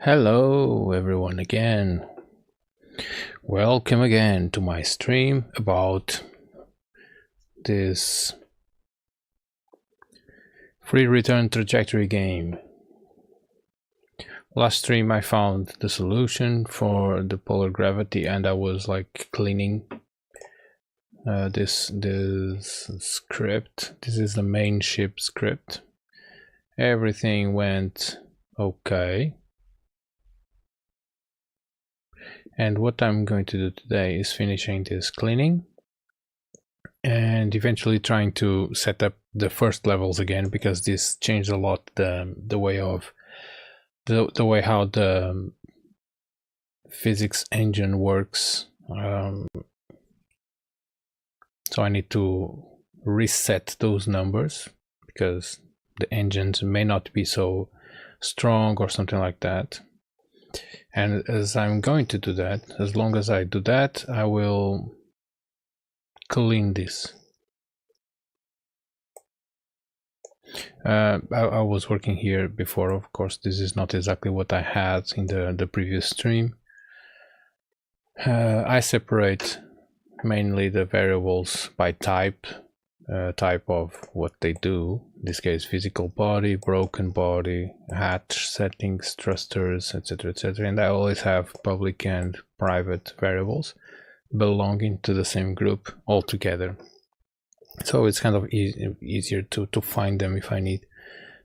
Hello everyone again. Welcome again to my stream about this free return trajectory game. Last stream I found the solution for the polar gravity and I was like cleaning this script. This is the main ship script. Everything went okay. And what I'm going to do today is finishing this cleaning and eventually trying to set up the first levels again, because this changed a lot the way how the physics engine works. So I need to reset those numbers because the engines may not be so strong or something like that. And as I'm going to do that, as long as I do that, I will clean this. I was working here before, of course. This is not exactly what I had in the previous stream. I separate mainly the variables by type of what they do. In this case, physical body, broken body, hatch settings, thrusters, etc., etc. And I always have public and private variables belonging to the same group altogether. So it's kind of easier to find them if I need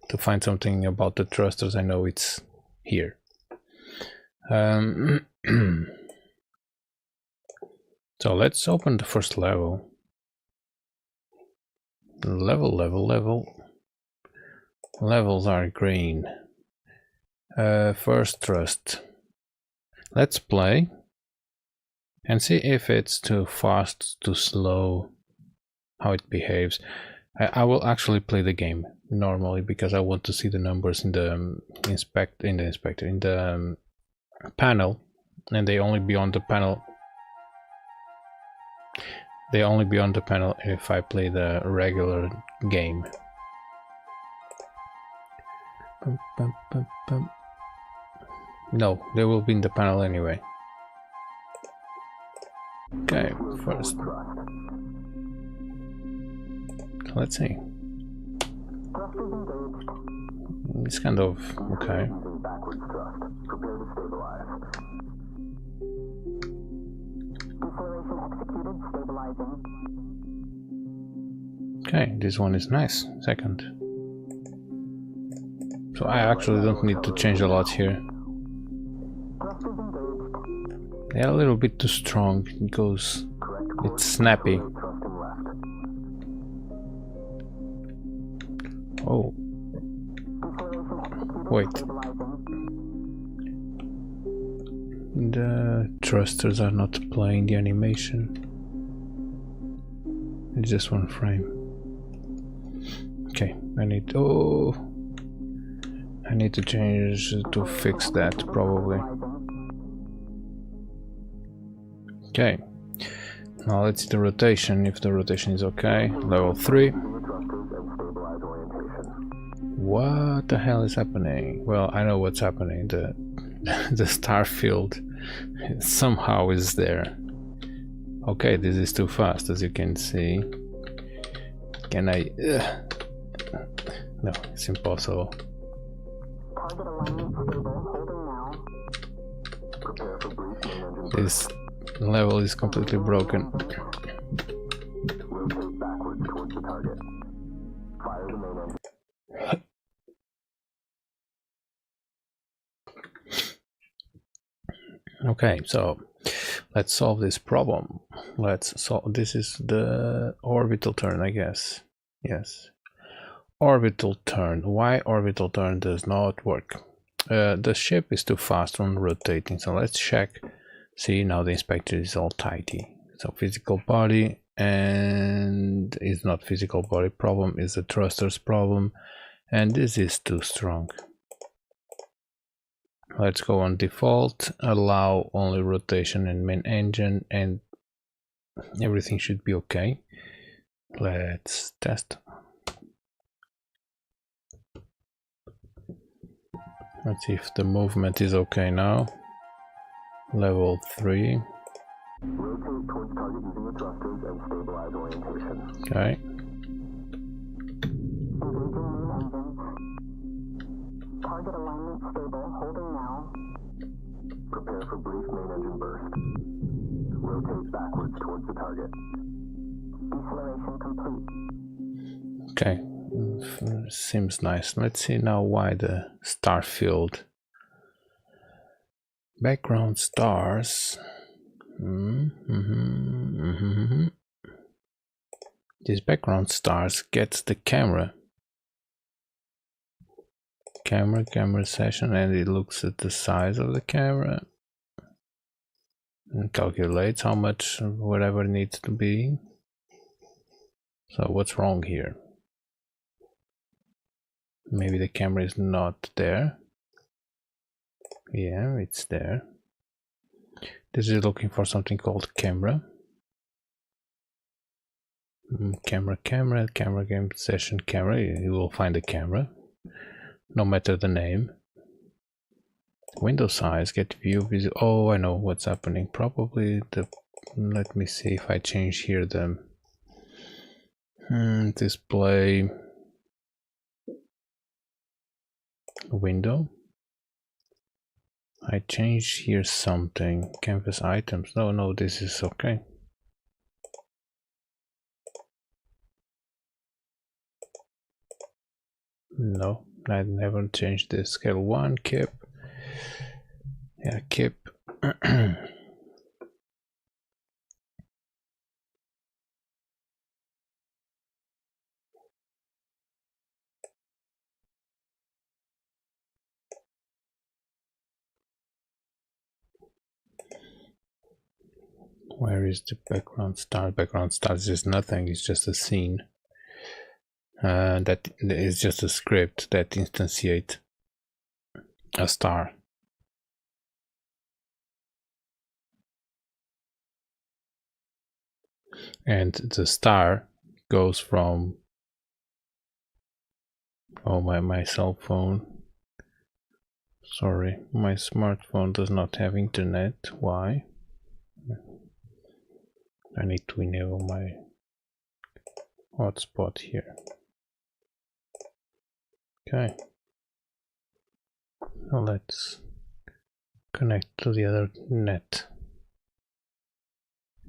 to find something about the thrusters. I know it's here. So let's open the first level. Levels are green. First thrust. Let's play and see if it's too fast, too slow, how it behaves. I will actually play the game normally because I want to see the numbers in the panel, and they only be on the panel. They only be on the panel if I play the regular game. No, they will be in the panel anyway. Okay, first. Let's see. It's kind of okay. Okay, this one is nice. Second. So I actually don't need to change a lot here. They're a little bit too strong. It's snappy. Oh. Wait. The thrusters are not playing the animation. It's just one frame. Okay, I need to change to fix that probably. Okay, now let's see the rotation, if the rotation is okay. Level 3. What the hell is happening? Well, I know what's happening. The star field somehow is there. Okay, this is too fast, as you can see. Can I... No, it's impossible. This level is completely broken. Okay, so let's solve this problem. This is the orbital turn, I guess. Yes. Orbital turn. Why orbital turn does not work? The ship is too fast when rotating, so let's check. See, now the inspector is all tidy. So physical body, and it's not physical body problem, is the thrusters problem, and this is too strong. Let's go on default, allow only rotation and main engine, and everything should be okay. Let's test. Let's see if the movement is okay now. Level 3. Rotate towards target using the thrusters and stabilize orientation. Okay. Engaging main engines. Target alignment stable. Holding now. Prepare for brief main engine burst. Rotate backwards towards the target. Deceleration complete. Okay. Seems nice. Let's see now why the star field. Background stars. These background stars gets the camera session, and it looks at the size of the camera and calculates how much whatever needs to be. So what's wrong here? Maybe the camera is not there. Yeah, it's there. This is looking for something called camera. Camera, game session camera. You will find a camera, no matter the name. Window size, get view visual. Oh, I know what's happening. Probably the. Let me see if I change here the display window. I change here something. Canvas items. No, this is okay. No, I never changed this. Scale 1 keep. Yeah, keep. Where is the background star? Background stars is nothing, it's just a scene. That is just a script that instantiates a star. And the star goes from my cell phone. Sorry, my smartphone does not have internet. Why? I need to enable my hotspot here. Okay. Now let's connect to the other net.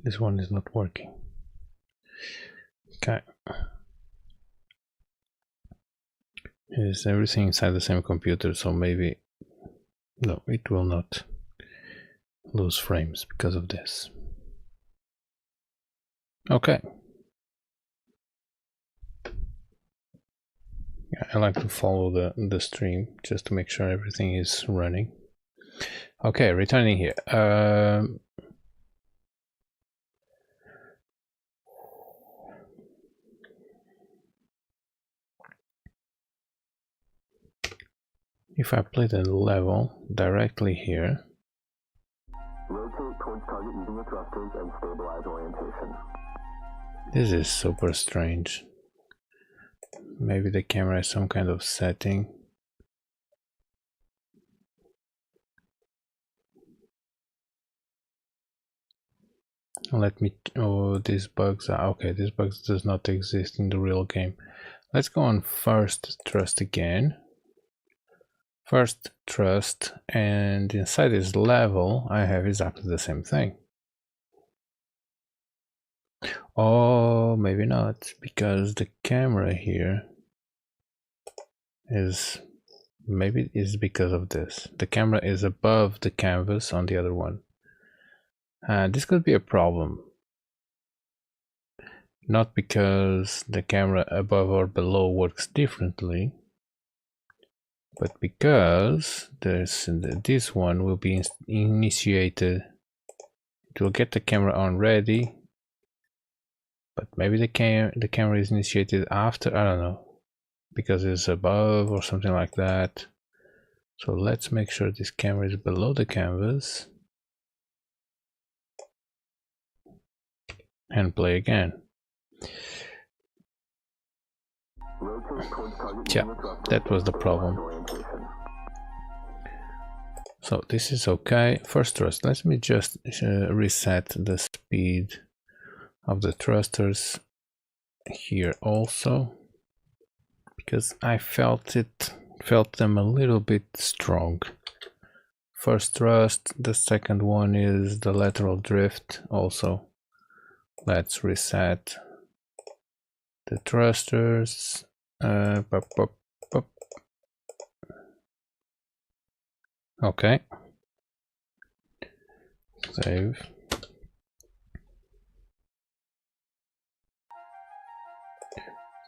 This one is not working. Okay. Is everything inside the same computer, so maybe no, it will not lose frames because of this. Okay. Yeah, I like to follow the stream just to make sure everything is running. Okay, returning here. If I play the level directly here. Rotate towards target using the thrusters and stabilize orientation. This is super strange. Maybe the camera has some kind of setting. Let me. Oh, these bugs are okay. These bugs does not exist in the real game. Let's go on first trust again. First trust, and inside this level I have exactly the same thing. Oh, maybe not, because the camera here is, maybe it's because of this. The camera is above the canvas on the other one. This could be a problem. Not because the camera above or below works differently, but because this one will be initiated. It will get the camera on ready, but maybe the camera is initiated after. I don't know, because it's above or something like that. So let's make sure this camera is below the canvas and play again. Yeah, that was the problem. So this is okay. First thrust, let me just reset the speed of the thrusters here also, because I felt them a little bit strong. First thrust, the second one is the lateral drift also. Let's reset the thrusters. Okay. Save.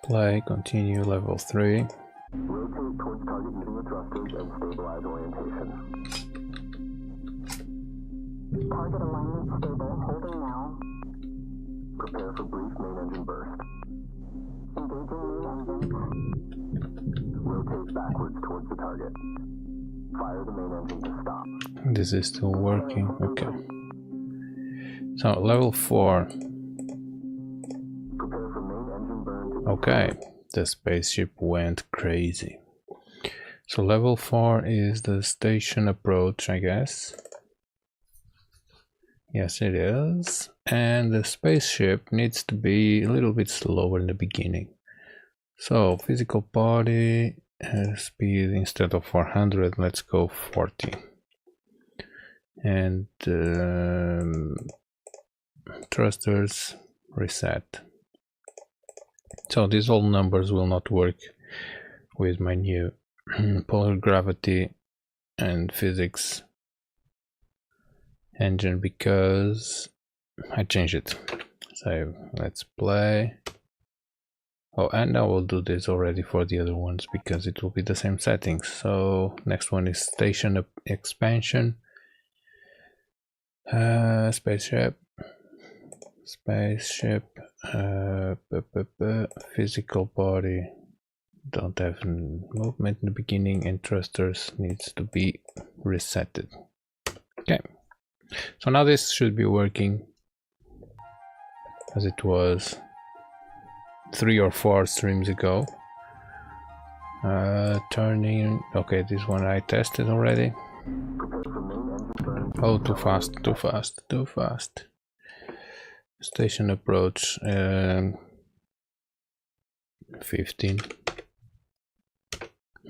Play, continue, level 3. Rotate towards target using the thrusters and stabilize orientation. Target alignment stable. Holding now. Prepare for brief main engine burst. Engaging main engine. Rotate backwards towards the target. Fire the main engine to stop. This is still working. Okay. So level 4. Prepare for main engine burn to Okay. The spaceship went crazy. So level 4 is the station approach, I guess. Yes, it is. And the spaceship needs to be a little bit slower in the beginning. So physical body speed, instead of 400, let's go 40. And thrusters reset. So these old numbers will not work with my new polar gravity and physics engine because I changed it. So let's play. Oh, and I will do this already for the other ones because it will be the same settings. So next one is station expansion. Spaceship, physical body, don't have movement in the beginning, and thrusters needs to be resetted. Okay, so now this should be working as it was 3 or 4 streams ago. Turning, okay, this one I tested already. Oh, too fast. Station approach 15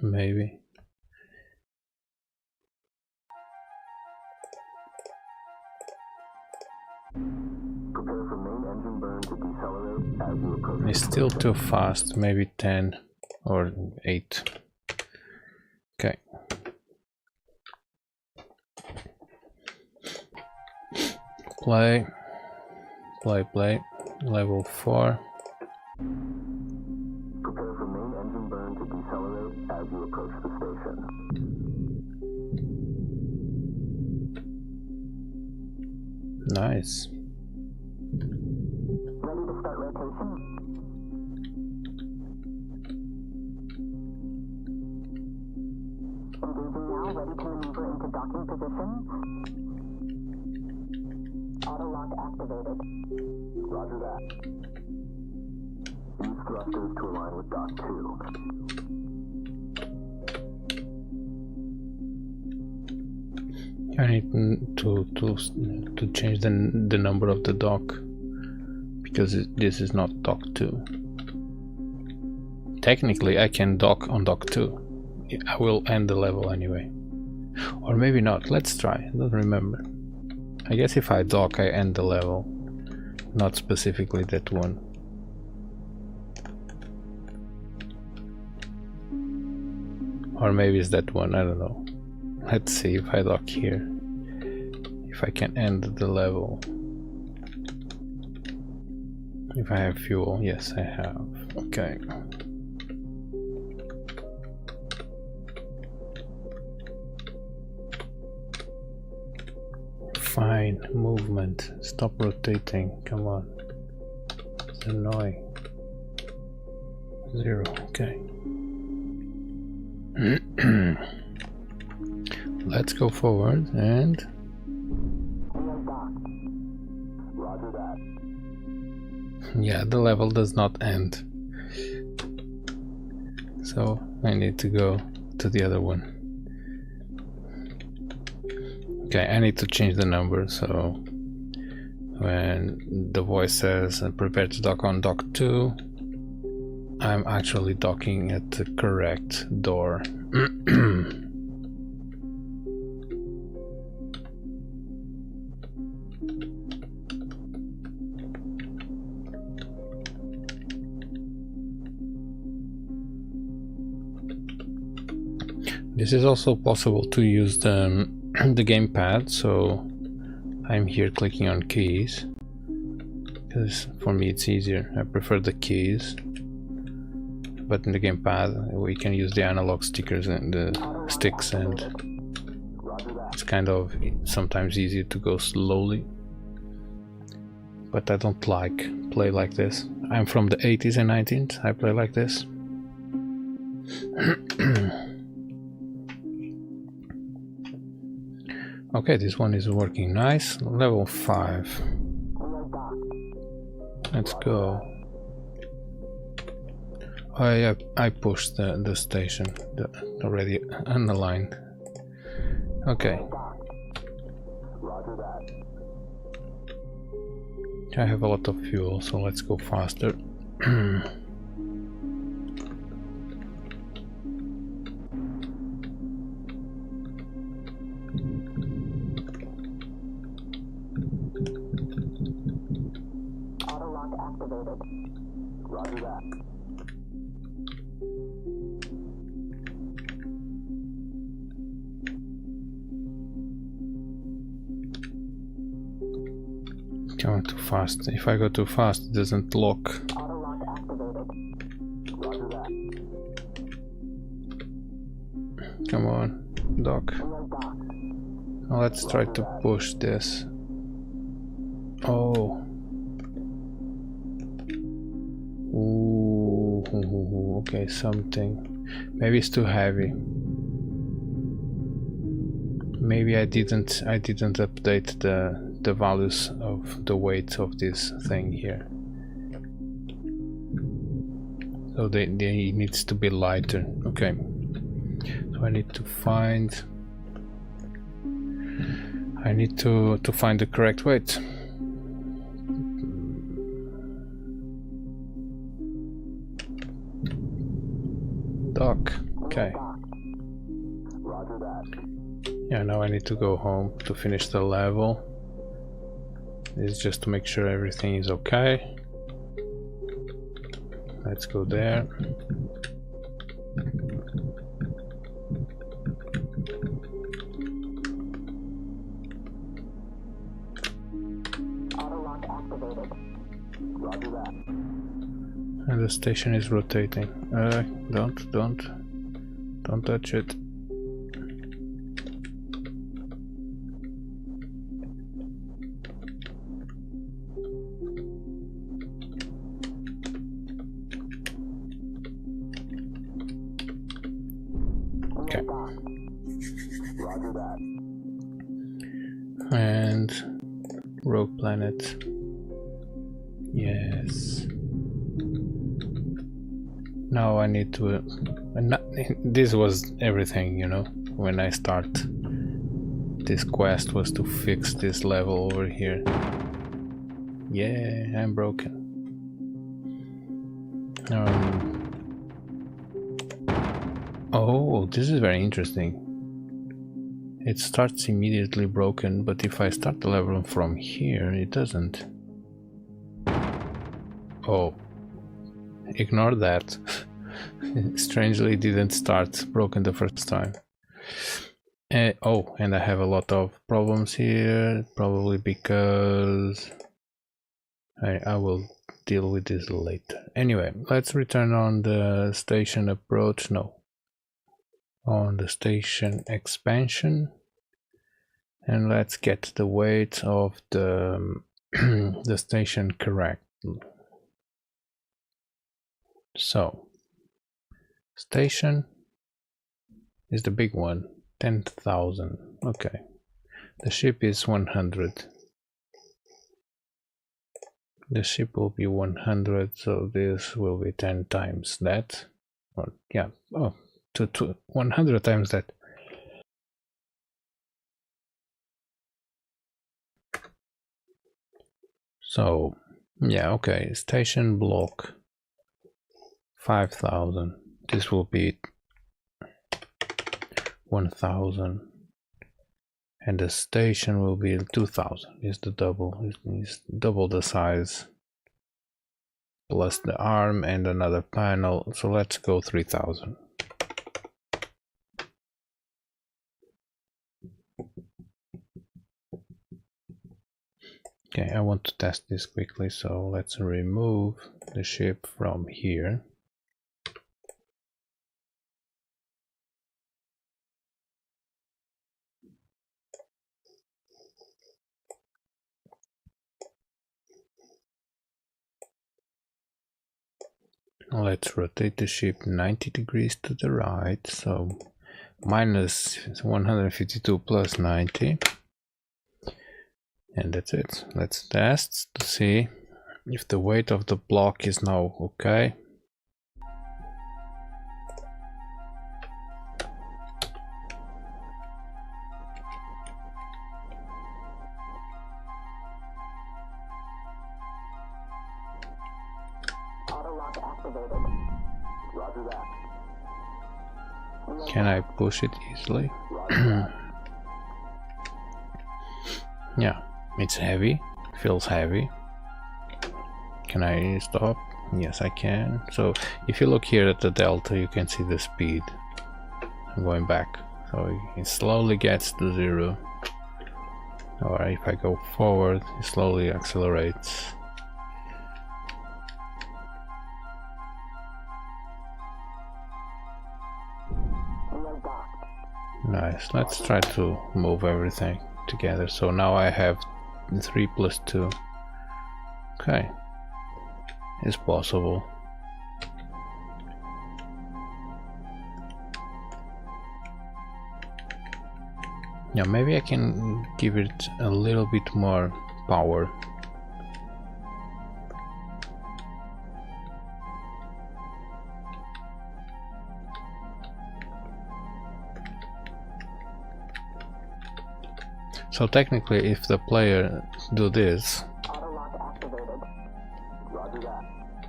maybe. prepare for main engine burn to decelerate as you approach. It's still too fast, maybe 10 or 8. Okay. Play. Level 4. Prepare for main engine burn to decelerate as you approach the station. Nice. Ready to start rotation. Engaging now. Ready to maneuver into docking position. Auto lock activated. Roger that. Use thrusters to align with Dock 2. I need to change the number of the dock because this is not dock 2. Technically I can dock on dock 2. I will end the level anyway, or maybe not. Let's try. I don't remember. I guess if I dock I end the level, not specifically that one. Or maybe it's that one, I don't know. Let's see if I dock here, if I can end the level. If I have fuel, yes I have. Okay. Fine, movement, stop rotating, come on. It's annoying. 0, okay. Let's go forward and Roger that. yeah, the level does not end, so I need to go to the other one. Okay, I need to change the number, so when the voice says prepare to dock on dock 2, I'm actually docking at the correct door. This is also possible to use the gamepad, so I'm here clicking on keys because for me it's easier. I prefer the keys, but in the gamepad we can use the analog stickers and the sticks, and it's kind of sometimes easier to go slowly, but I don't play like this. I'm from the 80s and 90s, I play like this. Okay, this one is working nice. Level 5. Let's go. Oh yeah, I pushed the station already underlined. Okay. I have a lot of fuel, so let's go faster. Going too fast. If I go too fast, it doesn't lock. Come on, dock. Now let's try to push this. Oh. Ooh, okay, something. Maybe it's too heavy. Maybe I didn't update the values of the weight of this thing here. So they needs to be lighter. Okay. So I need to find the correct weight. Dock. Okay. Yeah, now I need to go home to finish the level. This is just to make sure everything is okay. Let's go there. And the station is rotating. Don't touch it. Okay. And Rogue Planet. Yes. Now I need to this was everything, you know, when I start this quest was to fix this level over here. Yeah, I'm broken. Oh, this is very interesting. It starts immediately broken, but if I start the level from here, it doesn't. Oh, ignore that. Strangely, it didn't start broken the first time. Oh, and I have a lot of problems here, probably because I will deal with this later. Anyway, let's return on the station approach. No, on the station expansion, and let's get the weight of the the station correct. So station is the big one, 10,000. Okay, the ship is 100. The ship will be 100, so this will be 10 times that, or yeah, oh, to 100 times that. So yeah, okay, station block 5,000. This will be 1,000, and the station will be 2,000. Is the double? Is double the size plus the arm and another panel. So let's go 3,000. Okay, I want to test this quickly, so let's remove the ship from here. Let's rotate the ship 90 degrees to the right, so minus 152 plus 90. And that's it. Let's test to see if the weight of the block is now okay. Auto-lock activated. Roger that. Can I push it easily? Yeah, it's heavy, feels heavy. Can I stop? Yes, I can. So if you look here at the delta, you can see the speed. I'm going back, so it slowly gets to 0. Or if I go forward, it slowly accelerates. Nice. Let's try to move everything together. So now I have 3 plus 2. Okay, it's possible. Yeah, maybe I can give it a little bit more power. So technically, if the player do this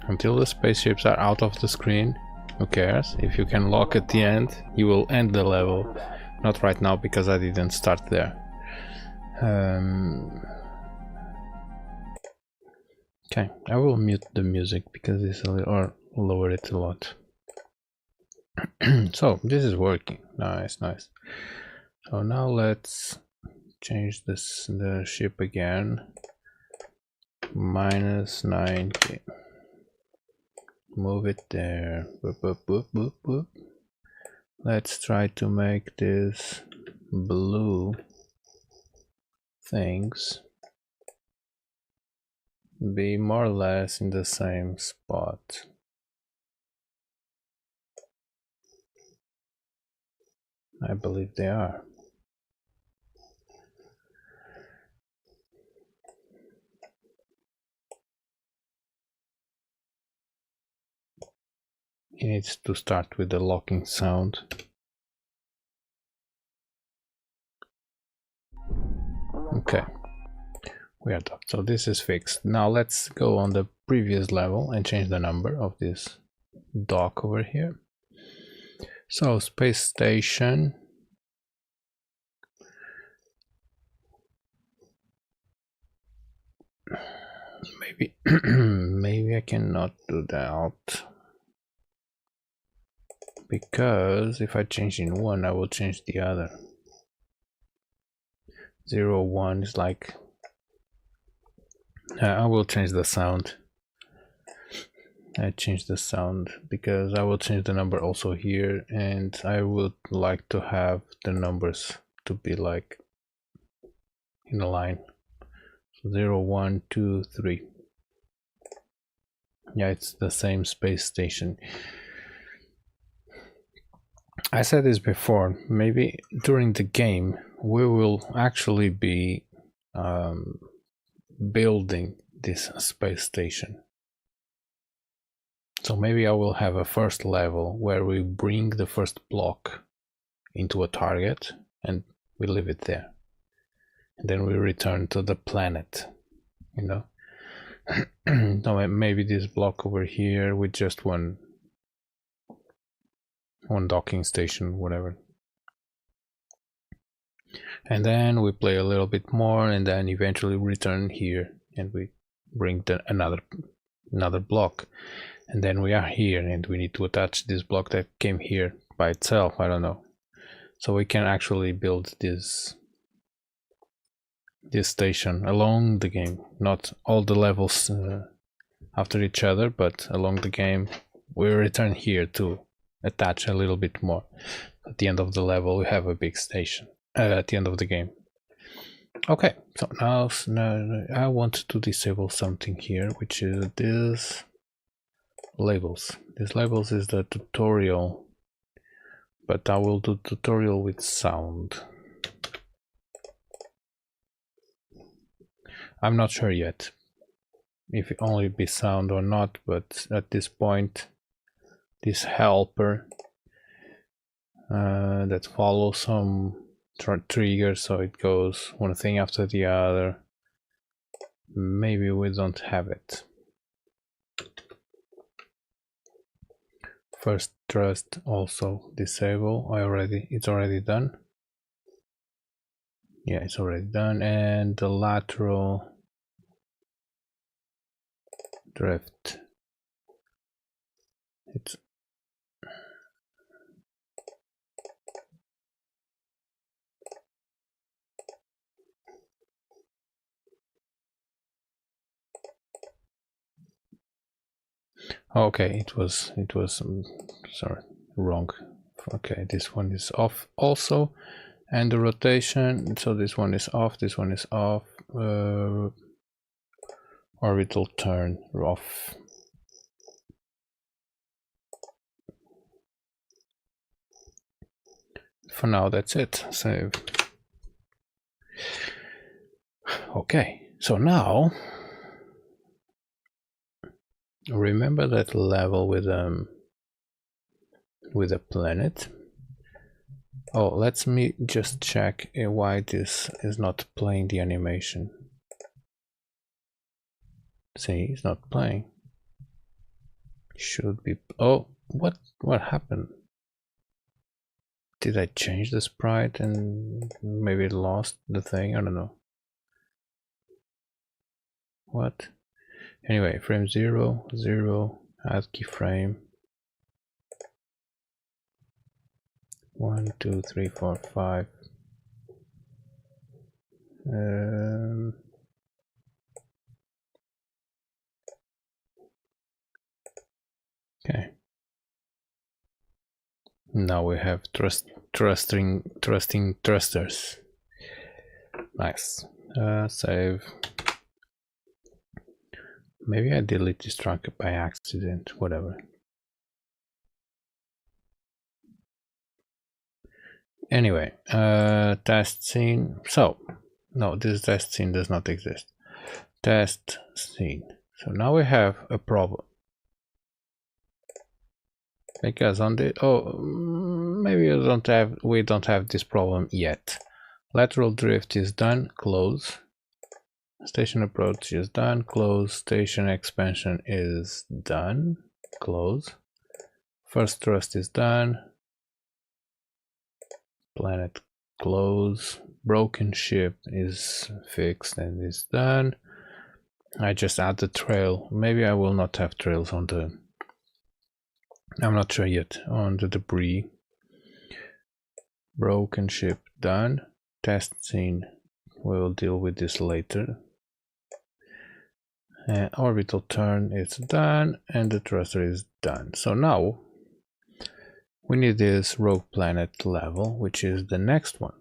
until the spaceships are out of the screen, who cares? If you can lock at the end, you will end the level. Not right now because I didn't start there. Okay, I will mute the music because it's a little, or lower it a lot. So this is working. Nice, nice. So now let's change this, the ship again. Minus 90. Move it there. Boop, boop, boop, boop, boop. Let's try to make this blue things be more or less in the same spot. I believe they are. It needs to start with the locking sound. Okay, we are done. So this is fixed. Now let's go on the previous level and change the number of this dock over here. So space station. Maybe maybe I cannot do that, because if I change in one, I will change the other. 0, 1 is like, I will change the sound. I change the sound because I will change the number also here, and I would like to have the numbers to be like in a line. So 0, 1, 2, 3. Yeah, it's the same space station. I said this before, maybe during the game we will actually be building this space station. So maybe I will have a first level where we bring the first block into a target and we leave it there. And then we return to the planet, you know. No, maybe this block over here with just one docking station, whatever. And then we play a little bit more, and then eventually return here, and we bring another block, and then we are here, and we need to attach this block that came here by itself. I don't know. So we can actually build this station along the game, not all the levels after each other, but along the game. We return here to attach a little bit more. At the end of the level we have a big station, at the end of the game. Okay, so now I want to disable something here, which is this labels. This labels is the tutorial, but I will do tutorial with sound. I'm not sure yet if it only be sound or not, but at this point this helper that follows some trigger, so it goes one thing after the other. Maybe we don't have it. First thrust also disable. It's already done. Yeah, it's already done. And the lateral drift, it's okay. It was sorry, wrong. Okay, this one is off also, and the rotation, so this one is off, this one is off. Orbital turn off. For now that's it. Save. Okay, so now remember that level with a planet. Oh, let me just check why this is not playing the animation. See, it's not playing. Should be. Oh, what happened? Did I change the sprite and maybe it lost the thing? I don't know. What? Anyway, frame 0, 0, add keyframe. 1, 2, 3, 4, 5. Okay. Now we have trusting thrusters. Nice. Save. Maybe I delete this track by accident. Whatever. Anyway, test scene. So, no, this test scene does not exist. Test scene. So now we have a problem. Because on the maybe we don't have this problem yet. Lateral drift is done, close. Station approach is done, close. Station expansion is done, close. First thrust is done. Planet close. Broken ship is fixed and is done. I just add the trail. Maybe I will not have trails on the, I'm not sure yet, on the debris. Broken ship done. Test scene, we will deal with this later. Orbital turn is done, and the thruster is done. So now we need this rogue planet level, which is the next one.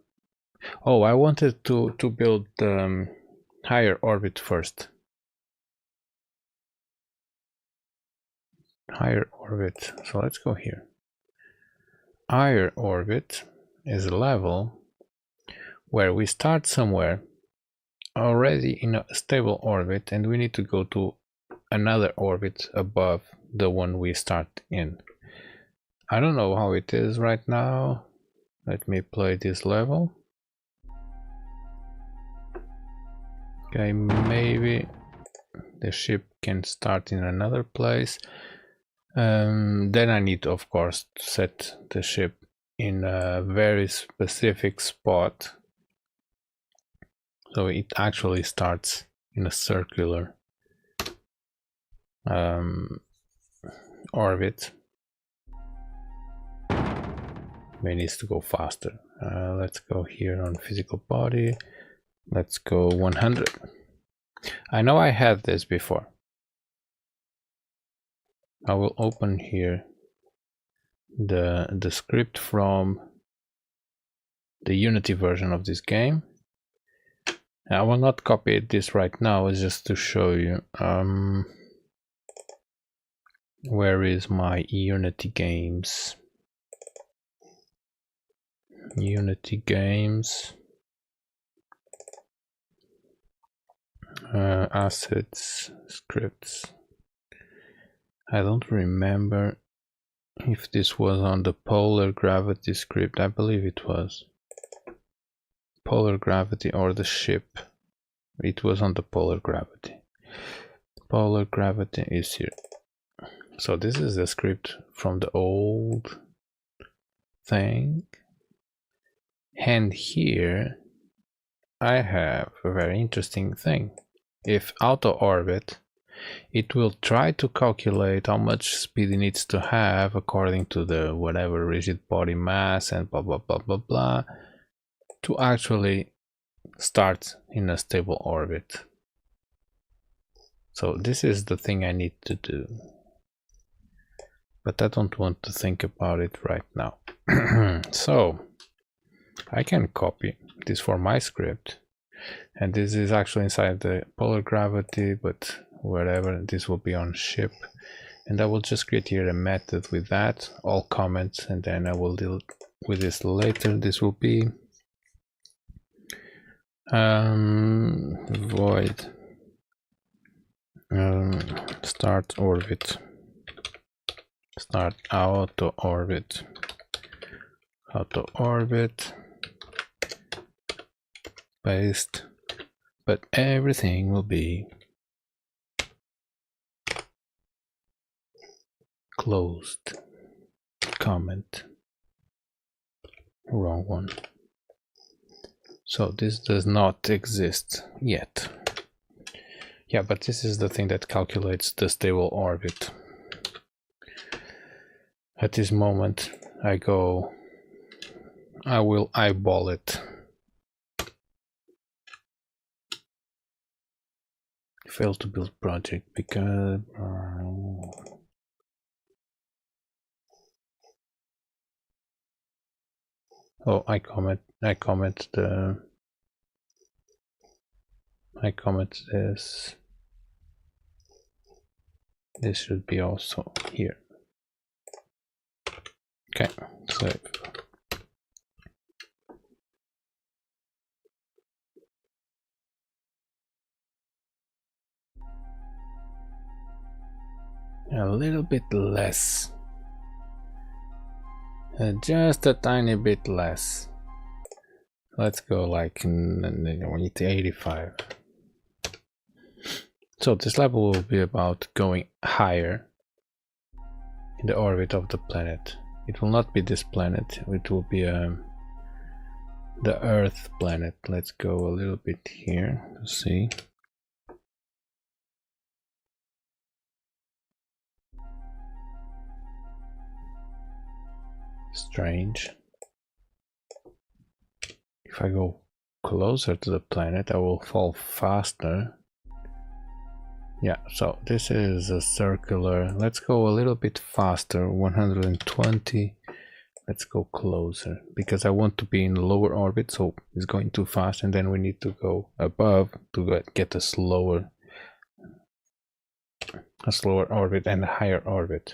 Oh, I wanted to build the higher orbit first. Higher orbit, so let's go here. Higher orbit is a level where we start somewhere already in a stable orbit, and we need to go to another orbit above the one we start in. I don't know how it is right now. Let me play this level. Okay, maybe the ship can start in another place. Then I need, of course, to set the ship in a very specific spot, so it actually starts in a circular orbit. It needs to go faster. Let's go here on physical body. Let's go 100. I know I had this before. I will open here the script from the Unity version of this game. I will not copy this right now, it's just to show you. Where is my Unity games? Unity games, assets, scripts. I don't remember if this was on the polar gravity script. I believe it was polar gravity or the ship. It was on the polar gravity. Polar gravity is here. So this is the script from the old thing. And here I have a very interesting thing. If auto orbit, it will try to calculate how much speed it needs to have according to the whatever rigid body mass and blah blah blah blah blah to actually start in a stable orbit. So this is the thing I need to do, but I don't want to think about it right now. So I can copy this for my script, and this is actually inside the polar gravity, but wherever, this will be on ship, and I will just create here a method with that, all comments, and then I will deal with this later. This will be void start orbit, start auto orbit, paste, but everything will be closed. Comment, wrong one. So this does not exist yet. Yeah, but this is the thing that calculates the stable orbit. At this moment I will eyeball it. Failed to build project because oh, I comment this. This should be also here. Okay, save. A little bit less. Just a tiny bit less. Let's go like 85. So this level will be about going higher in the orbit of the planet. It will not be this planet, it will be the Earth planet. Let's go a little bit here to see. Strange. If I go closer to the planet, I will fall faster. Yeah, so this is a circular. Let's go a little bit faster, 120. Let's go closer because I want to be in lower orbit, so it's going too fast, and then we need to go above to get a slower orbit and a higher orbit.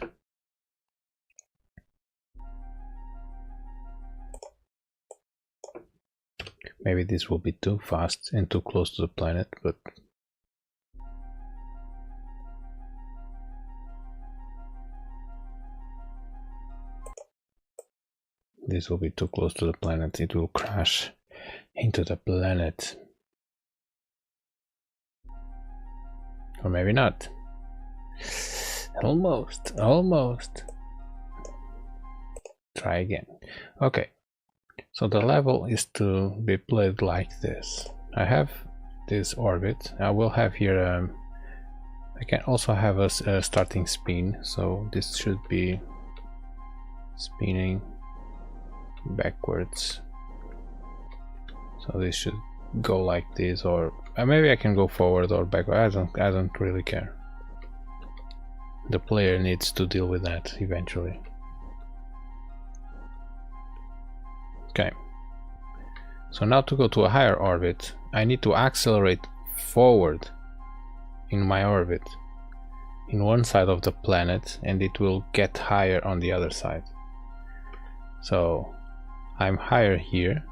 Maybe this will be too fast and too close to the planet, but this will be too close to the planet. It will crash into the planet. Or maybe not. Almost. Try again. Okay. So the level is to be played like this. I have this orbit. I will have here I can also have a starting spin, so this should be spinning backwards. So this should go like this, or maybe I can go forward or backward. I don't really care. The player needs to deal with that eventually. Okay. So now to go to a higher orbit, I need to accelerate forward in my orbit in one side of the planet, and it will get higher on the other side. So I'm higher here,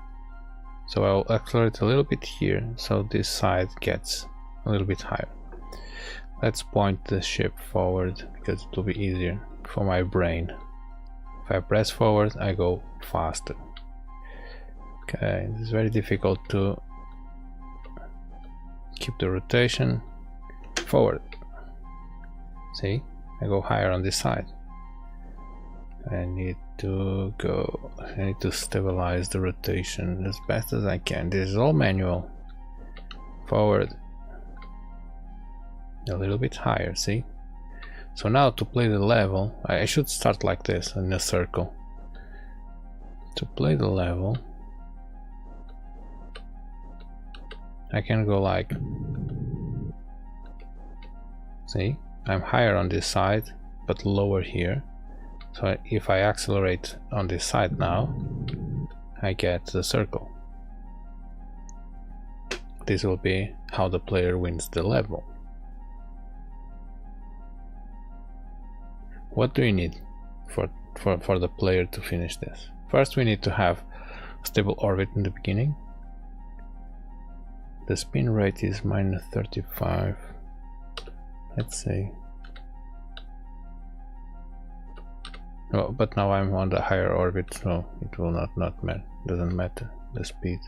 so I'll accelerate a little bit here, so this side gets a little bit higher. Let's point the ship forward because it will be easier for my brain. If I press forward, I go faster. Okay, it's very difficult to keep the rotation forward. See, I go higher on this side. I need to stabilize the rotation as best as I can. This is all manual. Forward. A little bit higher, see? So now to play the level, I should start like this in a circle. To play the level, I can go like, see, I'm higher on this side but lower here, so if I accelerate on this side now, I get the circle. This will be how the player wins the level. What do you need for the player to finish this? First, we need to have a stable orbit in the beginning. The spin rate is -35. Let's see. Oh, but now I'm on the higher orbit, so it will not matter. Doesn't matter the speed.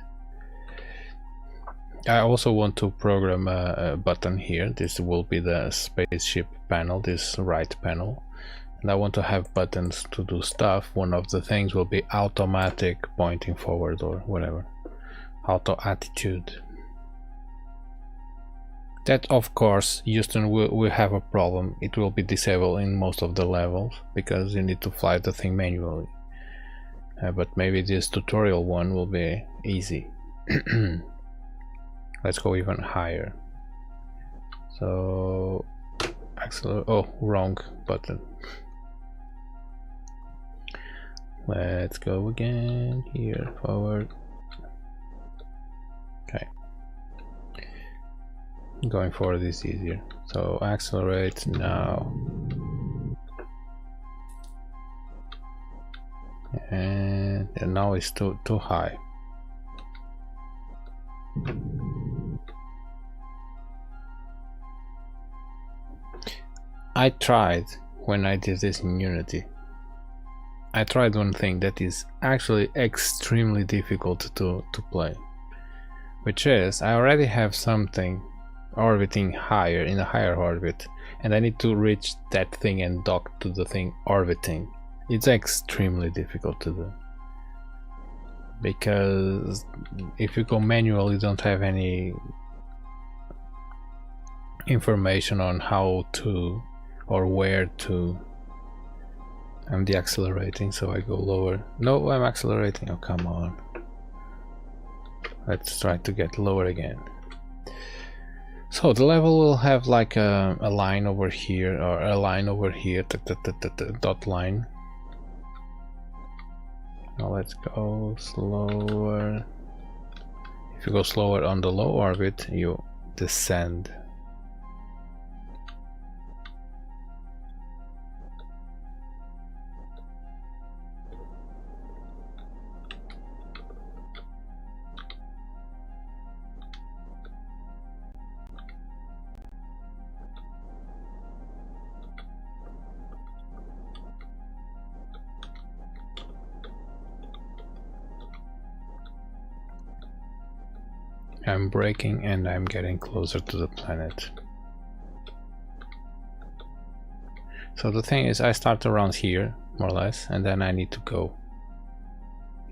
I also want to program a button here. This will be the spaceship panel, this right panel. And I want to have buttons to do stuff. One of the things will be automatic pointing forward or whatever. Auto attitude. That, of course, Houston will have a problem. It will be disabled in most of the levels because you need to fly the thing manually. But maybe this tutorial one will be easy. Let's go even higher. So accelerate. Oh, wrong button. Let's go again here, forward. Okay. Going forward is easier. So accelerate now. And now it's too high. I tried when I did this in Unity. I tried one thing that is actually extremely difficult to play, which is I already have something orbiting higher in a higher orbit, and I need to reach that thing and dock to the thing orbiting. It's extremely difficult to do because if you go manual, you don't have any information on how to or where to. I'm deaccelerating, so I go lower. No, I'm accelerating. Oh, come on. Let's try to get lower again. So the level will have like a line over here or a line over here, dot line. Now let's go slower. If you go slower on the low orbit, you descend. I'm braking and I'm getting closer to the planet. So the thing is, I start around here, more or less, and then I need to go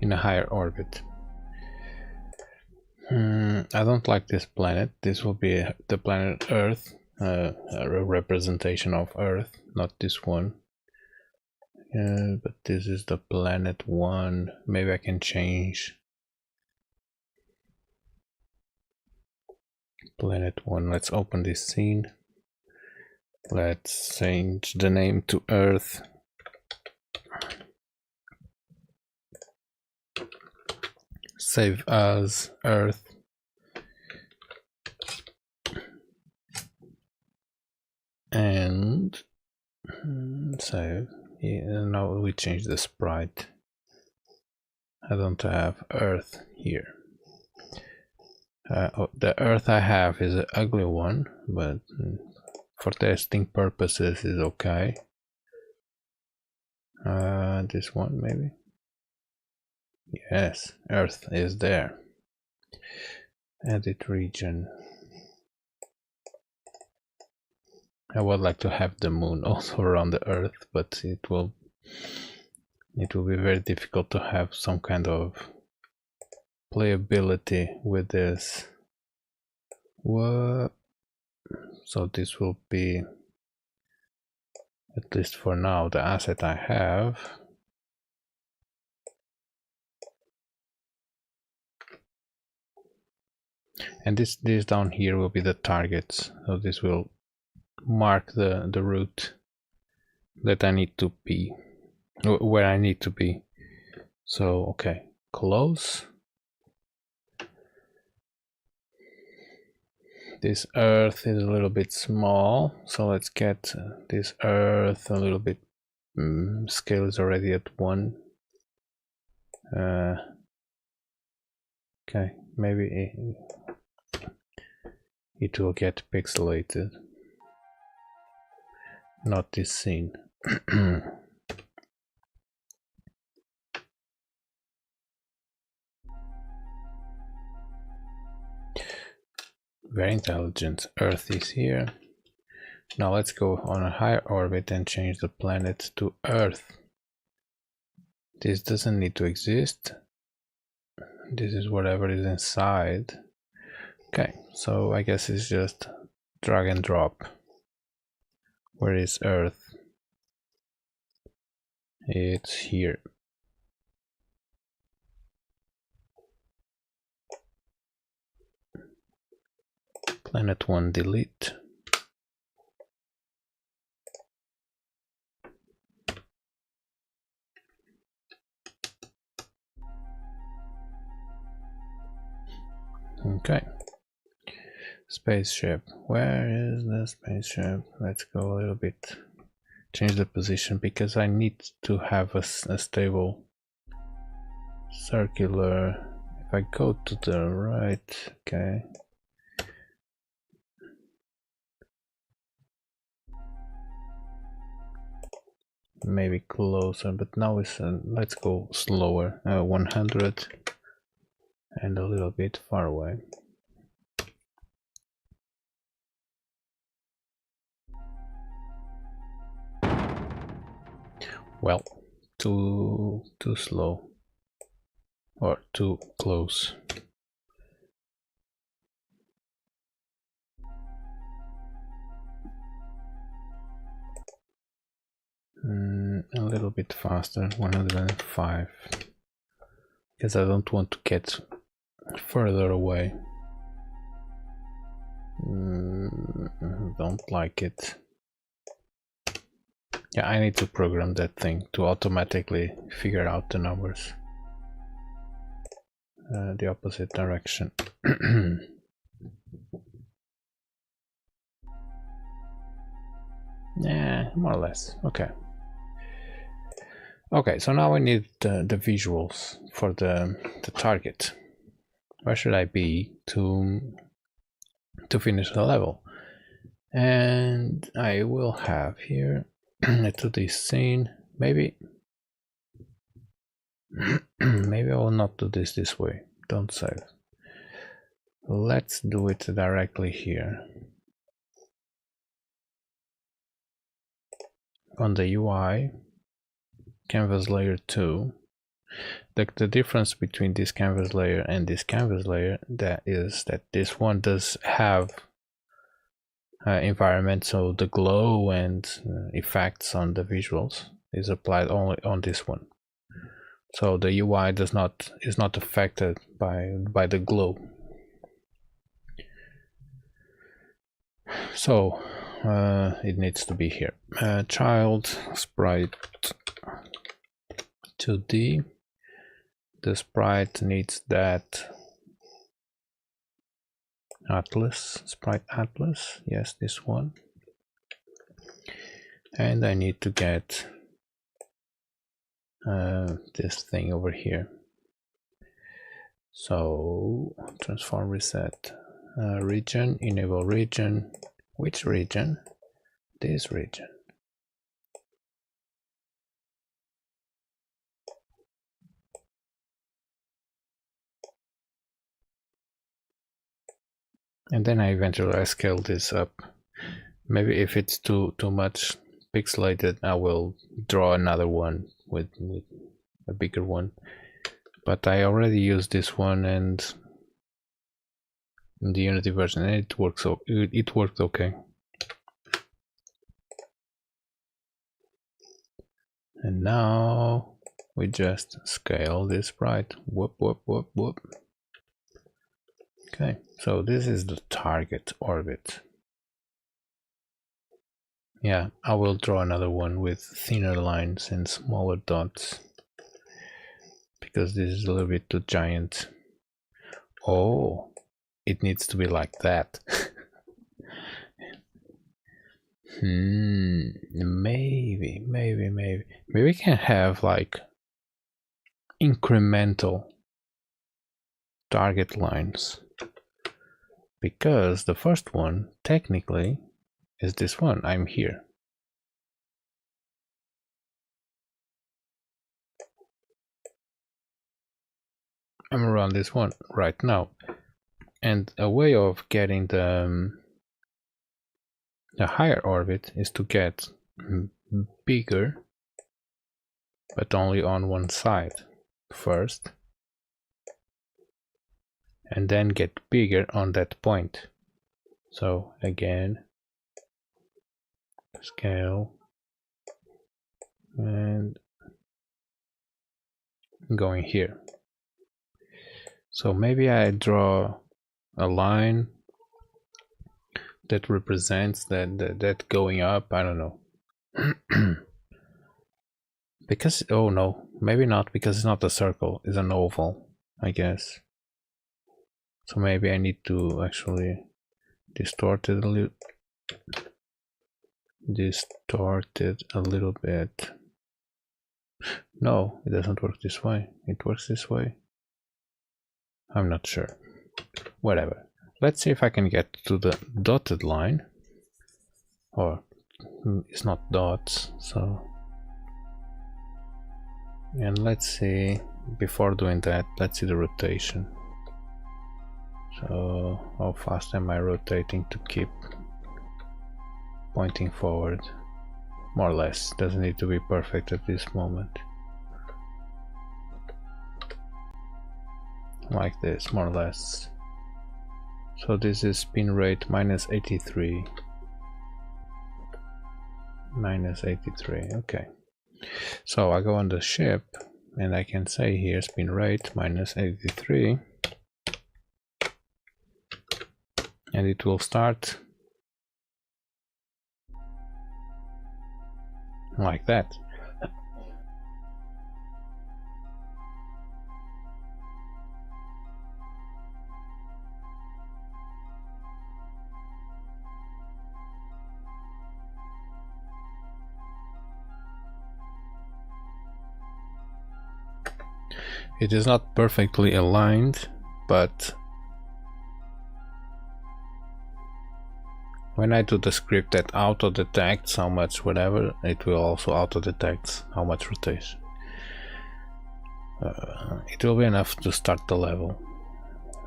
in a higher orbit. I don't like this planet. This will be the planet Earth, a representation of Earth, not this one. But this is the planet 1. Maybe I can change planet 1. Let's open this scene. Let's change the name to Earth. Save as Earth. And save. Yeah, now we change the sprite. I don't have Earth here. The Earth I have is an ugly one, but for testing purposes is okay. This one maybe. Yes, Earth is there. Edit region. I would like to have the moon also around the Earth, but it will be very difficult to have some kind of playability with this. What? So this will be, at least for now, the asset I have. And this down here will be the targets. So this will mark the route that I need to be, where I need to be. So okay, close. This Earth is a little bit small, so let's get this Earth a little bit. Scale is already at 1. Okay, maybe it will get pixelated. Not this scene. Very intelligent. Earth is here. Now let's go on a higher orbit and change the planet to Earth. This doesn't need to exist. This is whatever is inside. Okay, so I guess it's just drag and drop. Where is Earth? It's here. Planet 1 delete. Okay. Spaceship. Where is the spaceship? Let's go a little bit. Change the position because I need to have a stable circular. If I go to the right, okay. Maybe closer, but now it's let's go slower. 100 and a little bit far away. Well, too slow or too close. A little bit faster, 105, because I don't want to get further away. Don't like it. Yeah, I need to program that thing to automatically figure out the numbers. The opposite direction. Yeah, more or less. Okay. Okay, so now we need the visuals for the target. Where should I be to finish the level? And I will have here to this scene. Maybe maybe I will not do this way. Don't save. Let's do it directly here. on the UI, canvas layer 2, the difference between this canvas layer and this canvas layer that is that this one does have environment, so the glow and effects on the visuals is applied only on this one. So the UI is not affected by the glow. So it needs to be here. Child sprite 2D. The sprite needs that atlas, sprite atlas. Yes, this one. And I need to get this thing over here. So transform reset. Region, enable region. Which region? This region. And then I eventually scale this up. Maybe if it's too much pixelated, I will draw another one with a bigger one. But I already used this one and in the Unity version, and it works. So it worked okay. And now we just scale this sprite. Whoop, whoop, whoop, whoop. Okay, so this is the target orbit. Yeah, I will draw another one with thinner lines and smaller dots because this is a little bit too giant. Oh, it needs to be like that. Maybe we can have like incremental target lines, because the first one technically is this one. I'm here. I'm around this one right now, and a way of getting the higher orbit is to get bigger, but only on one side first, and then get bigger on that point. So again, scale and going here. So maybe I draw a line that represents that going up. I don't know. Because, oh no, maybe not, because it's not a circle, it's an oval, I guess. So maybe I need to actually distort it a little bit. No, it doesn't work this way. It works this way. I'm not sure. Whatever. Let's see if I can get to the dotted line. Or it's not dots, so. And let's see, before doing that, let's see the rotation. So how fast am I rotating to keep pointing forward? More or less. Doesn't need to be perfect at this moment. Like this, more or less. So this is spin rate -83. -83, okay. So I go on the ship and I can say here spin rate -83, and it will start like that. It is not perfectly aligned, but when I do the script that auto detects how much whatever, it will also auto detect how much rotation. It will be enough to start the level.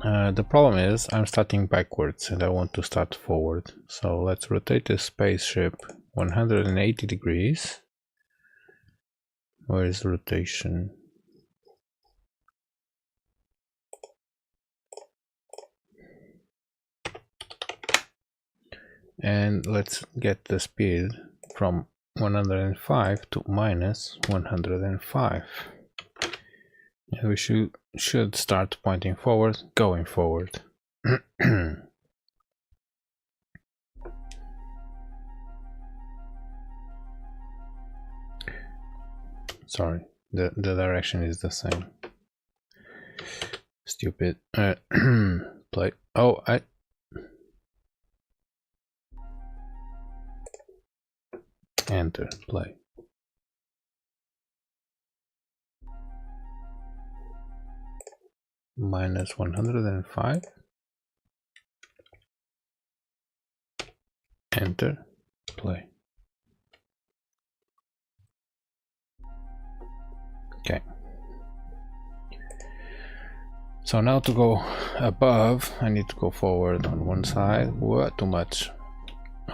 The problem is I'm starting backwards and I want to start forward. So let's rotate the spaceship 180 degrees. Where is rotation? And let's get the speed from 105 to minus 105. And we should start pointing forward, going forward. Sorry, the direction is the same. Stupid. Play. Oh, enter, play. Minus 105. Enter, play. Okay. So now to go above, I need to go forward on one side. What? Too much.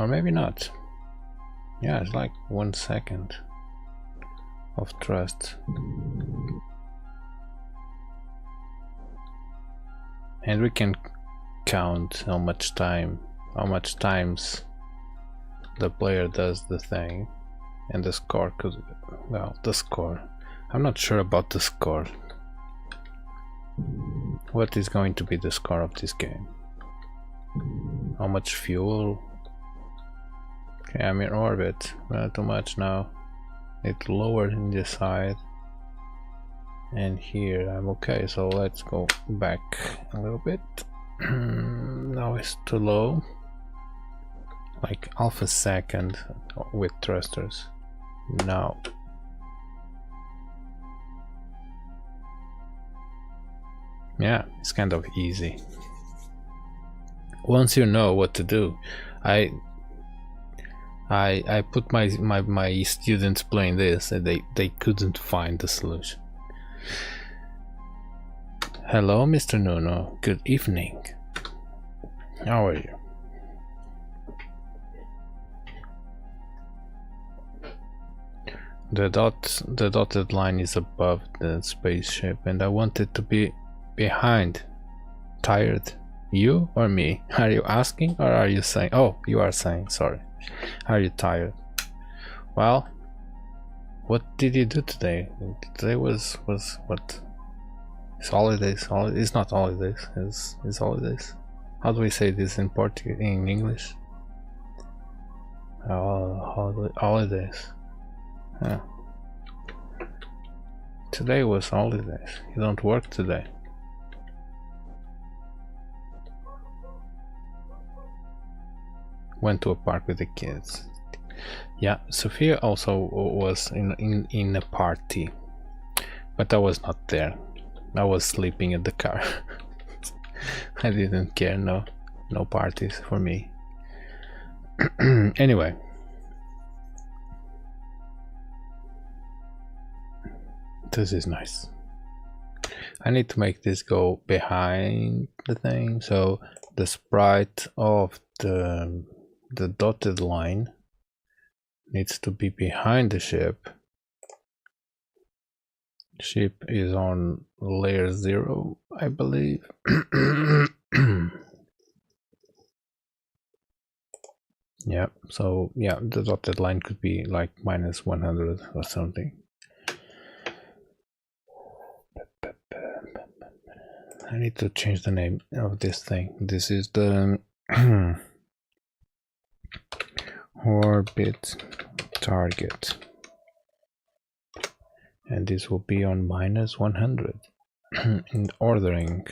Or maybe not. Yeah, it's like 1 second of thrust. And we can count how much times the player does the thing, and the score could, well, the score. I'm not sure about the score. What is going to be the score of this game? How much fuel? Okay, I'm in orbit. Not too much now. It's lower in this side. And here I'm okay, so let's go back a little bit. Now it's too low. Like half a second with thrusters. Now. Yeah, it's kind of easy. Once you know what to do. I put my students playing this and they couldn't find the solution. Hello, Mr. Nuno. Good evening. How are you? The dotted line is above the spaceship, and I want it to be behind. Tired? You or me? Are you asking or are you saying? Oh, you are saying. Sorry. Are you tired? Well, what did you do today? Today was what? It's holidays. It's not holidays. It's holidays. How do we say this in Portuguese? In English? Holidays. Yeah. Today was holidays. You don't work today. Went to a park with the kids. Yeah, Sophia also was in a party, but I was not there. I was sleeping in the car. I didn't care. No parties for me. Anyway, this is nice. I need to make this go behind the thing, so the sprite of the dotted line needs to be behind the ship. Ship is on layer 0, I believe. Yeah, so yeah, the dotted line could be like minus 100 or something. I need to change the name of this thing. This is the orbit target, and this will be on minus 100 in ordering.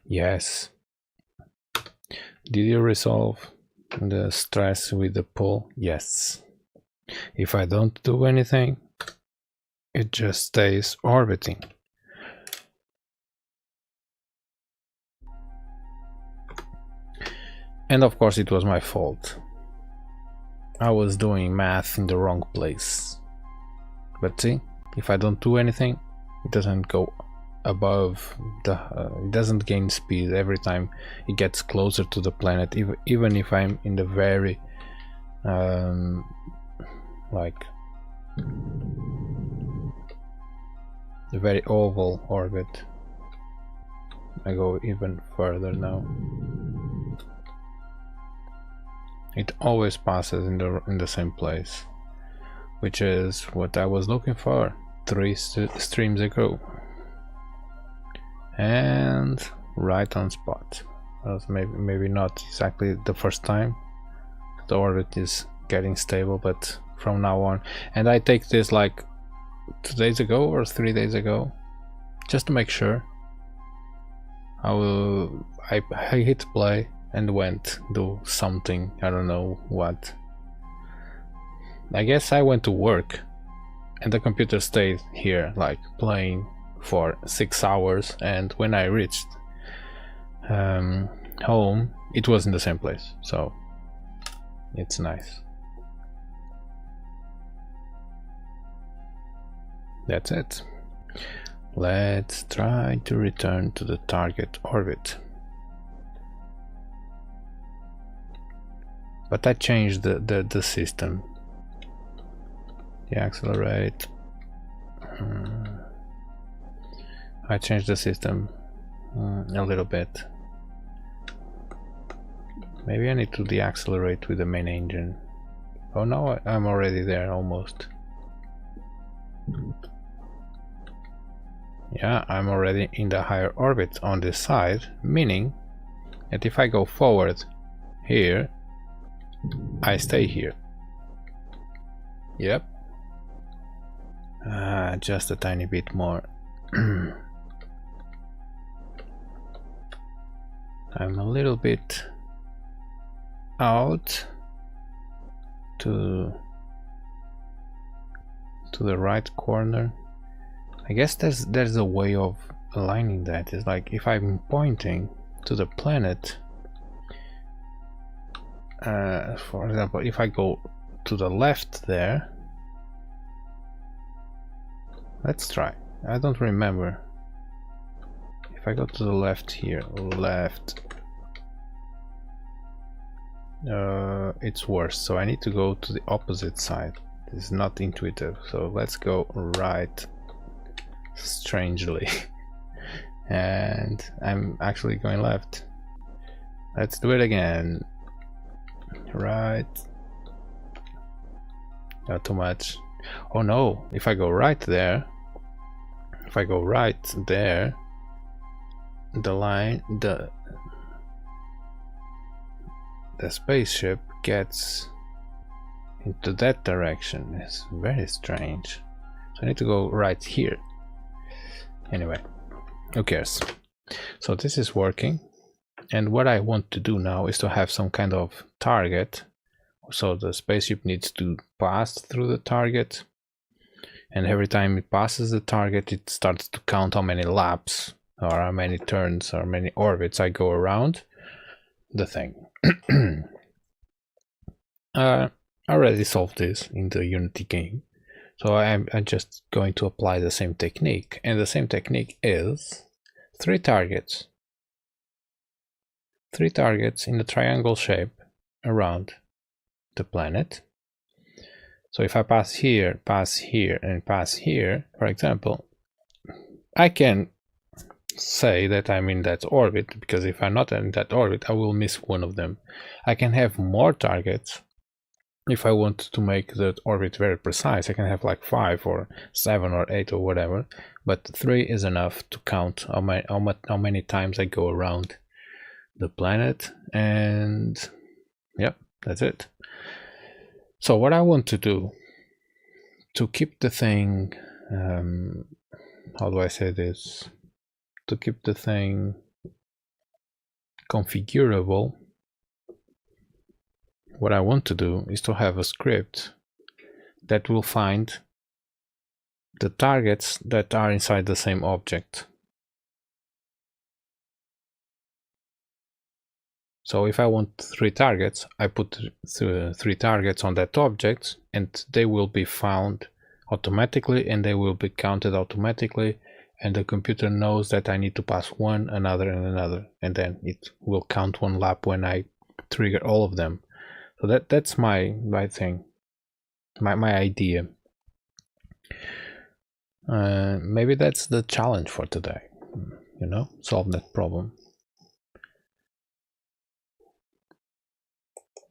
Yes. Did you resolve the stress with the pull? Yes. If I don't do anything, it just stays orbiting. And of course it was my fault. I was doing math in the wrong place. But see, if I don't do anything, it doesn't go above the it doesn't gain speed every time it gets closer to the planet, even if I'm in the very like the very oval orbit. I go even further now. It always passes in the same place, which is what I was looking for 3 streams ago. And right on spot. Well, maybe not exactly the first time. The orbit is getting stable, but from now on. And I take this like 2 days ago or 3 days ago, just to make sure. I hit play and went do something, I don't know what. I guess I went to work and the computer stayed here like playing for 6 hours, and when I reached home it was in the same place, so it's nice. That's it. Let's try to return to the target orbit. But I changed the system. The accelerate. I changed the system a little bit. Maybe I need to deaccelerate with the main engine. Oh no, I'm already there almost. Yeah, I'm already in the higher orbit on this side, meaning that if I go forward here, I stay here. Yep. Just a tiny bit more. I'm a little bit out to the right corner. I guess there's a way of aligning that. It's like if I'm pointing to the planet, for example, if I go to the left there, let's try. I don't remember. If I go to the left here, left, it's worse, so I need to go to the opposite side. It's not intuitive, so let's go right, strangely. And I'm actually going left. Let's do it again. Right. Not too much. Oh no, if I go right there, the line, the spaceship gets into that direction. It's very strange. So I need to go right here. Anyway, who cares? So this is working, and what I want to do now is to have some kind of target. So the spaceship needs to pass through the target, and every time it passes the target, it starts to count how many laps or how many turns or many orbits I go around the thing. I already solved this in the Unity game, so I'm just going to apply the same technique, and the same technique is 3 targets. 3 targets in a triangle shape around the planet. So if I pass here, and pass here, for example, I can say that I'm in that orbit, because if I'm not in that orbit, I will miss one of them. I can have more targets. If I want to make the orbit very precise, I can have like 5 or 7 or 8 or whatever, but 3 is enough to count how many times I go around the planet, and yep, that's it. So what I want to do to keep the thing, how do I say this? To keep the thing configurable, what I want to do is to have a script that will find the targets that are inside the same object. So if I want 3 targets, I put 3 targets on that object, and they will be found automatically, and they will be counted automatically, and the computer knows that I need to pass one, another, and another, and then it will count one lap when I trigger all of them. So that's my thing, my idea. Maybe that's the challenge for today, you know, solve that problem.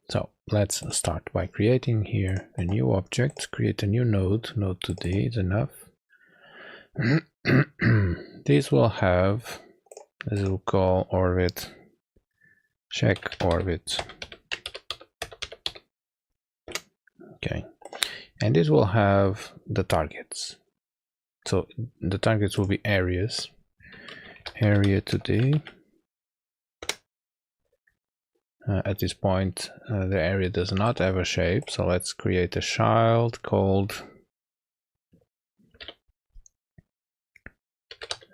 So let's start by creating here a new object, create a new node, node 2D is enough. This will have, this will call orbit, check orbit. Okay, and this will have the targets. So the targets will be areas, area 2D. At this point, the area does not have a shape, so let's create a child called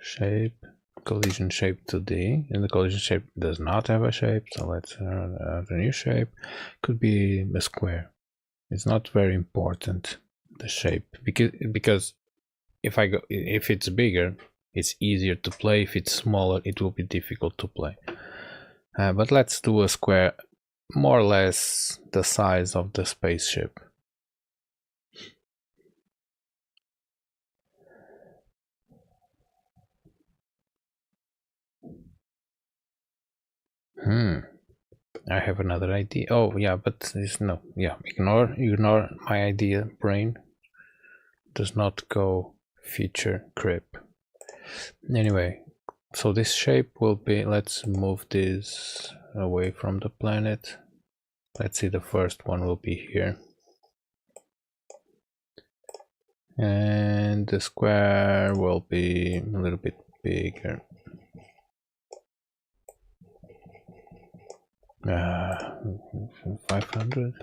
shape, collision shape 2D, and the collision shape does not have a shape, so let's add a new shape. Could be a square. It's not very important, the shape, because if it's bigger, it's easier to play. If it's smaller, it will be difficult to play. But let's do a square, more or less the size of the spaceship. I have another idea. Oh yeah, but this, no, yeah, ignore my idea. Brain does not go feature creep. Anyway, so this shape will be, let's move this away from the planet. Let's see, the first one will be here, and the square will be a little bit bigger. 500,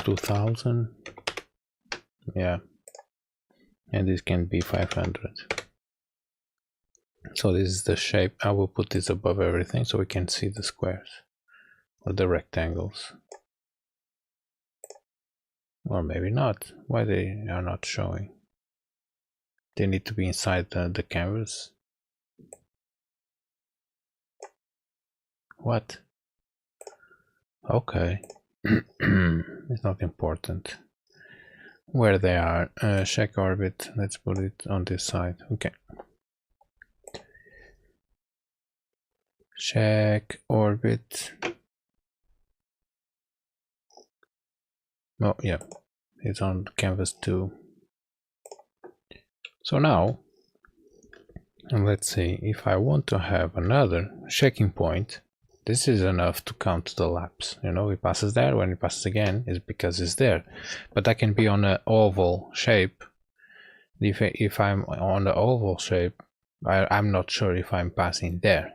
2000, yeah, and this can be 500. So this is the shape. I will put this above everything so we can see the squares or the rectangles, or maybe not. Why they are not showing? They need to be inside the canvas. What? Okay. It's not important where they are. Check orbit, let's put it on this side. Okay, check orbit. Oh yeah, it's on canvas too. So now, and let's see, if I want to have another checking point, this is enough to count the laps. You know, it passes there. When it passes again, it's because it's there. But I can be on an oval shape. If I'm on the oval shape, I'm not sure if I'm passing there.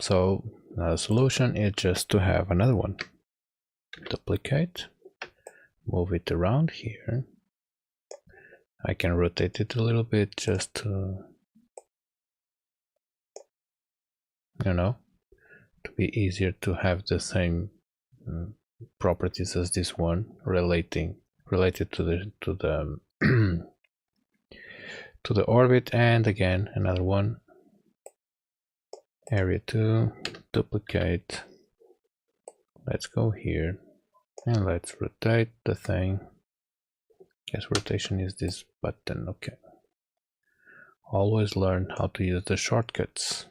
So the solution is just to have another one. Duplicate, move it around here. I can rotate it a little bit just to, you know, to be easier to have the same properties as this one, related to the to the orbit. And again, another one, area 2, duplicate. Let's go here and let's rotate the thing. Yes, rotation is this button. Okay, always learn how to use the shortcuts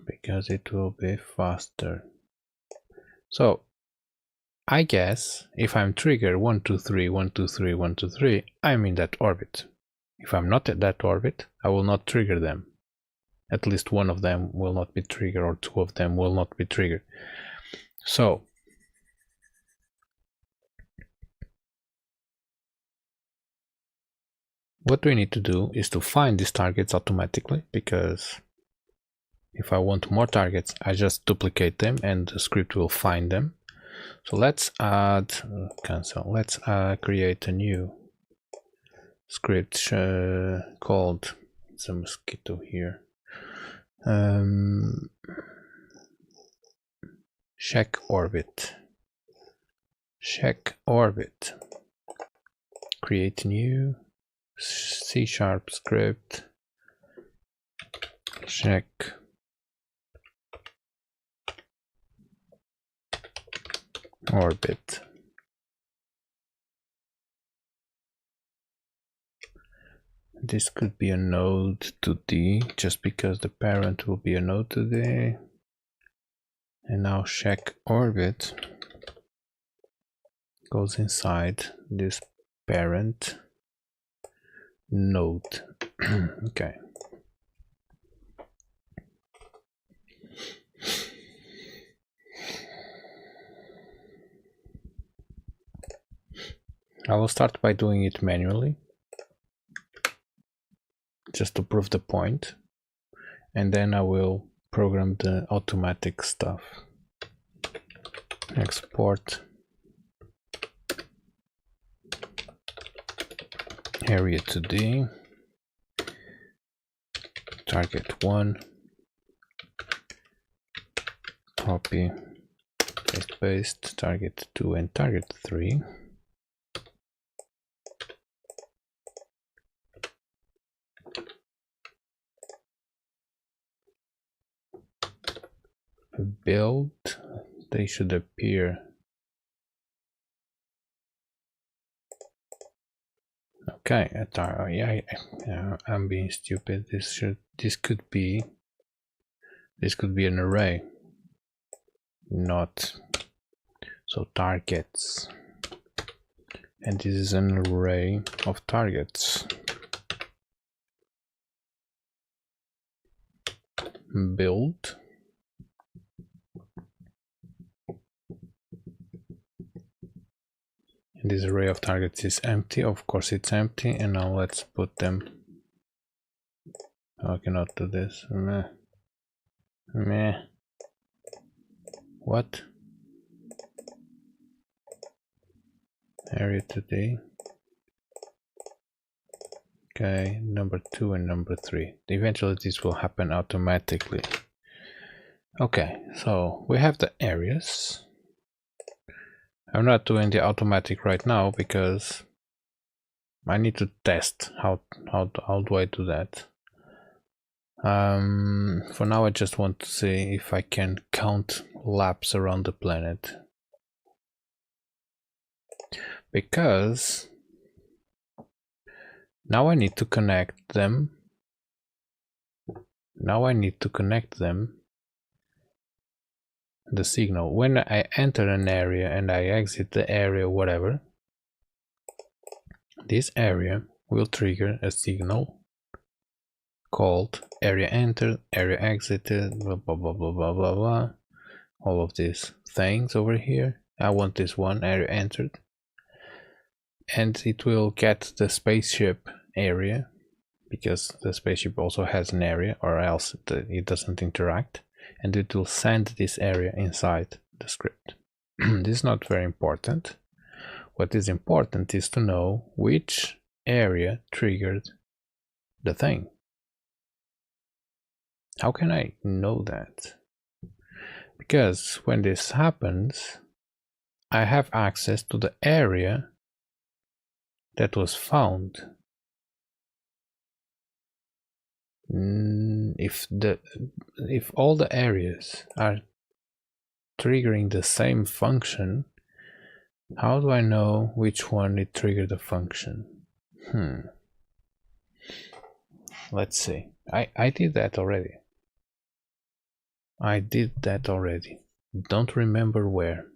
because it will be faster. So I guess if I'm trigger 1 2 3 1 2 3 1 2 3, I'm in that orbit. If I'm not at that orbit, I will not trigger them. At least one of them will not be triggered, or two of them will not be triggered. So what we need to do is to find these targets automatically, because if I want more targets, I just duplicate them and the script will find them. So let's add, cancel, let's create a new script called, it's a mosquito here, check orbit. create new C# script, check orbit. This could be a node 2D just because the parent will be a node 2D. And now check orbit goes inside this parent node. Okay. I will start by doing it manually, just to prove the point, and then I will program the automatic stuff. Export area 2D, target 1, copy, paste, target 2 and target 3. Build, they should appear. Okay, yeah, I'm being stupid. This could be an array, not so targets, and this is an array of targets. Build. This array of targets is empty. Of course it's empty, and now let's put them. Oh, I cannot do this. Meh. What? Area 2D. Okay, number 2 and number 3. Eventually this will happen automatically. Okay, so we have the areas. I'm not doing the automatic right now because I need to test how do I do that. For now I just want to see if I can count laps around the planet, because now I need to connect them. The signal when I enter an area and I exit the area, whatever, this area will trigger a signal called area entered, area exited, blah blah blah blah blah blah blah, all of these things over here. I want this one, area entered, and it will get the spaceship area, because the spaceship also has an area, or else it doesn't interact. And it will send this area inside the script. This is not very important. What is important is to know which area triggered the thing. How can I know that? Because when this happens, I have access to the area that was found. If all the areas are triggering the same function, how do I know which one it triggered the function? Let's see. I did that already. Don't remember where.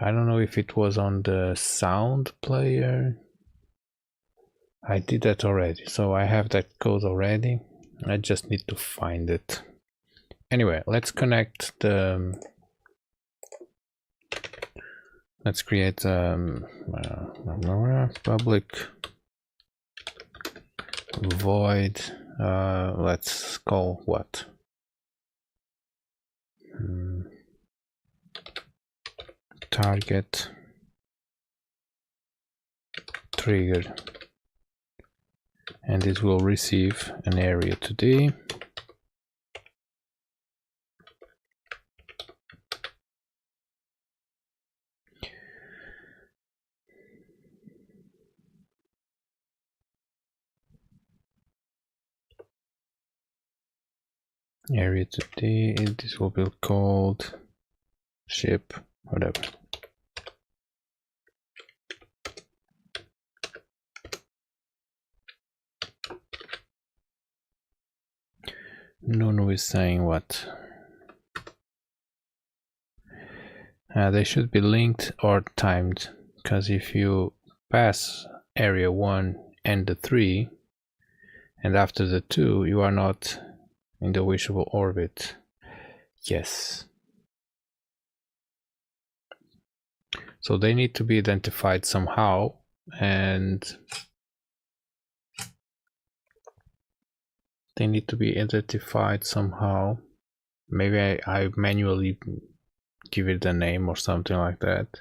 I don't know if it was on the sound player. I did that already, so I have that code already. I just need to find it. Anyway, let's connect the. Let's create public void. Let's call what? Target trigger. And it will receive an area 2D. area 2D, this will be called ship, whatever. Nunu is saying what? They should be linked or timed, because if you pass area 1 and the 3, and after the 2, you are not in the wishable orbit. Yes. So they need to be identified somehow, and they need to be identified somehow. Maybe I manually give it a name or something like that.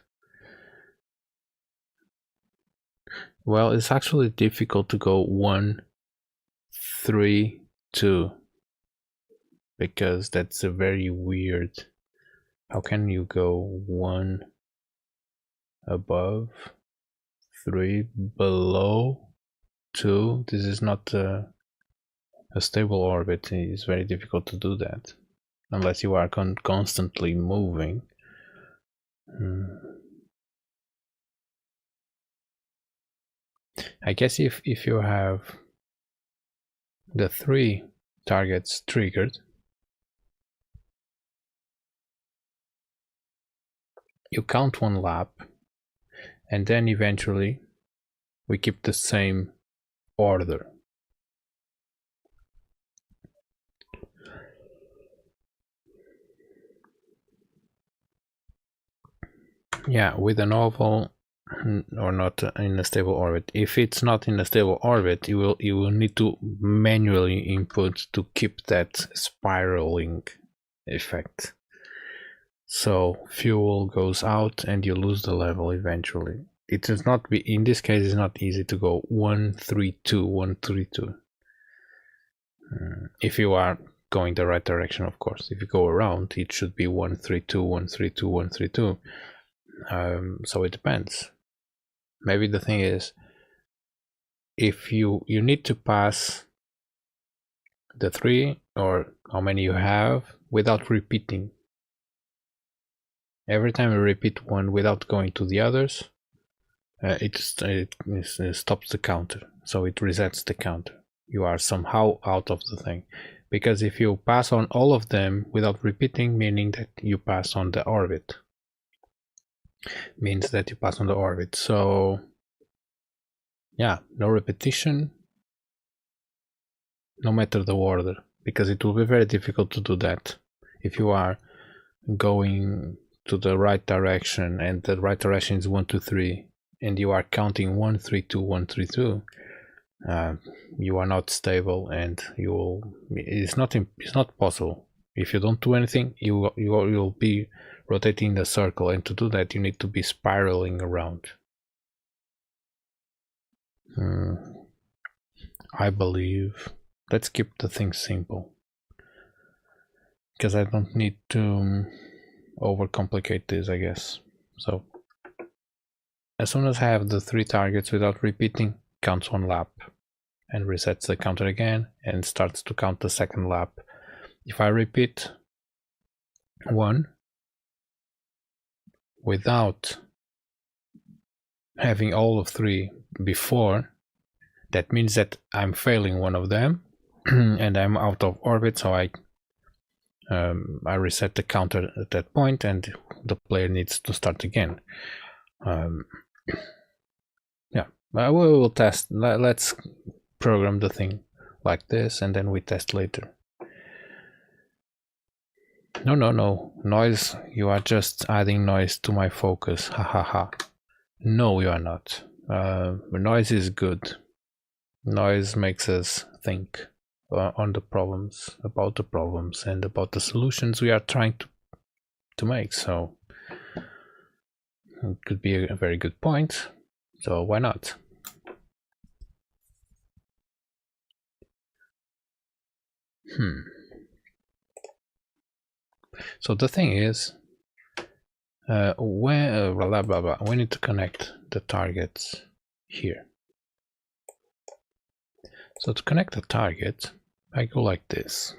Well, it's actually difficult to go 1, 3, 2, because that's a very weird. How can you go 1 above, 3 below, 2? This is not a stable orbit. It's very difficult to do that unless you are constantly moving. I guess if you have the 3 targets triggered, you count 1 lap, and then eventually we keep the same order. Yeah, with an oval or not in a stable orbit. If it's not in a stable orbit, you will need to manually input to keep that spiraling effect. So fuel goes out and you lose the level eventually. It does not be, in this case, it's not easy to go 1, 3, 2, 1, 3, 2. If you are going the right direction, of course. If you go around, it should be 1, 3, 2, 1, 3, 2, 1, 3, 2. So it depends. Maybe the thing is, if you need to pass the 3 or how many you have without repeating. Every time you repeat one without going to the others, it stops the counter, so it resets the counter. You are somehow out of the thing, because if you pass on all of them without repeating, meaning that you pass on the orbit, means that you pass on the orbit. So yeah, no repetition, no matter the order, because it will be very difficult to do that if you are going to the right direction, and the right direction is 1, 2, 3, and you are counting 1, 3, 2, 1, 3, 2. You are not stable, and you will. It's not possible. If you don't do anything, you'll be rotating the circle, and to do that, you need to be spiraling around. I believe. Let's keep the thing simple, because I don't need to overcomplicate this, I guess. So as soon as I have the 3 targets without repeating, counts 1 lap and resets the counter again and starts to count the second lap. If I repeat 1 without having all of 3 before, that means that I'm failing one of them and I'm out of orbit, so I reset the counter at that point, and the player needs to start again. Yeah, we will test. Let's program the thing like this, and then we test later. No, noise. You are just adding noise to my focus. Ha ha ha. No, you are not. Noise is good. Noise makes us think on the problems, about the problems, and about the solutions we are trying to make. So it could be a very good point. So why not? So the thing is, we need to connect the targets here. So to connect the target, I go like this.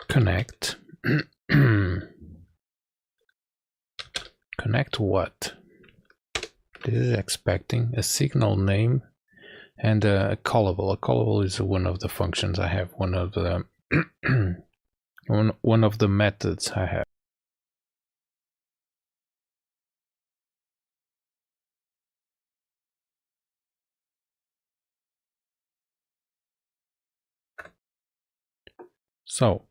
connect. Connect what? This is expecting a signal name and a callable. A callable is one of the functions I have, one of the one of the methods I have. So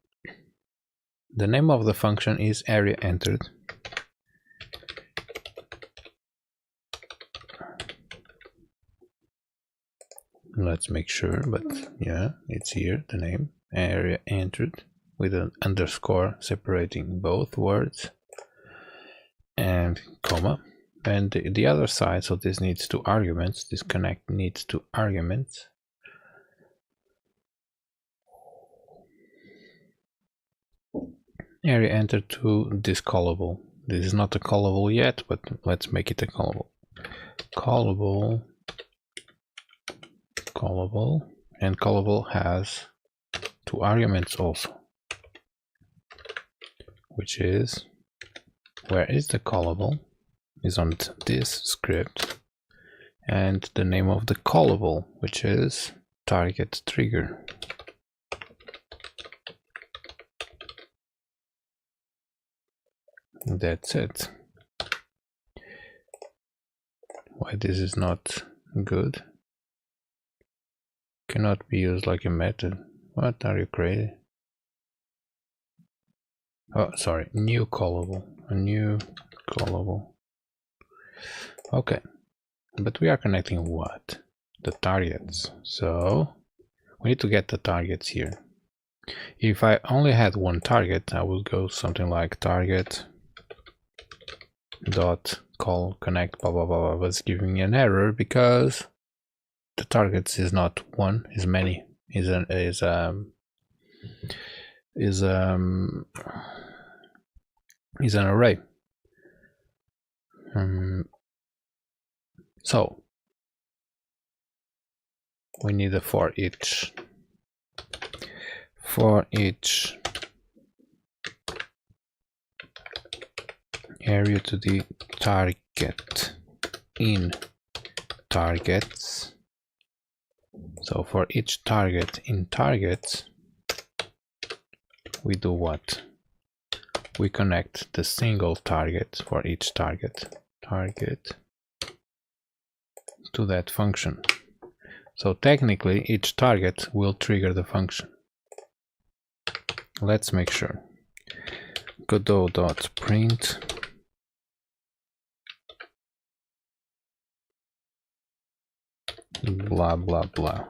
the name of the function is area entered. Let's make sure, but yeah, it's here, the name, area entered, with an underscore separating both words, and comma. And the other side, so this needs two arguments, this connect needs two arguments. Area entered to this callable. This is not a callable yet, but let's make it a callable. Callable, and callable has two arguments also, which is, where is the callable, is on this script, and the name of the callable, which is target trigger. That's it. Why this is not good? Cannot be used like a method. What, are you crazy? Oh, sorry, new callable, a new callable. Okay, but we are connecting what? The targets. So we need to get the targets here. If I only had one target, I would go something like target dot call connect blah blah blah, but it's giving me an error because the targets is not one, is many, is an array. So we need a for each area to the target in targets. So for each target in targets, we do what? We connect the single target for each target to that function. So technically each target will trigger the function. Let's make sure. Godot.print blah blah blah.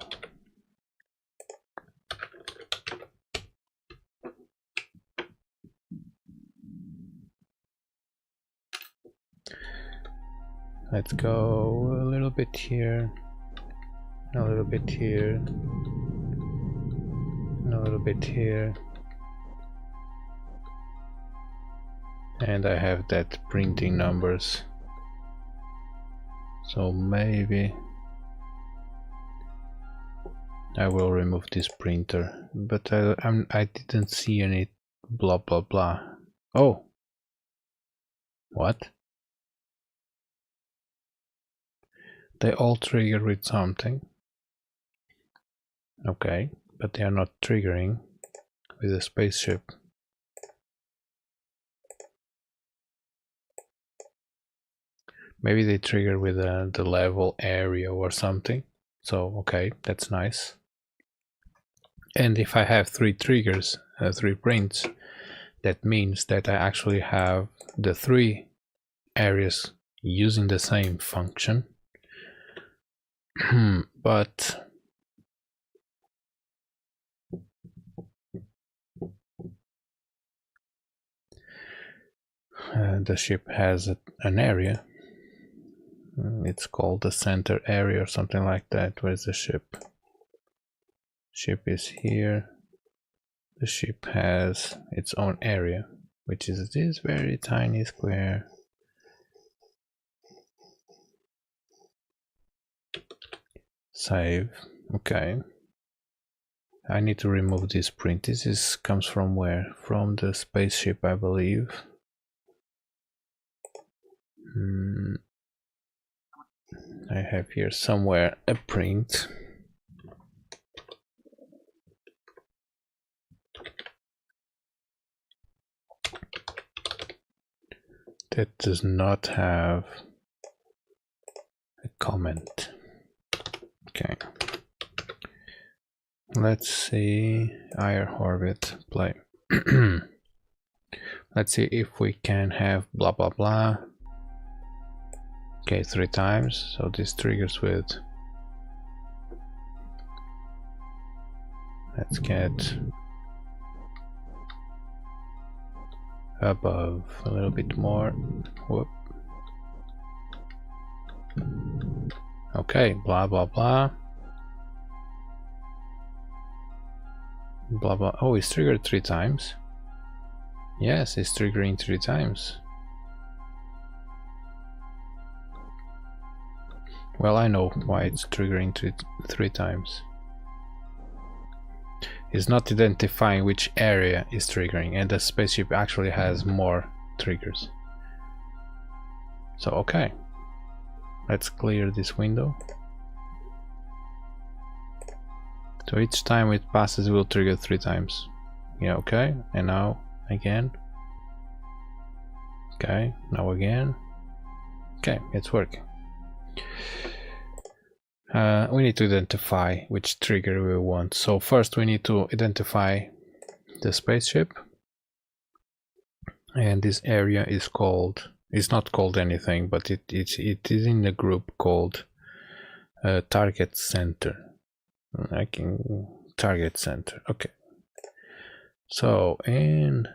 Let's go a little bit here, a little bit here, and a little bit here. And I have that printing numbers. So maybe I will remove this printer, but I didn't see any blah blah blah. Oh, what? They all trigger with something. Okay, but they are not triggering with a spaceship. Maybe they trigger with the level area or something. So okay, that's nice. And if I have three triggers, three prints, that means that I actually have the three areas using the same function. But the ship has an area. It's called the center area or something like that. Where's the ship? Ship is here. The ship has its own area, which is this very tiny square. Save. Okay. I need to remove this print. This comes from where? From the spaceship, I believe. I have here somewhere a print. That does not have a comment. Okay. Let's see. Higher orbit, play. Let's see if we can have blah blah blah. Okay, 3 times. So this triggers with. Let's get above a little bit more. Whoop. Okay, blah blah blah. Blah blah. Oh, it's triggered 3 times. Yes, it's triggering 3 times. Well, I know why it's triggering 3 times. It's not identifying which area is triggering, and the spaceship actually has more triggers. So okay, let's clear this window. So each time it passes, it will trigger 3 times. Yeah, okay, and now again. Okay, now again. Okay, it's working. We need to identify which trigger we want. So first we need to identify the spaceship, and this area is called, it's not called anything, but it is in a group called target center. Target center. Okay, so in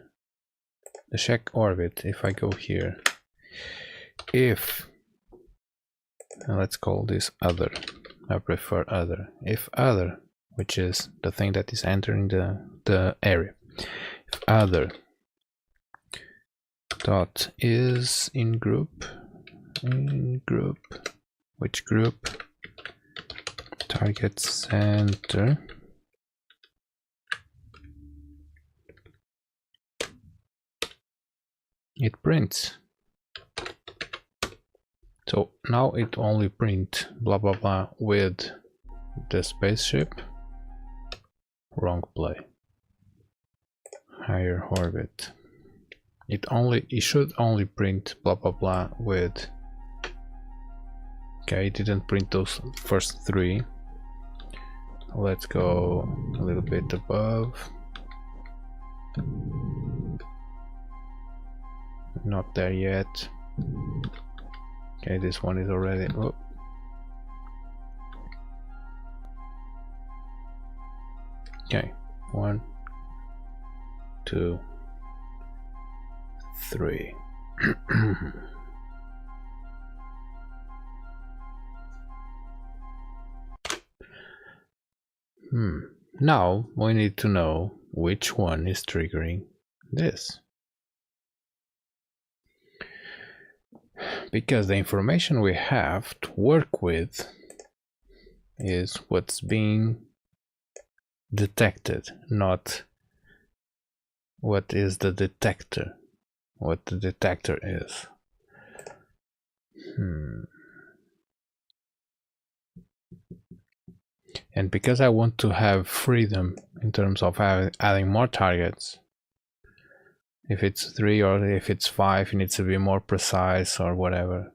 the check orbit, if I go here, if, let's call this other, I prefer other. If other, which is the thing that is entering the area, if other dot is in group, which group? Target center. It prints. So now it only print blah blah blah with the spaceship. Wrong play. Higher orbit. It should only print blah blah blah with. Okay, it didn't print those first 3. Let's go a little bit above. Not there yet. Okay, this one is already. Oh. Okay, 1, 2, 3. Now we need to know which one is triggering this. Because the information we have to work with is what's being detected, not what is the detector, what the detector is. And because I want to have freedom in terms of adding more targets, if it's 3 or if it's 5, it needs to be more precise or whatever.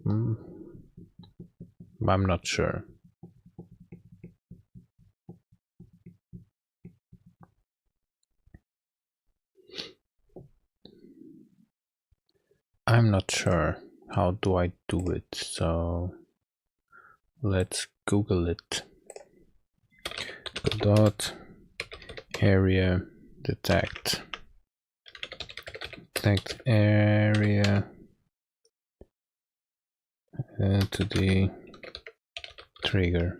I'm not sure. I'm not sure how do I do it, so let's Google it. Godot area detect area to the trigger.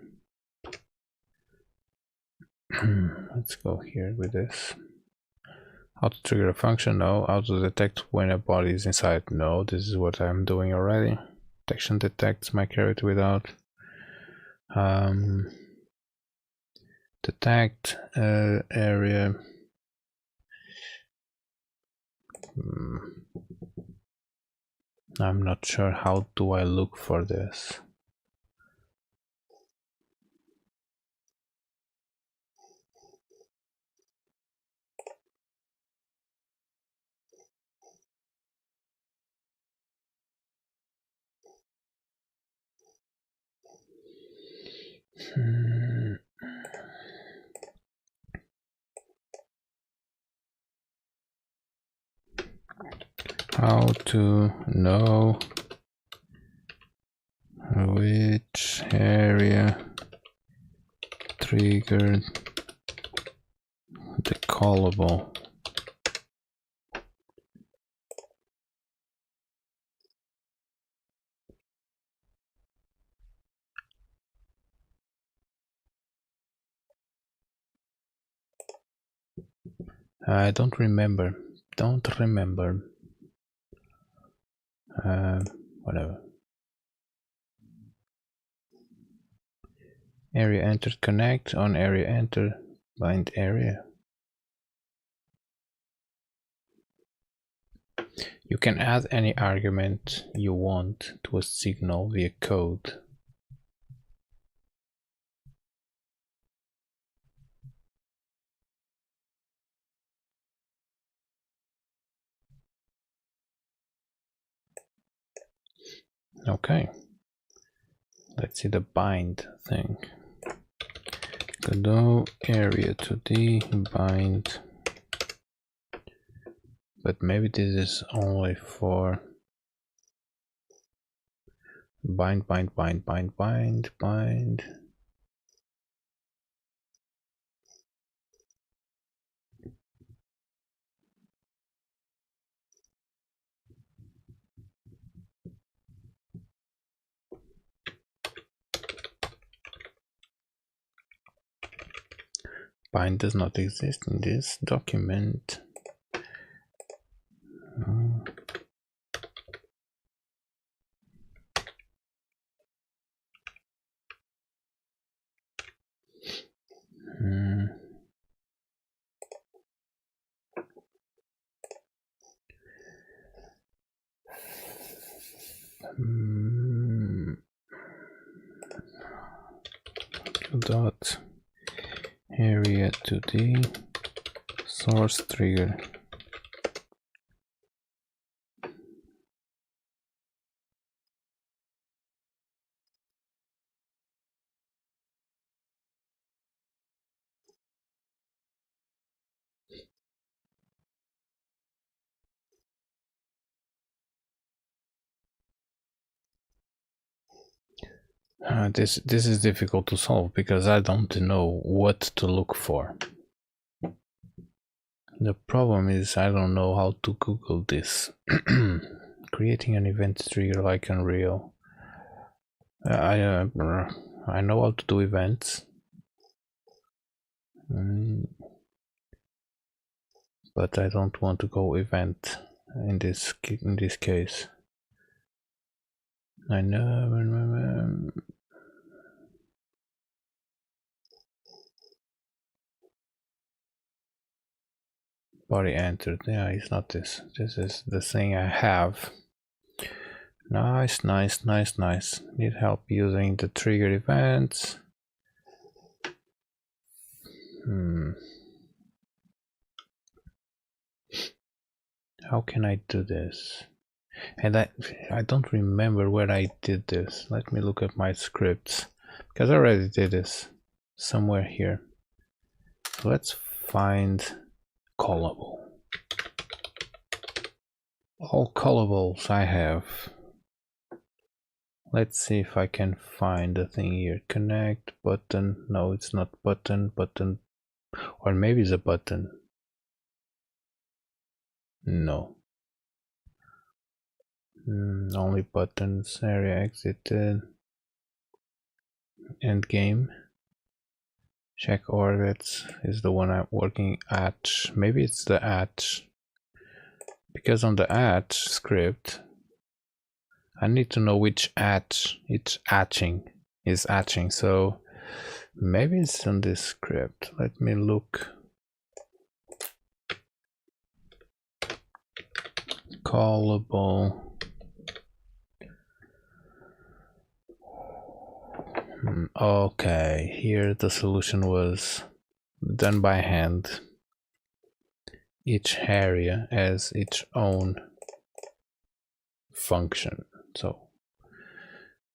Let's go here with this. How to trigger a function? No. How to detect when a body is inside? No. This is what I'm doing already. Detection detects my character without. The tagged area. I'm not sure how do I look for this. How to know which area triggered the callable. I don't remember. Whatever. Area entered connect on area enter bind area. You can add any argument you want to a signal via code. Okay, let's see the bind thing. Godot area 2D bind, but maybe this is only for bind. Bind does not exist in this document. Dot area 2D source trigger. This is difficult to solve because I don't know what to look for. The problem is I don't know how to Google this. Creating an event trigger like Unreal. I know how to do events, but I don't want to go event in this case. I know. Body entered. Yeah, it's not this. This is the thing I have. Nice. Need help using the trigger events. How can I do this? And I don't remember where I did this. Let me look at my scripts because I already did this somewhere here. Let's find callable. All callables I have. Let's see if I can find the thing here. Connect button. No, it's not button. Or maybe it's a button. No. Only buttons. Area exited. End game. Check orbits is the one I'm working at. Maybe it's the at, because on the at script I need to know which at it's atching is atching. So Maybe it's on this script. Let me look. Callable. Okay, here the solution was done by hand. Each area has its own function, so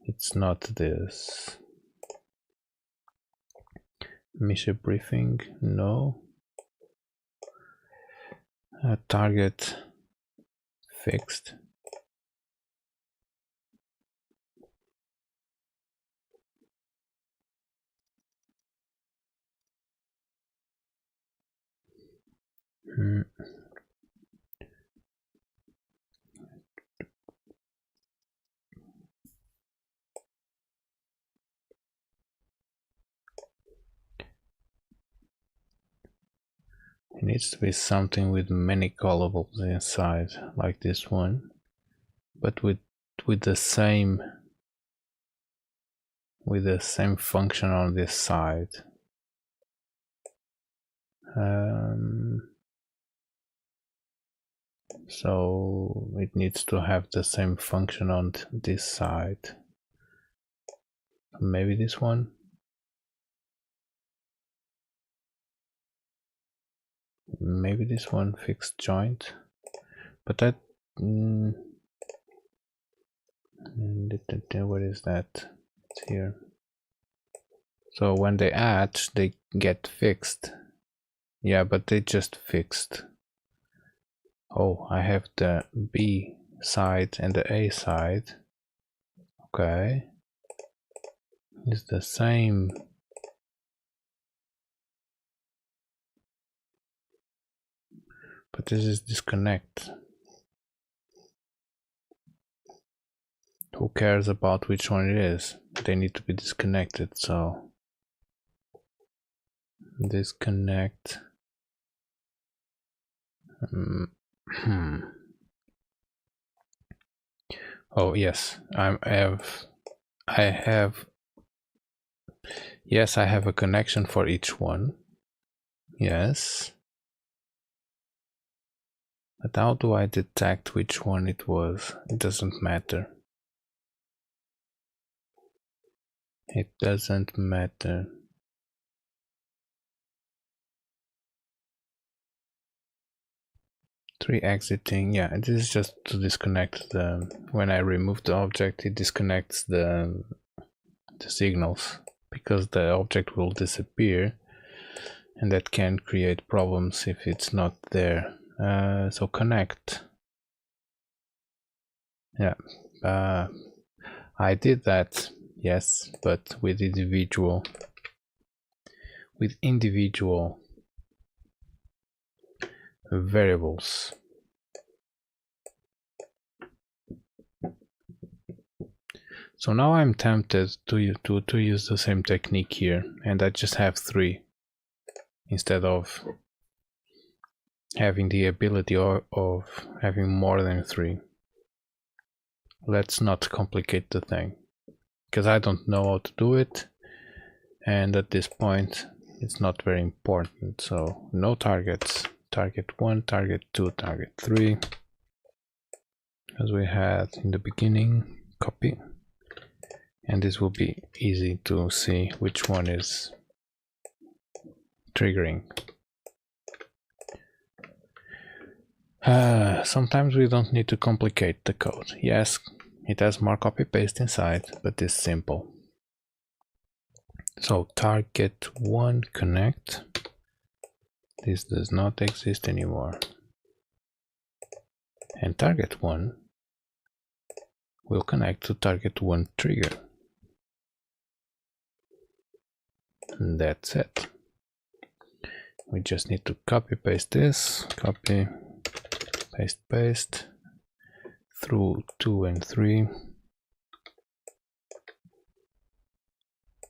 it's not this. Mission briefing, no. Target fixed. It needs to be something with many callables inside, like this one, but with the same function on this side. So it needs to have the same function on this side. Maybe this one. Maybe this one, fixed joint, but that what is that? It's here. So when they add, they get fixed. Yeah, but they just fixed. Oh, I have the B side and the A side. Okay, it's the same. But this is disconnect. Who cares about which one it is? They need to be disconnected, so disconnect. Oh yes, I have yes, I have a connection for each one. Yes. But how do I detect which one it was? It doesn't matter. It doesn't matter. Three exiting. Yeah, this is just to disconnect the. When I remove the object, it disconnects the signals, because the object will disappear, and that can create problems if it's not there. So connect. Yeah, I did that. Yes, but with individual variables. So now I'm tempted to use the same technique here, and I just have 3 instead of having the ability of having more than 3. Let's not complicate the thing, because I don't know how to do it, and at this point it's not very important. So no targets. Target 1, target 2, target 3, as we had in the beginning. Copy, and this will be easy to see which one is triggering. Sometimes we don't need to complicate the code. Yes, it has more copy paste inside, but it's simple. So target 1 connect. This does not exist anymore. And target 1 will connect to target 1 trigger. And that's it. We just need to copy paste this, copy, paste through 2 and 3.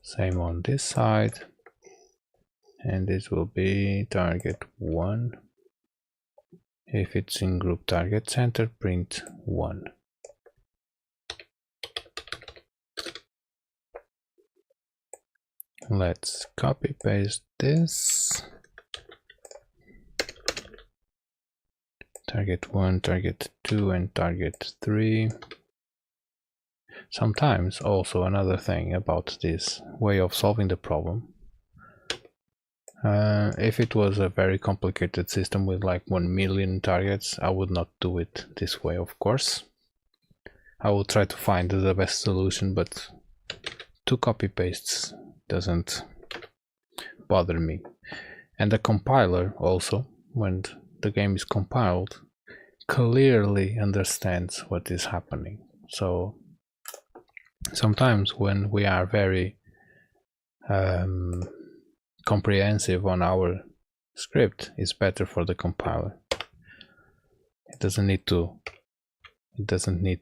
Same on this side. And this will be target 1. If it's in group target center, print 1. Let's copy paste this. Target 1, target 2, and target 3. Sometimes also another thing about this way of solving the problem. If it was a very complicated system with like 1 million targets, I would not do it this way, of course. I will try to find the best solution, but 2 copy pastes doesn't bother me. And the compiler also, when the game is compiled, clearly understands what is happening. So sometimes when we are very comprehensive on our script, it's better for the compiler. It doesn't need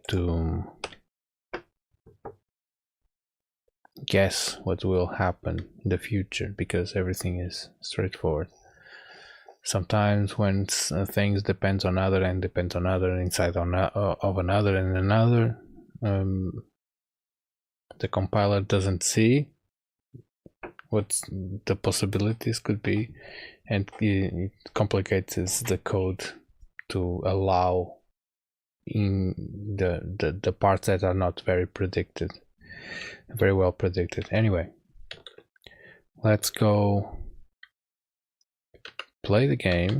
to guess what will happen in the future, because everything is straightforward. Sometimes when things depends on other and depends on other inside of another and another, the compiler doesn't see what the possibilities could be, and it complicates the code to allow in the parts that are not very well predicted. Anyway, let's go play the game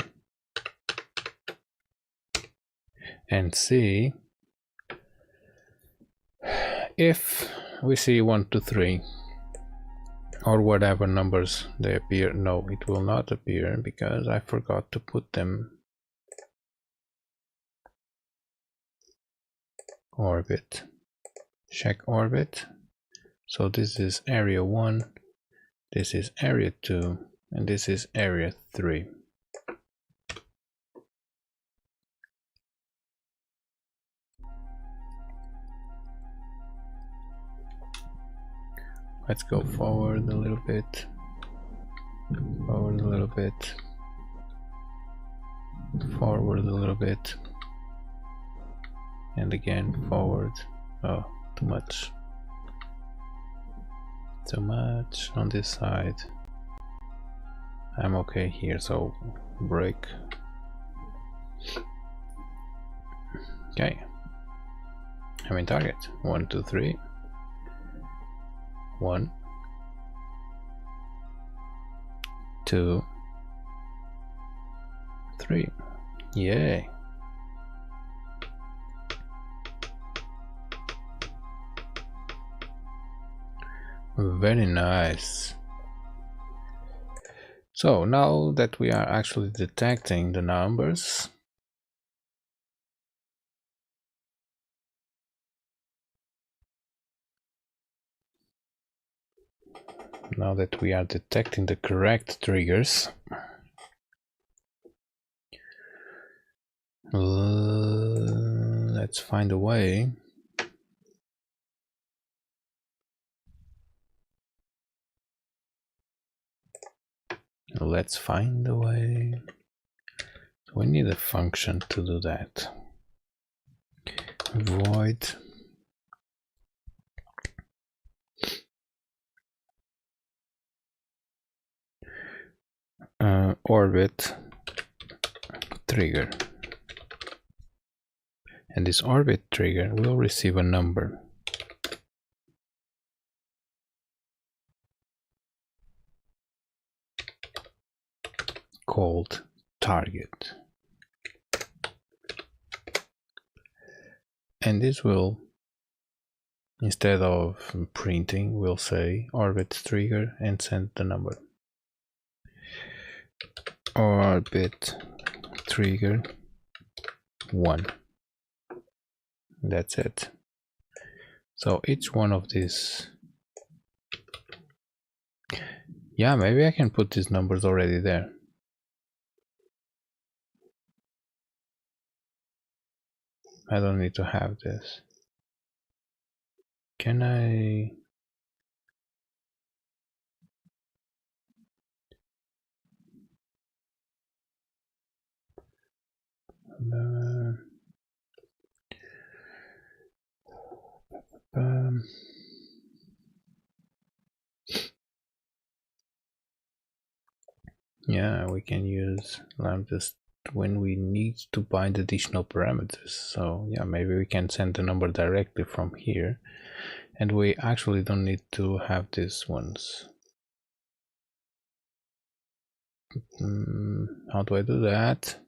and see if we see 1, 2, 3 or whatever numbers they appear. No, it will not appear because I forgot to put them. Orbit, check orbit. So this is area 1, this is area 2, and this is area 3. Let's go forward a little bit, forward a little bit, forward a little bit, and again forward. Oh, too much on this side. I'm okay here, so break. Okay, I'm in target. 1, 2, 3. 1, 2, 3. Yay. Very nice. So now that we are actually detecting the numbers, now that we are detecting the correct triggers, let's find a way So we need a function to do that. Void orbit trigger, and this orbit trigger will receive a number. Called target, and this will, instead of printing, will say orbit trigger and send the number. Orbit trigger 1. That's it. So each one of these, yeah, maybe I can put these numbers already there. I don't need to have this. Can I? Yeah, we can use lambdas when we need to bind additional parameters. So yeah, maybe we can send the number directly from here, and we actually don't need to have these ones. How do I do that?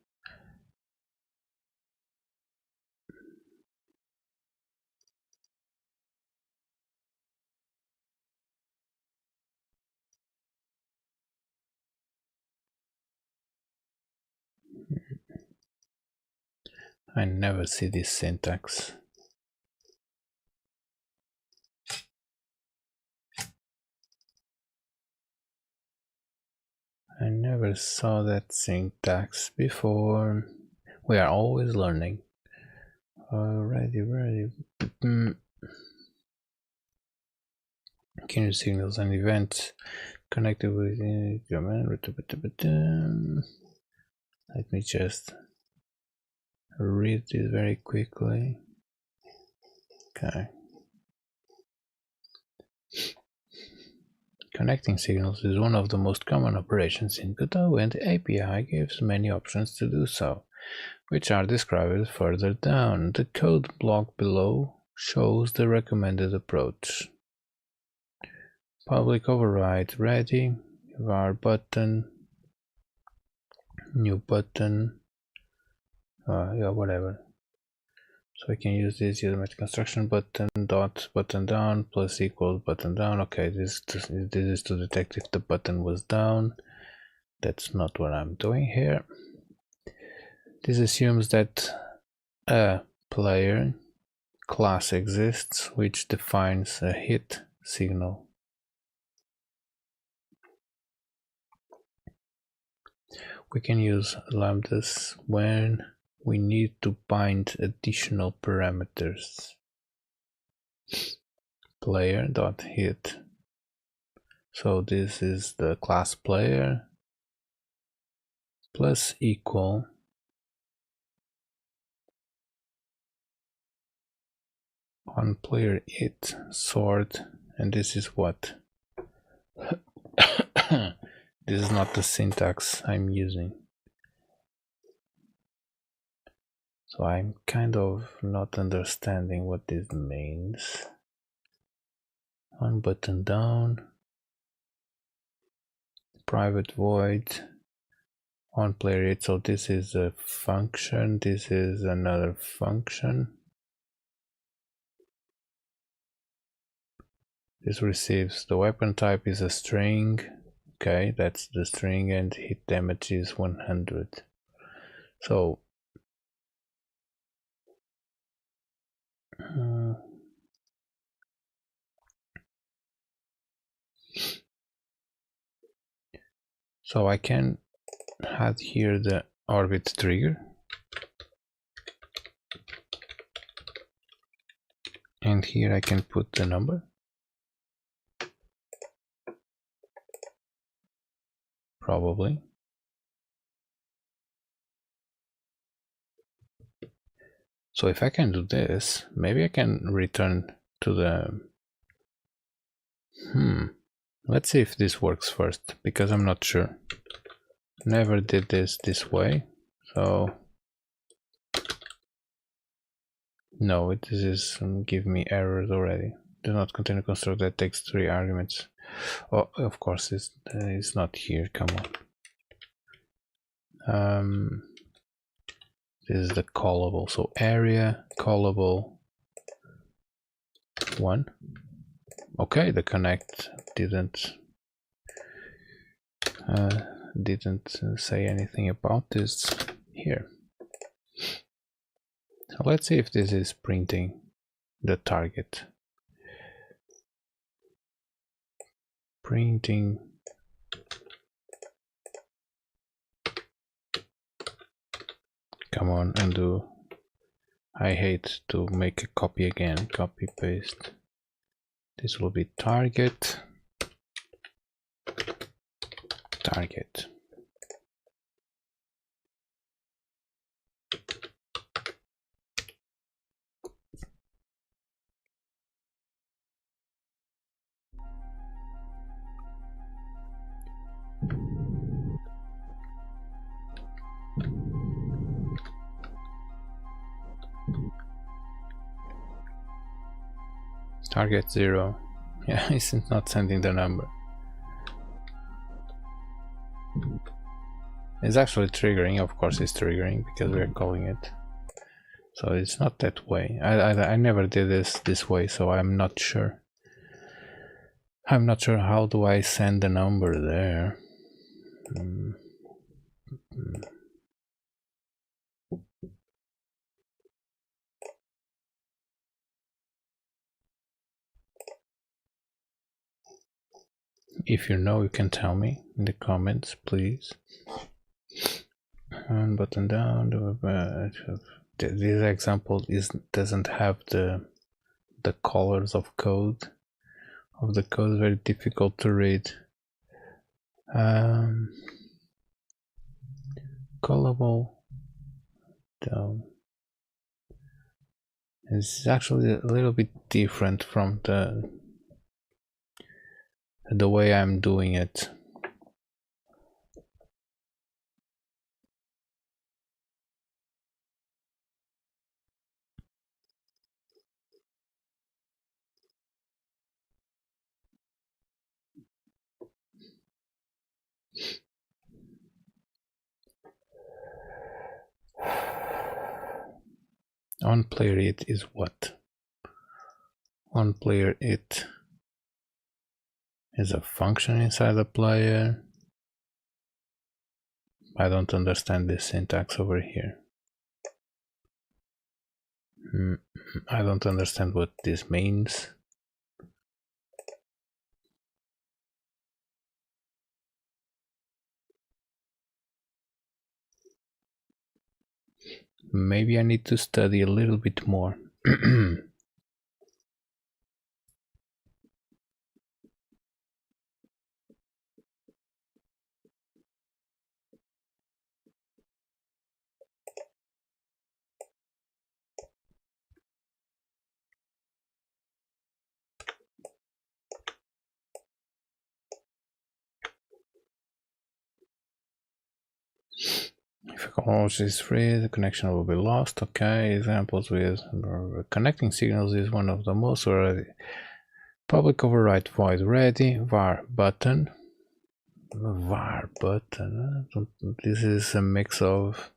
I never see this syntax. I never saw that syntax before. We are always learning. Ready. Can signals and events connected with command. Let me just read this very quickly. Okay. Connecting signals is one of the most common operations in Godot, and the API gives many options to do so, which are described further down. The code block below shows the recommended approach. Public override ready, var button, new button, yeah, whatever. So I can use this automatic construction button, dot button down, plus equals button down. Okay, this is to detect if the button was down. That's not what I'm doing here. This assumes that a player class exists which defines a hit signal. We can use lambdas when we need to bind additional parameters. Player.hit. So this is the class player plus equal on player it sort, and this is what this is not the syntax I'm using, so I'm kind of not understanding what this means. On button down, private void on player it. So this is a function, this is another function. This receives the weapon type is a string. Okay, that's the string, and hit damage is 100. So so I can add here the orbit trigger, and here I can put the number. Probably. So if I can do this, maybe I can return to the let's see if this works first, because I'm not sure. Never did this way, so no, this is give me errors already. Do not contain a constructor that takes 3 arguments. Oh, of course it's not here. Come on. This is the callable. So area callable 1. Okay, the connect didn't say anything about this here. So let's see if this is printing the target. Printing. Come on, undo. I hate to make a copy again. Copy paste. This will be target. Target. Target 0. Yeah, it's not sending the number. It's actually triggering, of course it's triggering because we're calling it. So it's not that way. I never did this way, so I'm not sure. I'm not sure how do I send the number there. If you know, you can tell me in the comments, please. And button down. This example doesn't have the colors of code. Of the code, very difficult to read. Callable down. It's actually a little bit different from the way I'm doing it. OnPlayerIt is what? OnPlayerIt is a function inside the player. I don't understand this syntax over here. I don't understand what this means. Maybe I need to study a little bit more. If a call is free, the connection will be lost. Okay, examples with connecting signals is one of the most already. Public override void ready, var button. Var button. This is a mix of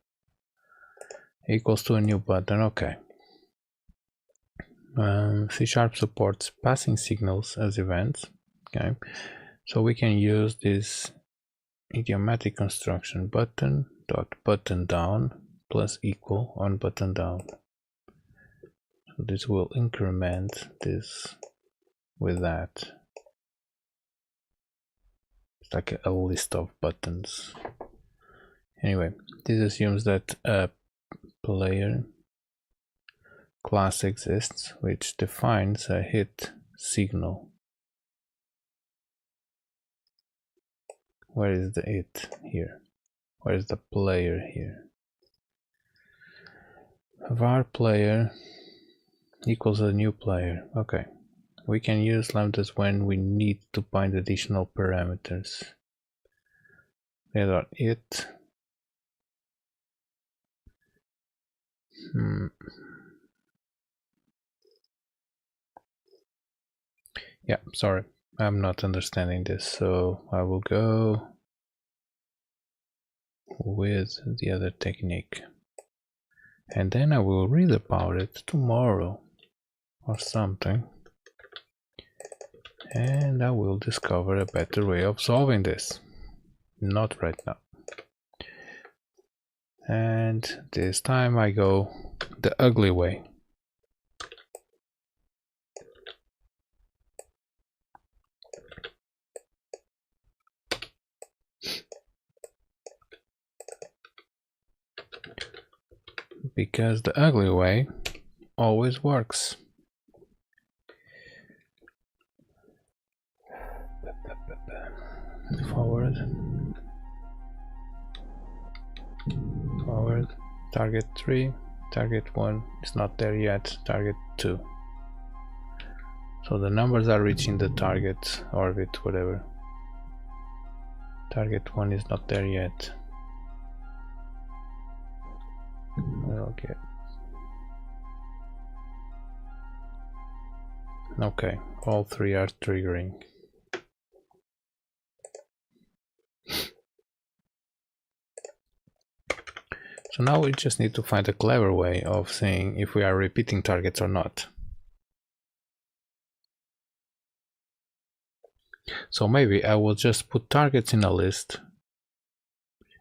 equals to a new button. Okay. C# supports passing signals as events. Okay, so we can use this idiomatic construction button dot button down plus equal on button down. So this will increment this with that. It's like a list of buttons. Anyway, this assumes that a player class exists which defines a hit signal. Where is the it here? Where is the player here? Var player equals a new player. Okay, we can use lambdas when we need to find additional parameters. It. Yeah, sorry, I'm not understanding this, so I will go with the other technique. And then I will read about it tomorrow or something. And I will discover a better way of solving this. Not right now. And this time I go the ugly way. Because the ugly way always works. Forward, target 3, target 1 is not there yet, target 2. So the numbers are reaching the target orbit, whatever. Target 1 is not there yet. Okay. Okay, all three are triggering. So now we just need to find a clever way of saying if we are repeating targets or not. So maybe I will just put targets in a list,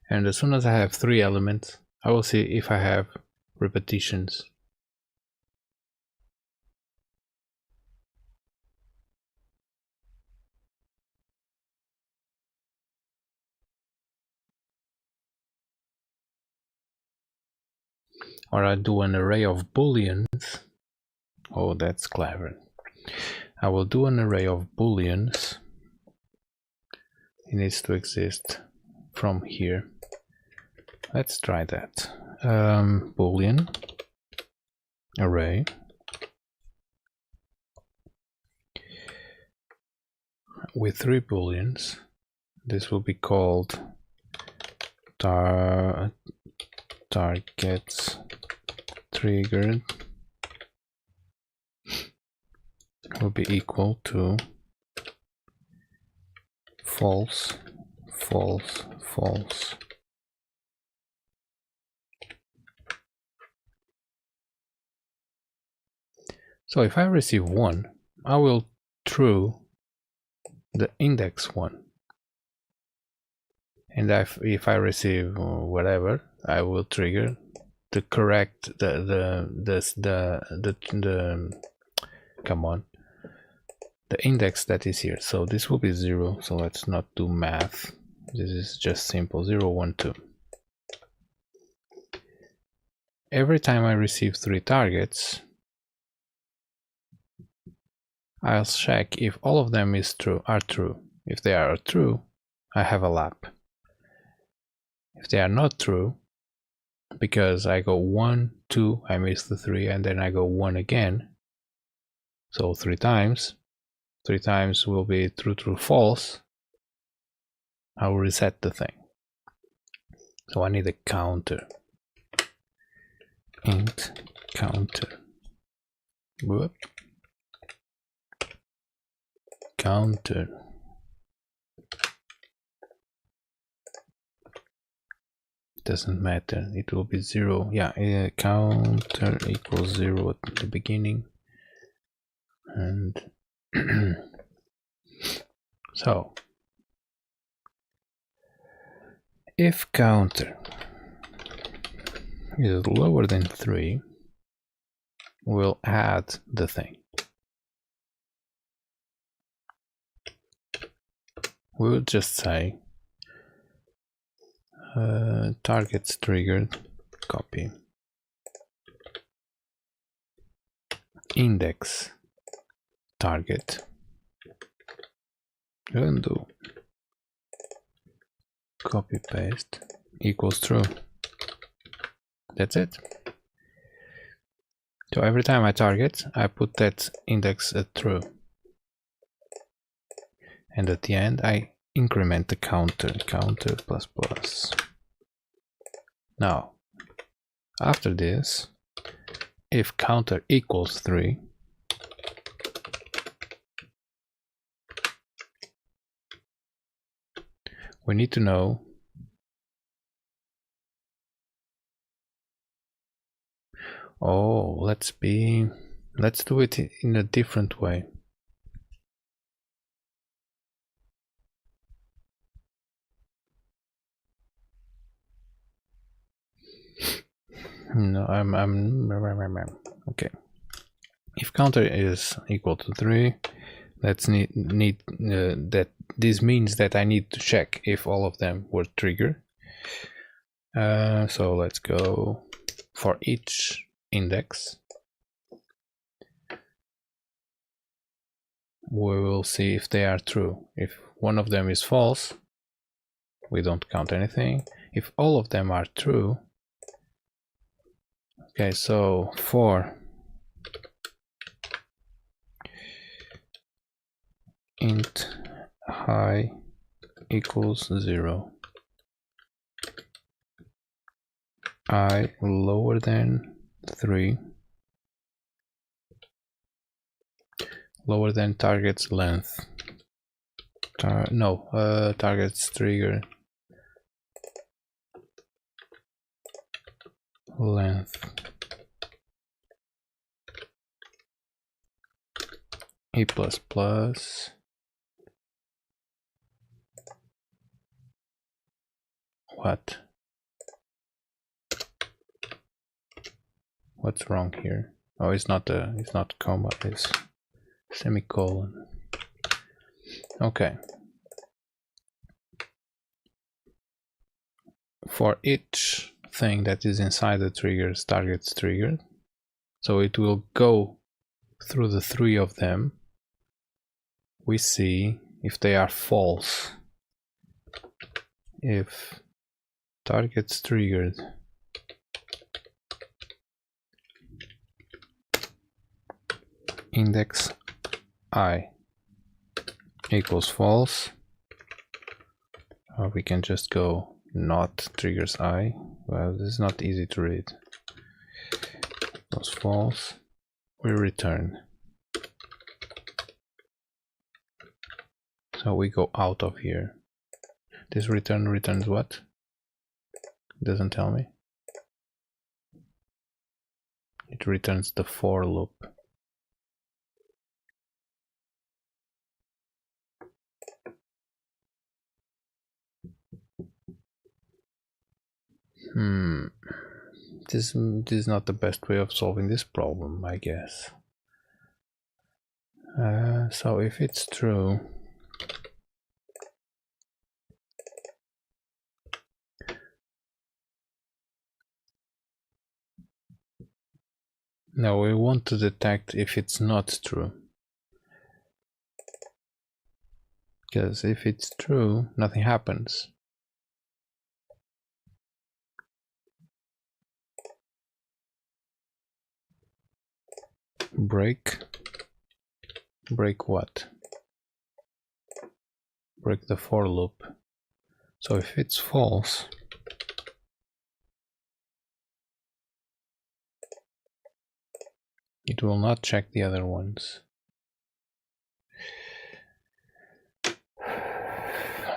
and as soon as I have 3 elements, I will see if I have repetitions. Or I do an array of booleans. Oh, that's clever. I will do an array of booleans. It needs to exist from here. Let's try that. Boolean array with 3 booleans. This will be called targets triggered will be equal to false, false, false. So if I receive 1, I will true the index 1. And if I receive whatever, I will trigger the correct come on, the index that is here. So this will be 0. So let's not do math. This is just simple 0, 1, 2. Every time I receive 3 targets, I'll check if all of them are true. If they are true, I have a lap. If they are not true, because I go 1, 2, I miss the 3, and then I go 1 again. So 3 times. 3 times will be true, true, false. I will reset the thing. So I need a counter. Int counter. Whoop. Counter. Doesn't matter, it will be 0. Yeah, counter equals 0 at the beginning. And so if counter is lower than 3, we'll add the thing. We'll just say targets triggered, copy, index target, undo, copy paste equals true. That's it. So every time I target, I put that index at true, and at the end I increment the counter plus plus. Now after this, if counter equals 3, we need to know let's do it in a different way. No, okay. If counter is equal to 3, let's need that this means that I need to check if all of them were triggered. So let's go for each index. We will see if they are true. If one of them is false, we don't count anything. If all of them are true, okay, so for int high equals 0, I lower than 3, lower than target's length. Target's trigger length. E++. What? What's wrong here? Oh, it's not comma, it's semicolon. Okay. For each thing that is inside the triggers, target's triggered. So it will go through the three of them. We see if they are false. If target's triggered index I equals false, or we can just go not triggers I. Well, this is not easy to read. Equals false, we return. So we go out of here. This return returns what? It doesn't tell me. It returns the for loop. This is not the best way of solving this problem, I guess. So if it's true, now we want to detect if it's not true. Because if it's true, nothing happens. Break what? Break the for loop. So if it's false, it will not check the other ones.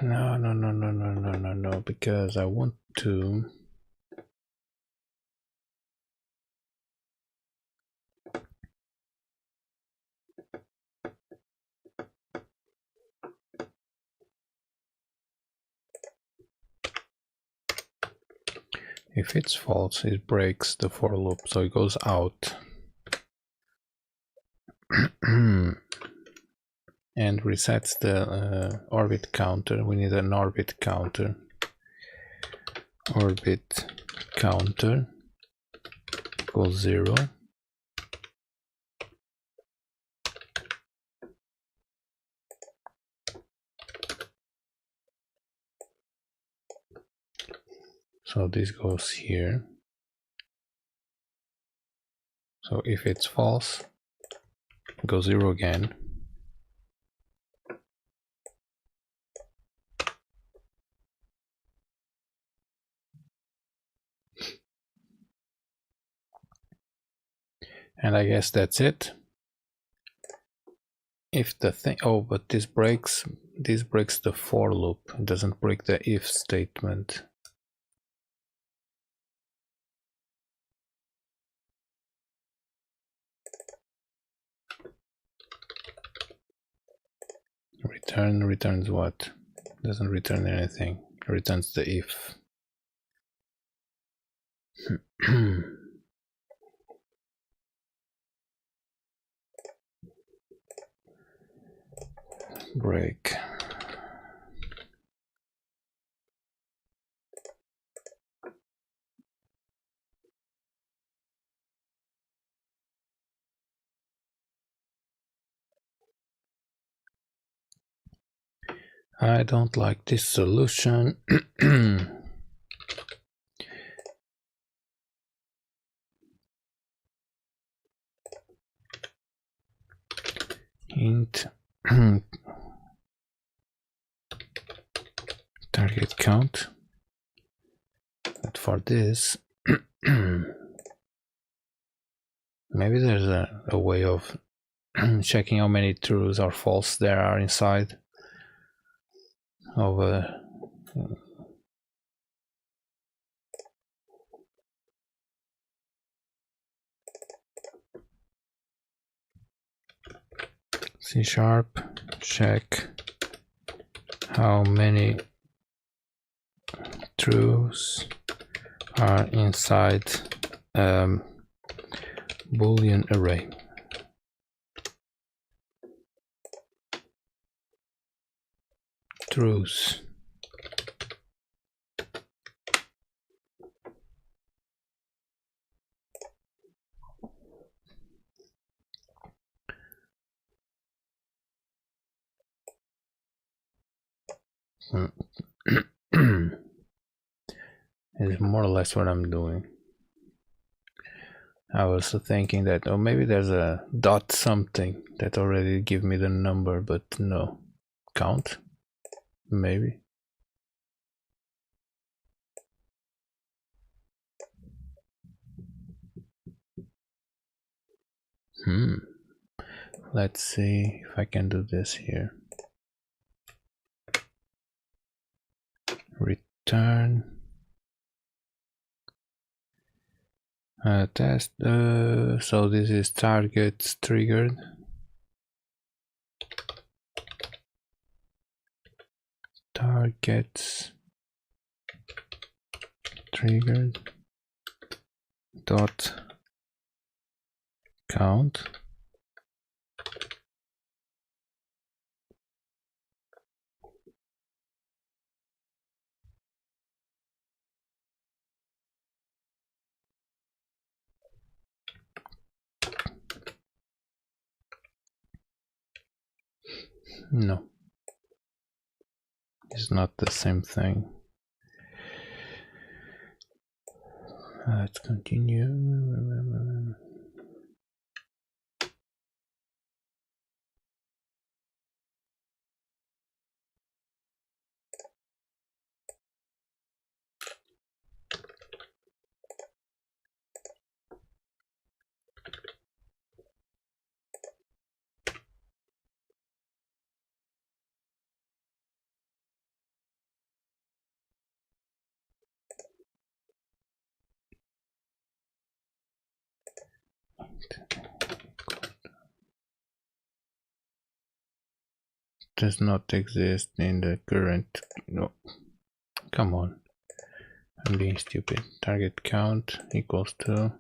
No, because I want to if it's false, it breaks the for loop, so it goes out and resets the orbit counter. We need an orbit counter. Orbit counter equals 0. So this goes here. So if it's false, go 0 again. And I guess that's it. If the thing, oh, but this breaks the for loop. It doesn't break the if statement. Return returns what? Doesn't return anything. It returns the if. Break. I don't like this solution. Int target count. But for this, maybe there's a way of checking how many trues or false there are inside of a C#, check how many truths are inside Boolean array. Truths. Is more or less what I'm doing. I was thinking that, oh, maybe there's a dot something that already give me the number, but no. Count? Maybe. Let's see if I can do this here. Return test. So this is targets triggered. Targets triggered dot count. No, it's not the same thing. Let's continue. Does not exist in the current. No, come on, I'm being stupid. Target count equals to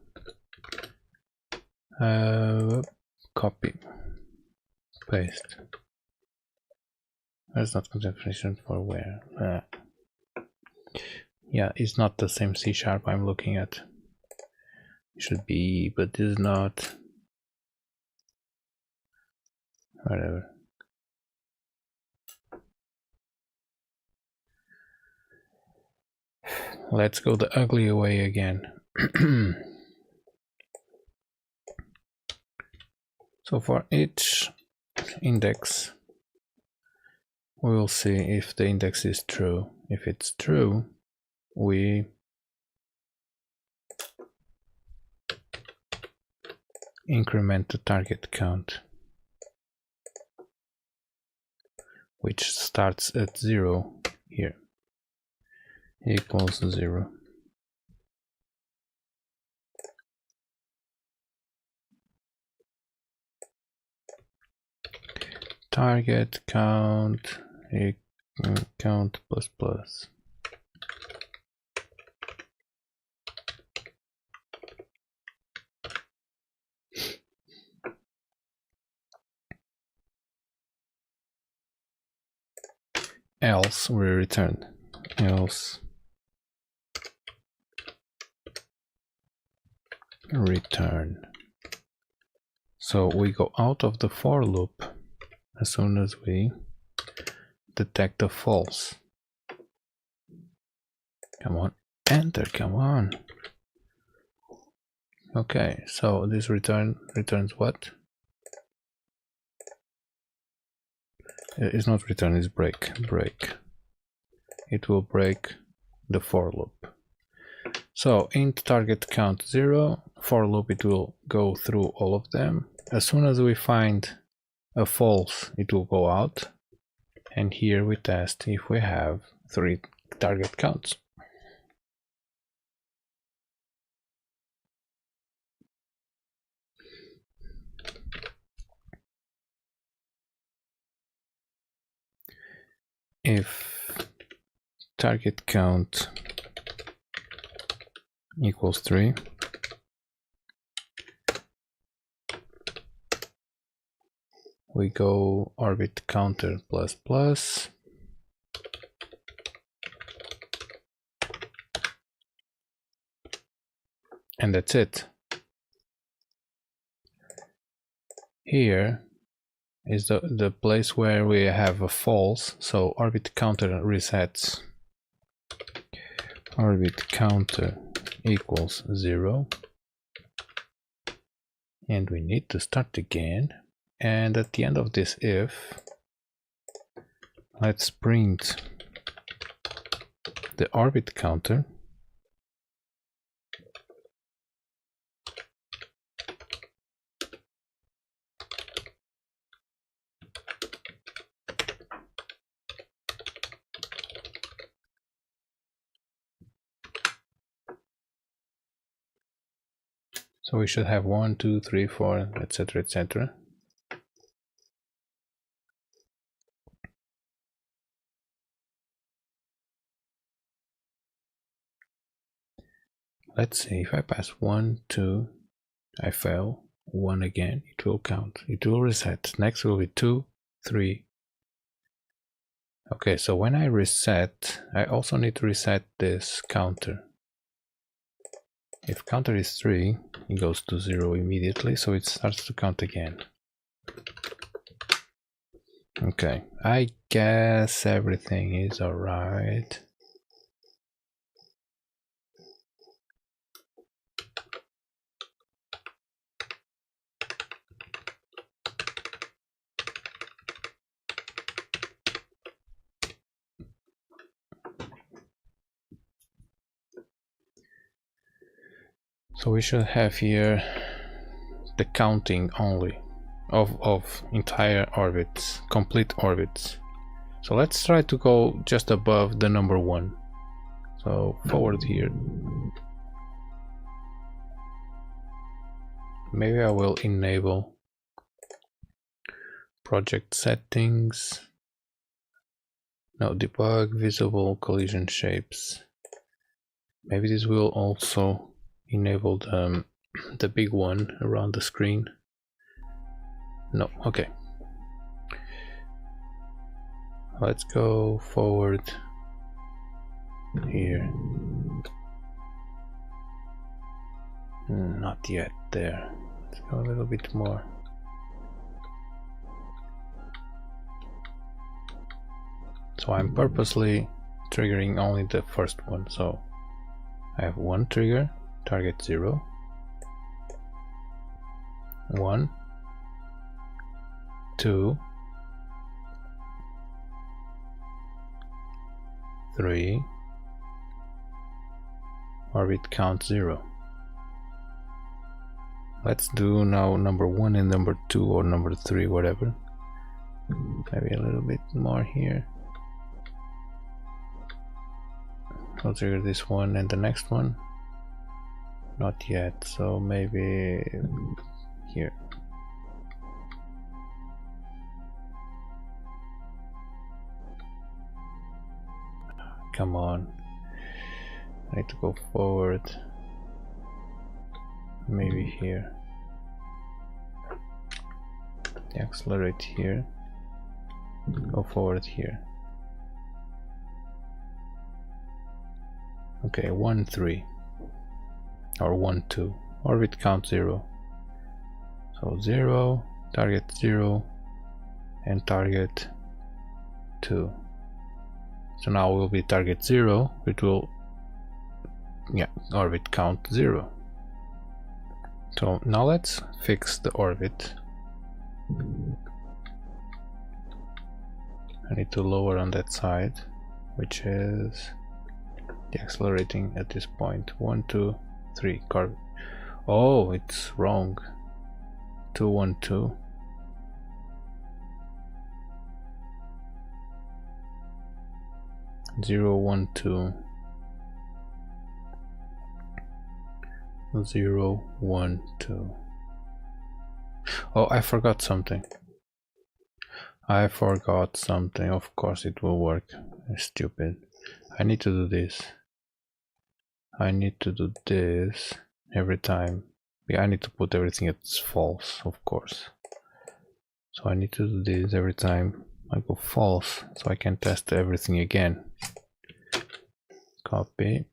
copy paste. That's not definition for where. Yeah, it's not the same C# I'm looking at. It should be, but it's not. Whatever. Let's go the ugly way again. So for each index, we will see if the index is true. If it's true, we increment the target count, which starts at 0 here, equals 0. Target count count plus plus. Else we return. Else return. So we go out of the for loop as soon as we detect a false. Come on, enter, come on. Okay, so this returns what? It's not return, it's break. It will break the for loop. So int target count 0, for loop it will go through all of them. As soon as we find a false, it will go out. And here we test if we have 3 target counts. If target count equals 3, we go orbit counter plus plus, and that's it. Here is the place where we have a false, so orbit counter resets. Orbit counter equals 0, and we need to start again. And at the end of this if, let's print the orbit counter. So we should have 1, 2, 3, 4, etc., etc. Let's see, if I pass 1, 2, I fail, 1 again, it will count, it will reset. Next will be 2, 3. Okay, so when I reset, I also need to reset this counter. If counter is 3, it goes to 0 immediately, so it starts to count again. Okay, I guess everything is alright. So we should have here the counting only of entire orbits, complete orbits. So let's try to go just above the number 1. So forward here. Maybe I will enable project settings. No, debug visible collision shapes. Maybe this will also enable the big one around the screen. No, okay. Let's go forward here. Not yet there. Let's go a little bit more. So I'm purposely triggering only the first one. So I have 1 trigger, target 0, 1, 2, 3, orbit count 0. Let's do now number 1 and number 2 or number 3, whatever. Maybe a little bit more here. I'll trigger this one and the next one. Not yet, so maybe here. Come on. I need to go forward. Maybe here. Accelerate here. Go forward here. Okay, 1, 3. Or 1, 2. Orbit count 0. So 0, target 0, and target 2. So now will be target 0, it will, yeah, orbit count 0. So now let's fix the orbit. I need to lower on that side, which is deaccelerating at this point. 1, 2, 3. Oh, it's wrong. 2, 1, 2. 0, 1, 2. 0, 1, 2. Oh, I forgot something. Of course it will work. Stupid. I need to do this. I need to do this every time. I need to put everything at false, of course. So I need to do this every time I go false, so I can test everything again. Copy.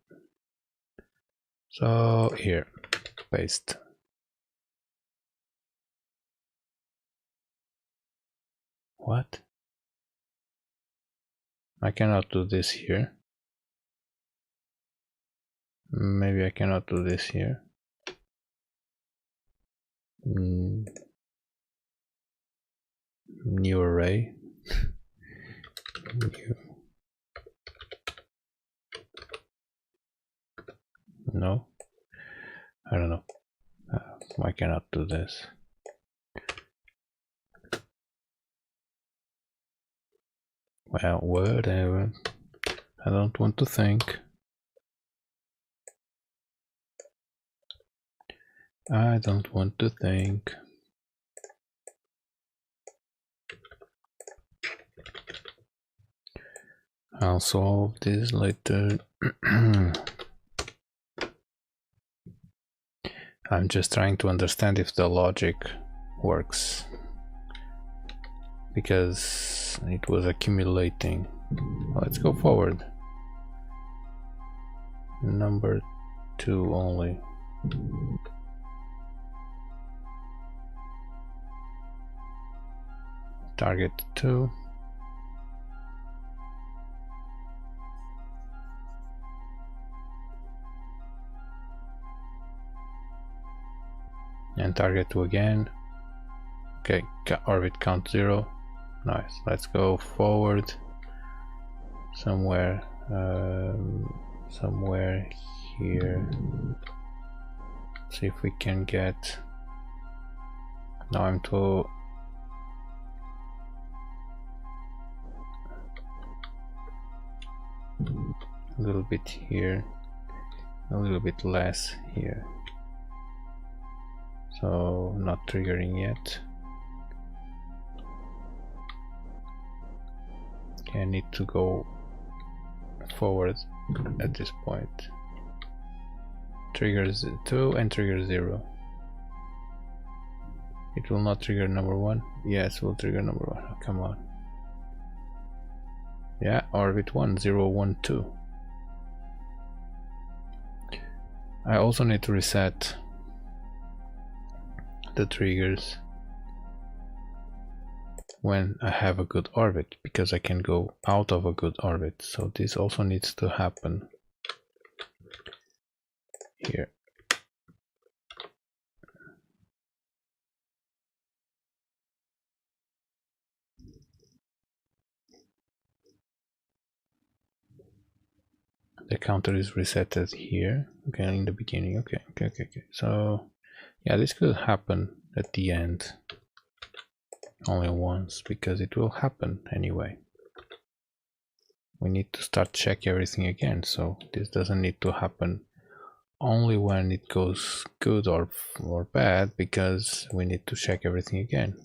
So here, paste. What? I cannot do this here. Maybe I cannot do this here. New array. New. No, I don't know. I cannot do this. Well, whatever. I don't want to think. I don't want to think. I'll solve this later. I'm just trying to understand if the logic works, because it was accumulating. Let's go forward. Number 2 only. Target 2. And target 2 again. Okay, orbit count 0. Nice. Let's go forward somewhere here. See if we can get. Now I'm to a little bit here, a little bit less here. So not triggering yet. Okay, I need to go forward at this point. Triggers 2 and trigger 0. It will not trigger number 1. Yes, will trigger number 1. Oh, come on. Yeah, orbit 1, 0, 1, 2. I also need to reset the triggers when I have a good orbit, because I can go out of a good orbit. So this also needs to happen here. The counter is resetted here. Okay, in the beginning. Okay. So yeah, this could happen at the end only once, because it will happen anyway. We need to start check everything again, so this doesn't need to happen only when it goes good or bad, because we need to check everything again.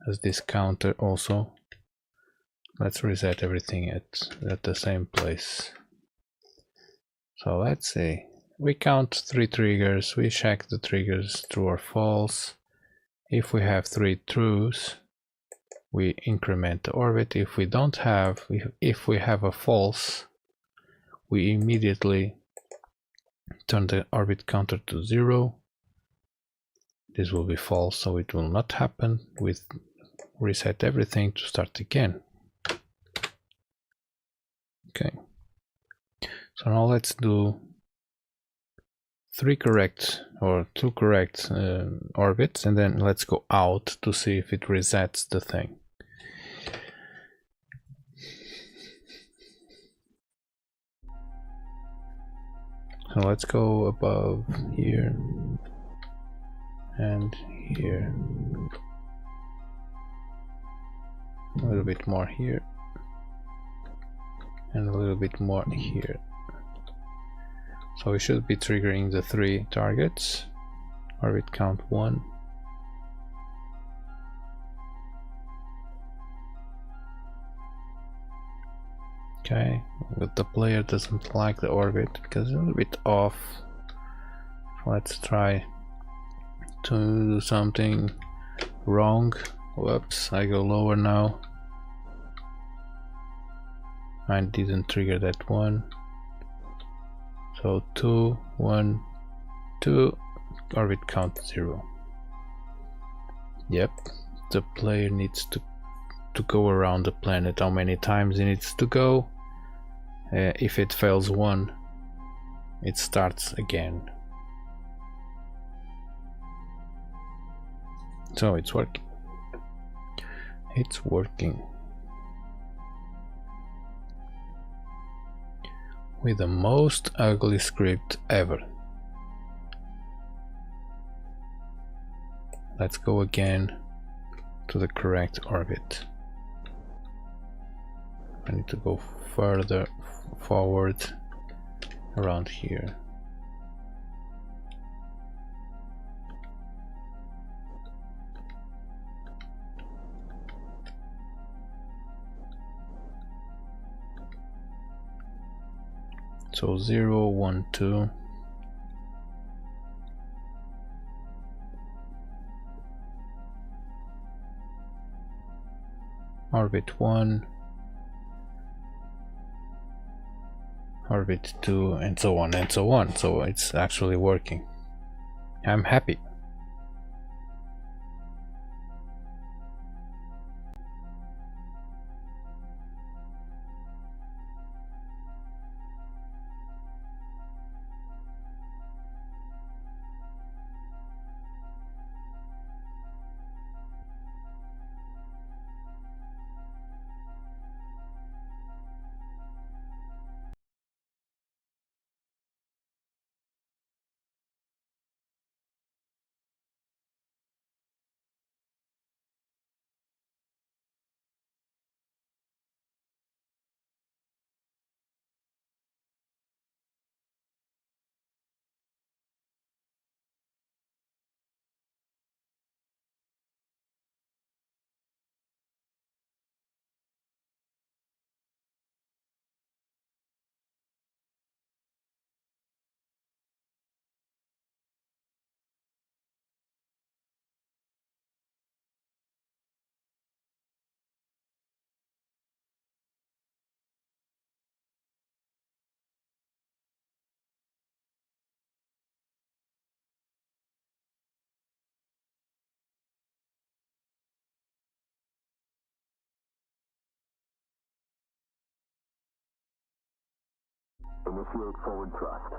As this counter also, let's reset everything at the same place. So let's see, we count 3 triggers, we check the triggers true or false. If we have 3 trues, we increment the orbit. If we don't have, if we have a false, we immediately turn the orbit counter to 0. This will be false, so it will not happen. We reset everything to start again. Okay. So now let's do 3 correct or 2 correct orbits, and then let's go out to see if it resets the thing. So let's go above here and here. A little bit more here and a little bit more here. So we should be triggering the 3 targets. Orbit count 1. Okay, but the player doesn't like the orbit because it's a little bit off. Let's try to do something wrong. Whoops, I go lower now. I didn't trigger that one. So 2, 1, 2, orbit count 0. Yep, the player needs to go around the planet. How many times he needs to go? If it fails 1, it starts again. So it's working. It's working. With the most ugly script ever. Let's go again to the correct orbit. I need to go further forward around here. So 0, 1, 2. Orbit 1. Orbit 2, and so on and so on. So it's actually working. I'm happy. Initiate forward thrust.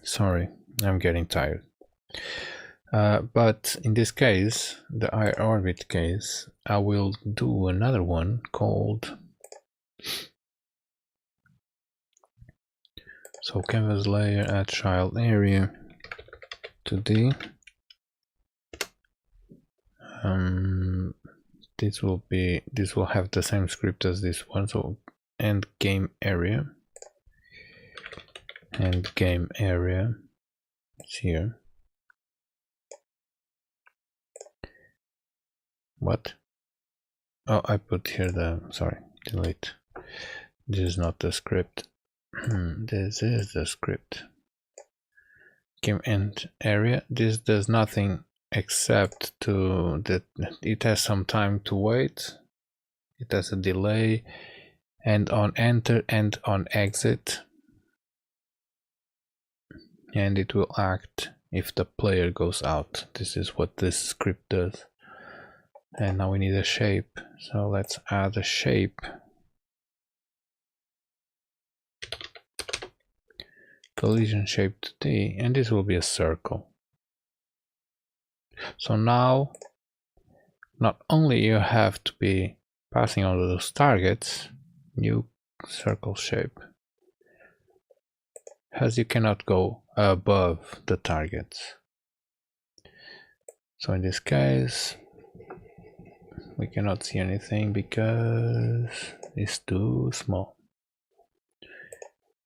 Sorry, I'm getting tired. But in this case, the iOrbit case, I will do another one called canvas layer add child area 2D. This will have the same script as this one, so end game area. And game area is here. What? Oh, I put here sorry, delete. This is not the script. This is the script. Game end area. This does nothing except that it has some time to wait. It has a delay, and on enter and on exit. And it will act if the player goes out. This is what this script does. And now we need a shape, so let's add a shape. Collision shape 2D, and this will be a circle. So now not only you have to be passing on those targets, new circle shape, as you cannot go above the targets. So in this case we cannot see anything because it's too small.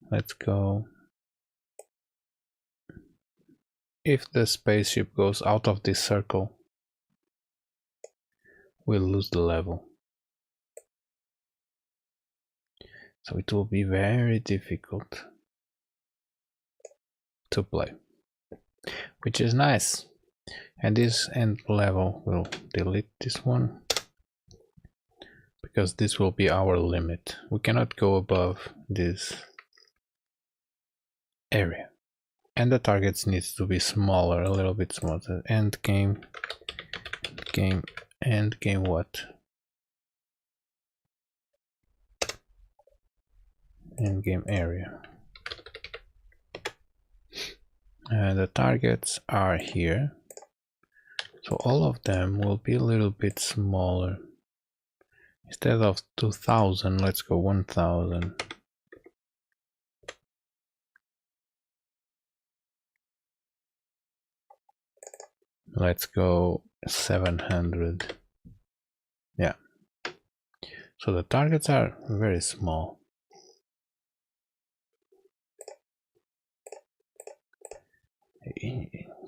Let's go. If the spaceship goes out of this circle, we'll lose the level. So it will be very difficult to play, which is nice. And this end level will delete this one, because this will be our limit. We cannot go above this area. And the targets needs to be smaller, a little bit smaller. End game, end game what? End game area. And the targets are here. So all of them will be a little bit smaller. Instead of 2000, let's go 1000. Let's go 700. Yeah. So the targets are very small.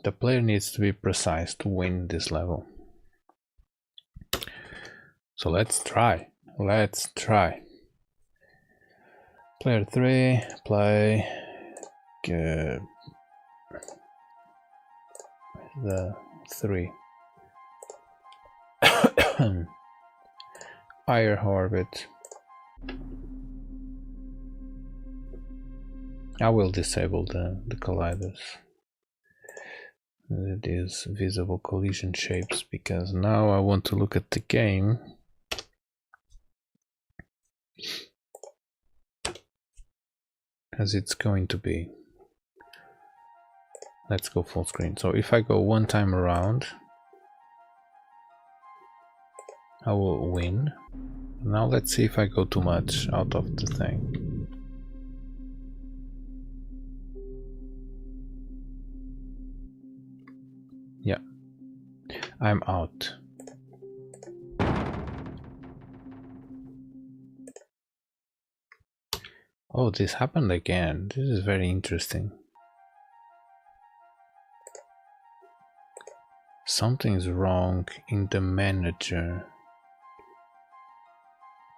The player needs to be precise to win this level. So let's try. Let's try. Player 3, play the 3. Fire orbit. I will disable the colliders. It is visible collision shapes, because now I want to look at the game as it's going to be. Let's go full screen. So if I go one time around, I will win. Now let's see if I go too much out of the thing. Yeah, I'm out. Oh, this happened again. This is very interesting. Something's wrong in the manager,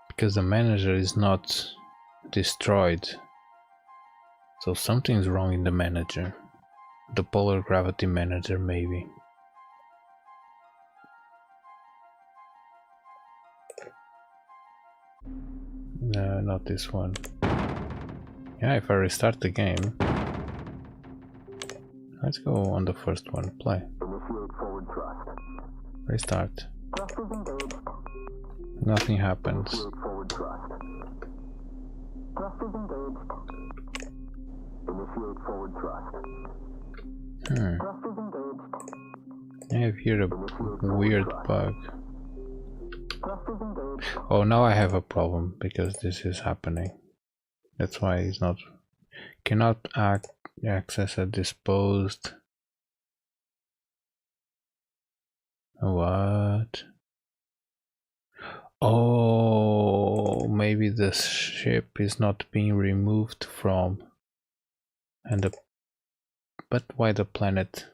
because the manager is not destroyed. So something's wrong in the manager. The polar gravity manager, maybe. No, not this one. Yeah, if I restart the game. Let's go on the first one. Play. Initiate forward thrust. Restart. Thrusters engaged. Nothing happens. Initiate forward thrust. Thrusters engaged. Initiate forward thrust. Thrusters engaged. I have here a weird bug. Thrusters engaged. Oh, now I have a problem because this is happening. That's why it's not. Cannot access a disposed. What? Oh, maybe the ship is not being removed from. And the. But why the planet?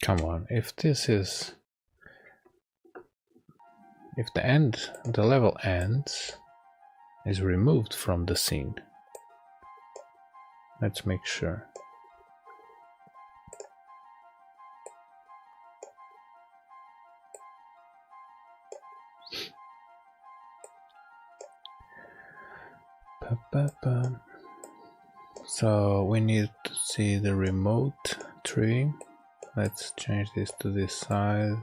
Come on, if this is. If the level ends, is removed from the scene. Let's make sure. So we need to see the remote tree. Let's change this to this side.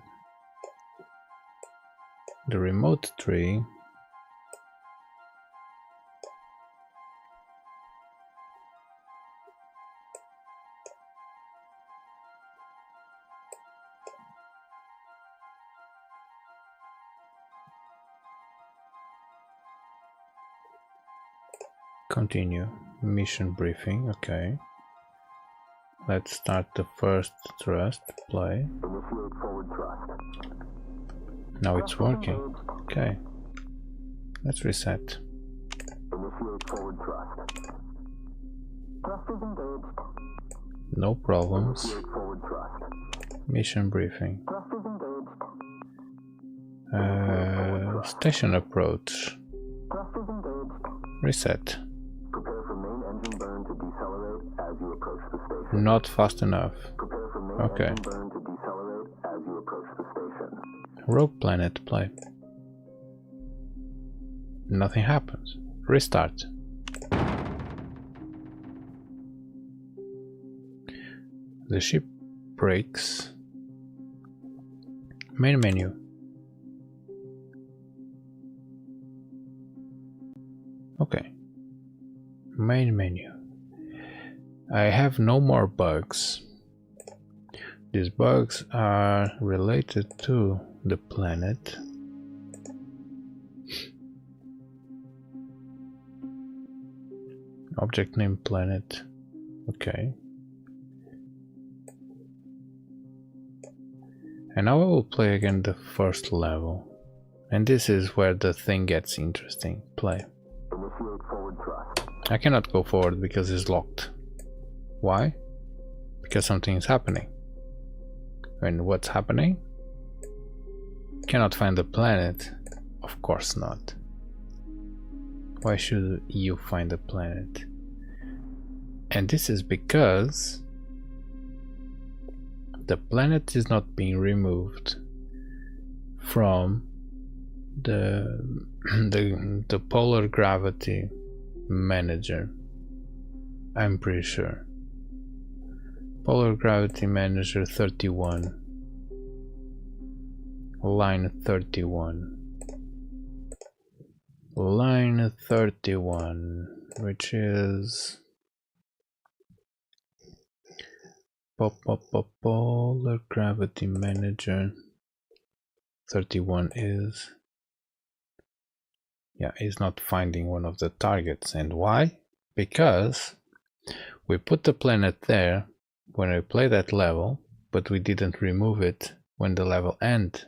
The remote tree continue mission briefing. Okay, let's start the first thrust. Play. Initiate forward thrust. Now it's working. Okay, let's reset. Initiate forward thrust. Thrusters engaged. No problems. Initiate forward thrust. Mission briefing. Thrusters engaged. Station approach. Thrusters engaged. Reset. Prepare for main engine burn to decelerate as you approach the station. Not fast enough. Prepare for main Okay. engine burn to decelerate as you approach the station. Rogue Planet, play. Nothing happens. Restart. The ship breaks. Main menu. Okay. Main menu. I have no more bugs. These bugs are related to the planet. Object name planet. Okay. And now I will play again the first level. And this is where the thing gets interesting. Play. Initiate forward thrust. I cannot go forward because it's locked. Why? Because something is happening. And what's happening? Cannot find the planet. Of course not. Why should you find the planet? And this is because the planet is not being removed from the polar gravity manager. I'm pretty sure. Polar gravity manager 31. Line 31. Line 31, which is polar gravity manager 31 is, yeah, is not finding one of the targets. And why? Because we put the planet there when we play that level, but we didn't remove it when the level ends.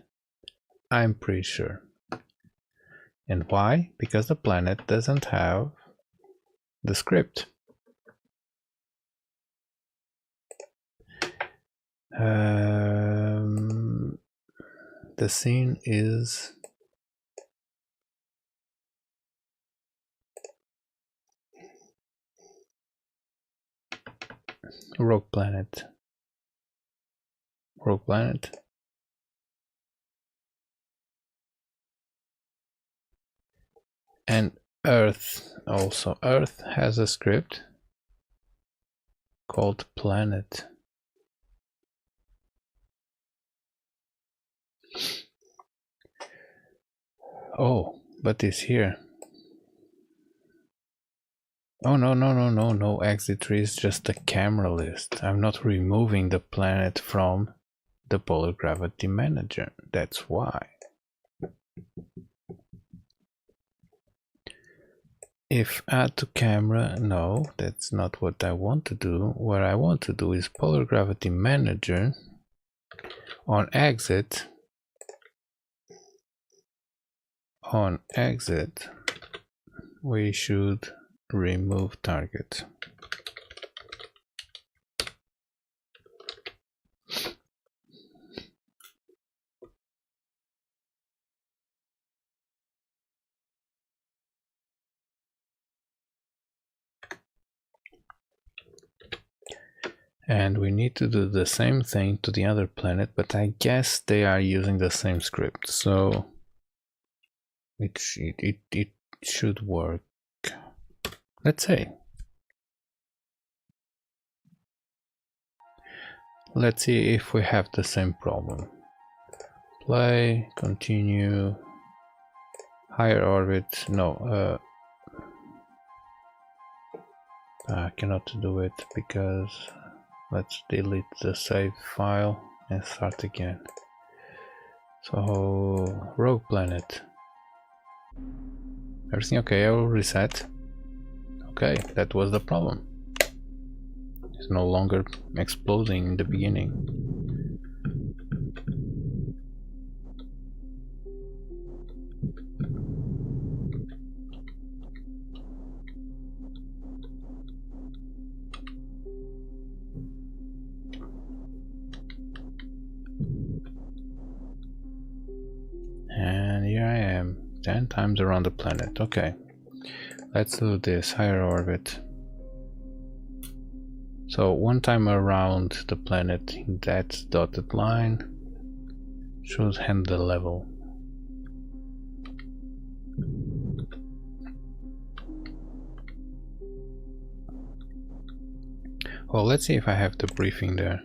I'm pretty sure. And why? Because the planet doesn't have the script. The scene is Rogue Planet. Rogue Planet. And Earth also. Earth has a script called Planet. Oh, but it's here. Oh, no. Exit 3 is just a camera list. I'm not removing the planet from the polar gravity manager. That's why. If add to camera, no, that's not what I want to do. What I want to do is polar gravity manager. On exit, we should remove target. And we need to do the same thing to the other planet, but I guess they are using the same script, so it should work. Let's see. Let's see if we have the same problem. Play, continue, higher orbit. No, I cannot do it because let's delete the save file and start again. So, Rogue Planet. Everything okay? I will reset. Okay, that was the problem. It's no longer exploding in the beginning. And here I am, 10 times around the planet. Okay, let's do this, higher orbit. So one time around the planet in that dotted line should end the level. Well, let's see if I have the briefing there.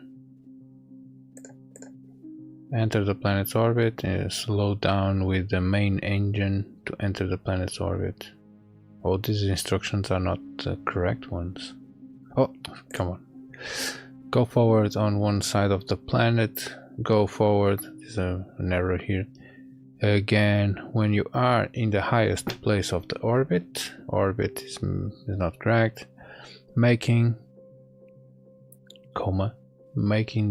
Enter the planet's orbit and slow down with the main engine to enter the planet's orbit. Oh, these instructions are not the correct ones. Oh, come on. Go forward on one side of the planet. Go forward. There's an error here. Again, when you are in the highest place of the orbit is not correct. making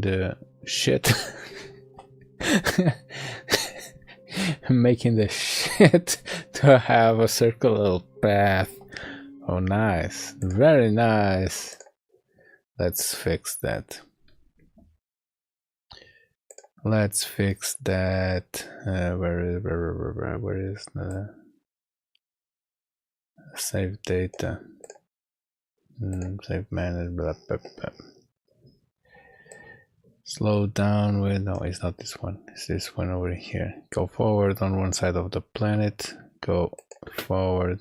the shit making the shit to have a circular path. Oh, nice, very nice. Let's fix that. Let's fix that. Where is the save data? Save manage. Blah, blah, blah. Slow down with, no, it's not this one. It's this one over here. Go forward on one side of the planet. Go forward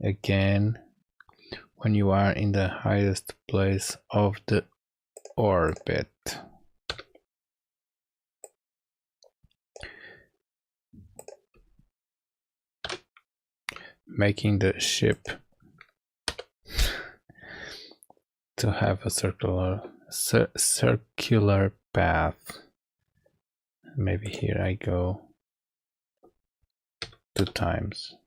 again when you are in the highest place of the orbit. Making the ship to have a circular path. Maybe here I go 2 times.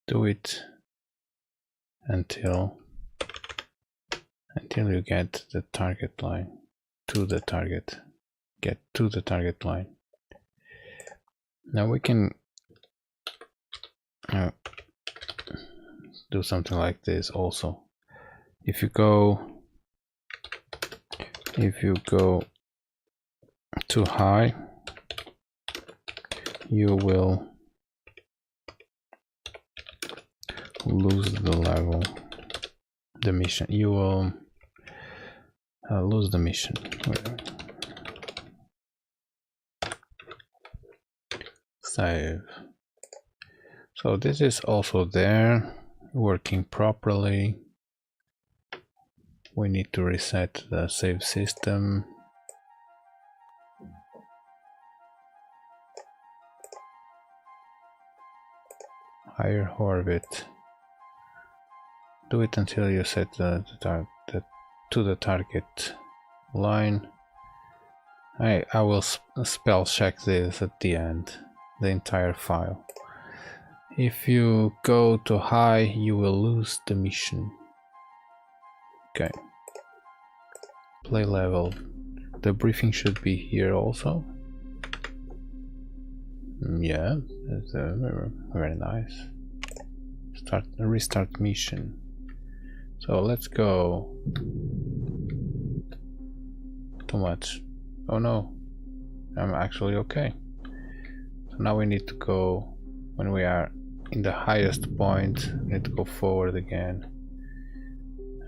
Do it until you get the target line to the target. Get to the target line. Now we can do something like this also. If you go too high, you will lose the level, the mission. You will lose the mission. Save. So this is also there, working properly. We need to reset the save system. Higher orbit. Do it until you set to the target line. I will spell check this at the end, the entire file. If you go too high, you will lose the mission. Okay. Play level. The briefing should be here also. Yeah, that's very nice. Restart mission. So let's go. Too much. Oh no, I'm actually okay. So now we need to go, when we are in the highest point, we need to go forward again.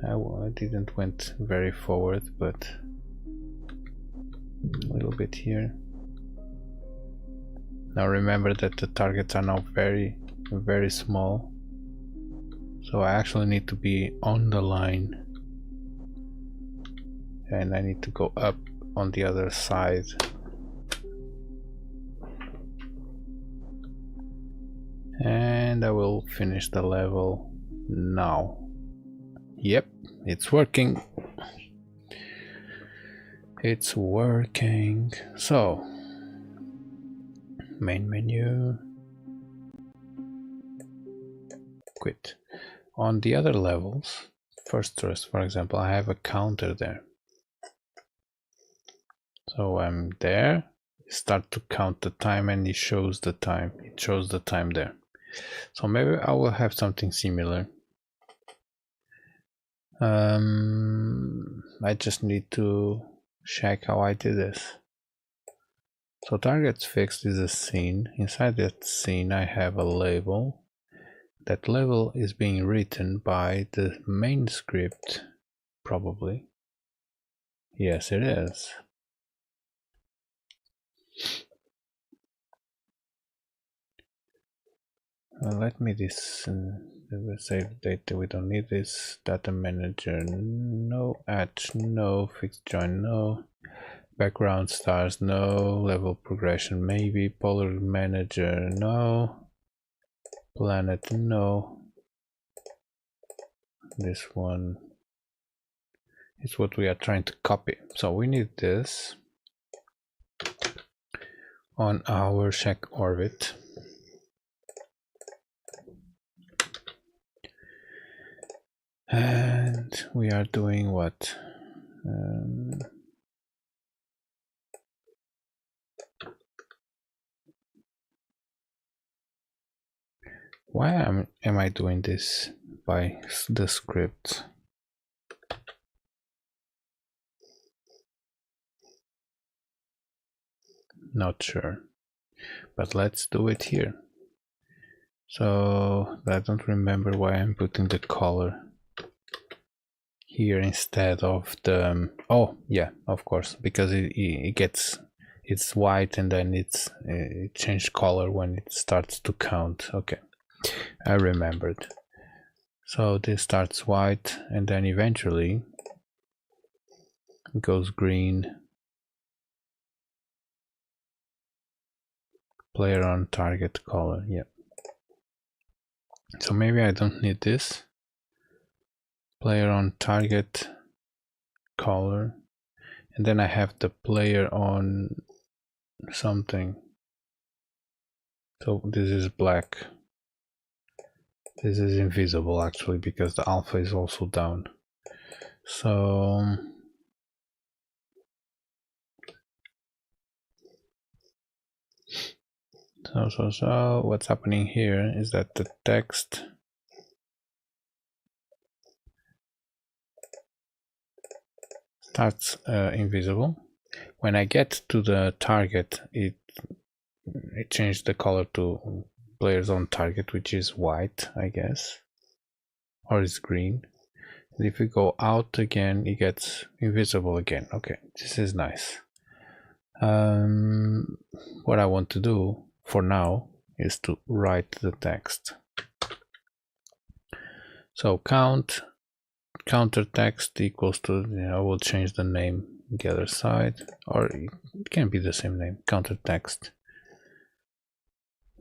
I didn't went very forward, but a little bit here. Now remember that the targets are now very, very small. So I actually need to be on the line. And I need to go up on the other side. And I will finish the level now. Yep, it's working. It's working. So, main menu. Quit. On the other levels, first thrust, for example, I have a counter there. So I'm there, start to count the time, and it shows the time. It shows the time there. So maybe I will have something similar. I just need to check how I did this. So targets fixed is a scene. Inside that scene I have a label. That label is being written by the main script, probably. Yes, it is. Let me this save data. We don't need this. Data manager, no. Add, no. Fixed join, no. Background stars, no. Level progression, maybe. Polar manager, no. Planet, no. This one is what we are trying to copy. So we need this on our check orbit. And we are doing what? Why am I doing this by the script? Not sure, but let's do it here. So I don't remember why I'm putting the color here instead of the oh yeah, of course, because it gets, it's white and then it changed color when it starts to count. Okay, I remembered. So this starts white and then eventually goes green. Player on target color, yeah. So maybe I don't need this. Player on target color, and then I have the player on something. So this is black. This is invisible actually because the alpha is also down. So what's happening here is that the text starts invisible. When I get to the target, it changed the color to players on target, which is white, I guess, or it's green. And if we go out again, it gets invisible again. Okay, this is nice. What I want to do for now is to write the text. So counter text equals to, we'll change the name on the other side, or it can be the same name, counter text.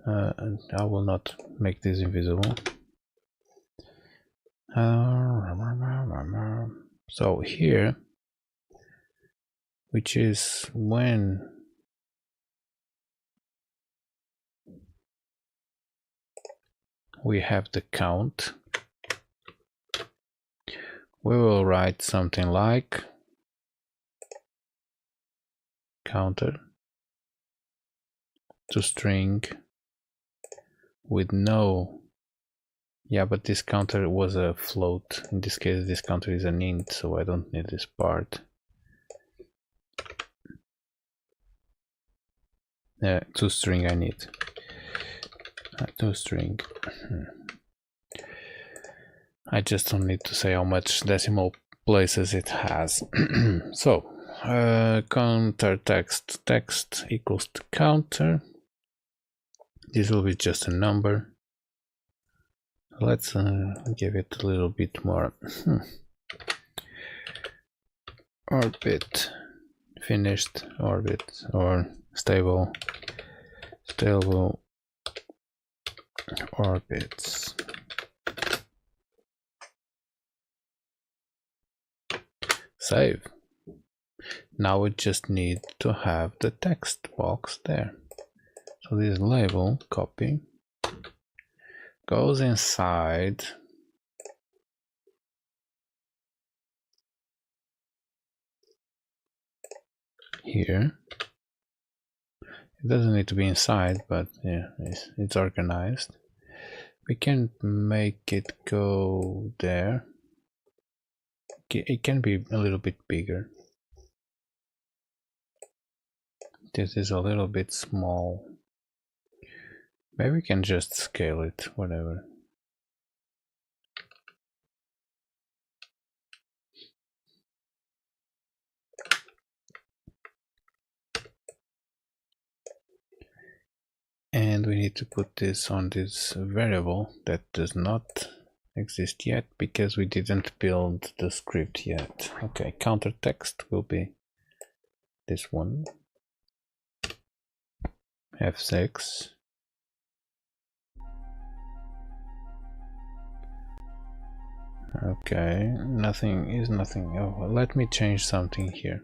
And I will not make this invisible. So here, which is when we have the count, we will write something like counter to string with no, yeah, but this counter was a float. In this case, this counter is an int, so I don't need this part. To string I need. To string. I just don't need to say how much decimal places it has. So counter text equals to counter. This will be just a number. Let's give it a little bit more. Orbit finished orbit, or stable orbits. Save. Now we just need to have the text box there. So this label copy goes inside here. It doesn't need to be inside, but yeah, it's organized. We can make it go there. It can be a little bit bigger. This is a little bit small. Maybe we can just scale it, whatever. And we need to put this on this variable that does not exist yet because we didn't build the script yet. Okay, counter text will be this one. F6. Okay, nothing is nothing. Oh, let me change something here.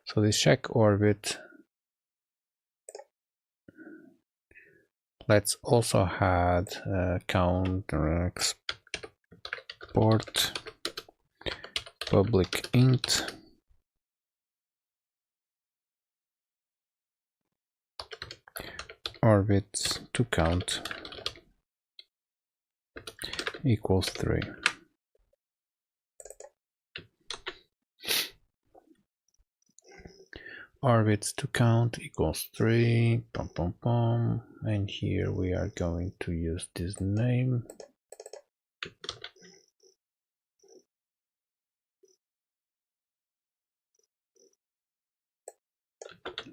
So this check orbit, let's also add counter import public int orbits to count equals 3. Orbits to count equals 3, pom, pom, pom. And here we are going to use this name.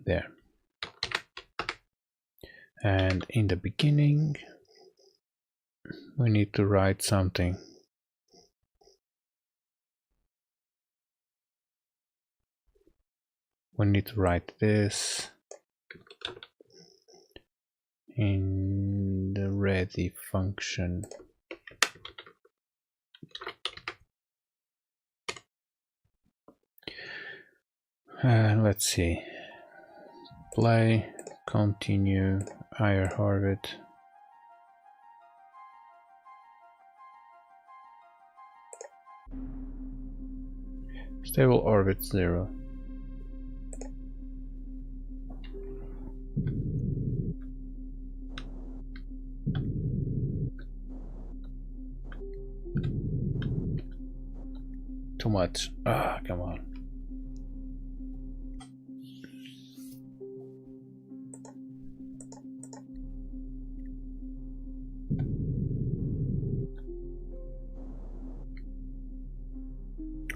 There. And in the beginning, we need to write something. We need to write this in the ready function. Let's see. Play, continue, higher orbit. Stable orbit 0. Too much. Ah, come on.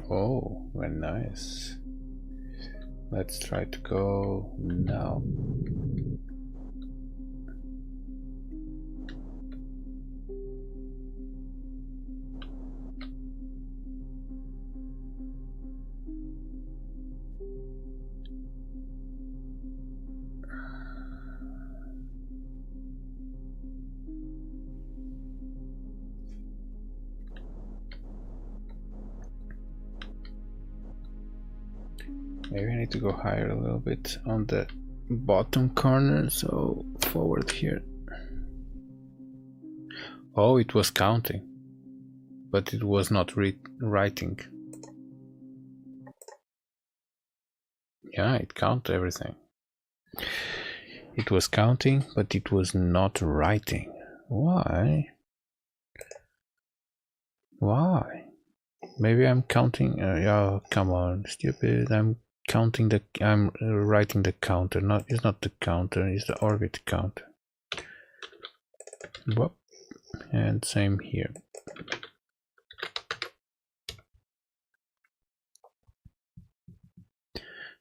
Oh, very nice. Let's try to go now. Maybe I need to go higher a little bit on the bottom corner, so forward here. Oh, it was counting, but it was not writing. Yeah, it counted everything. It was counting, but it was not writing. Why? Why? Maybe I'm counting. Oh, come on, stupid! I'm writing the counter. It's not the counter. It's the orbit counter. Whoop. And same here.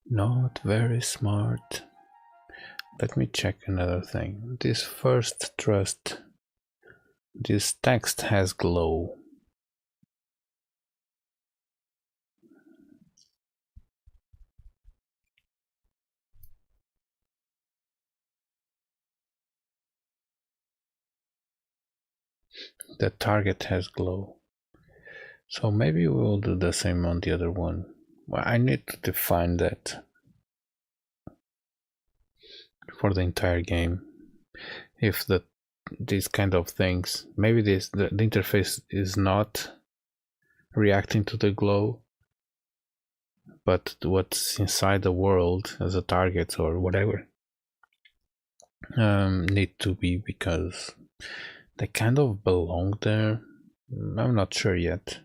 Not very smart. Let me check another thing. This first thrust, this text has glow. The target has glow. So maybe we'll do the same on the other one. Well, I need to define that for the entire game. If these kind of things, maybe the interface is not reacting to the glow, but what's inside the world as a target or whatever need to be, because they kind of belong there. I'm not sure yet.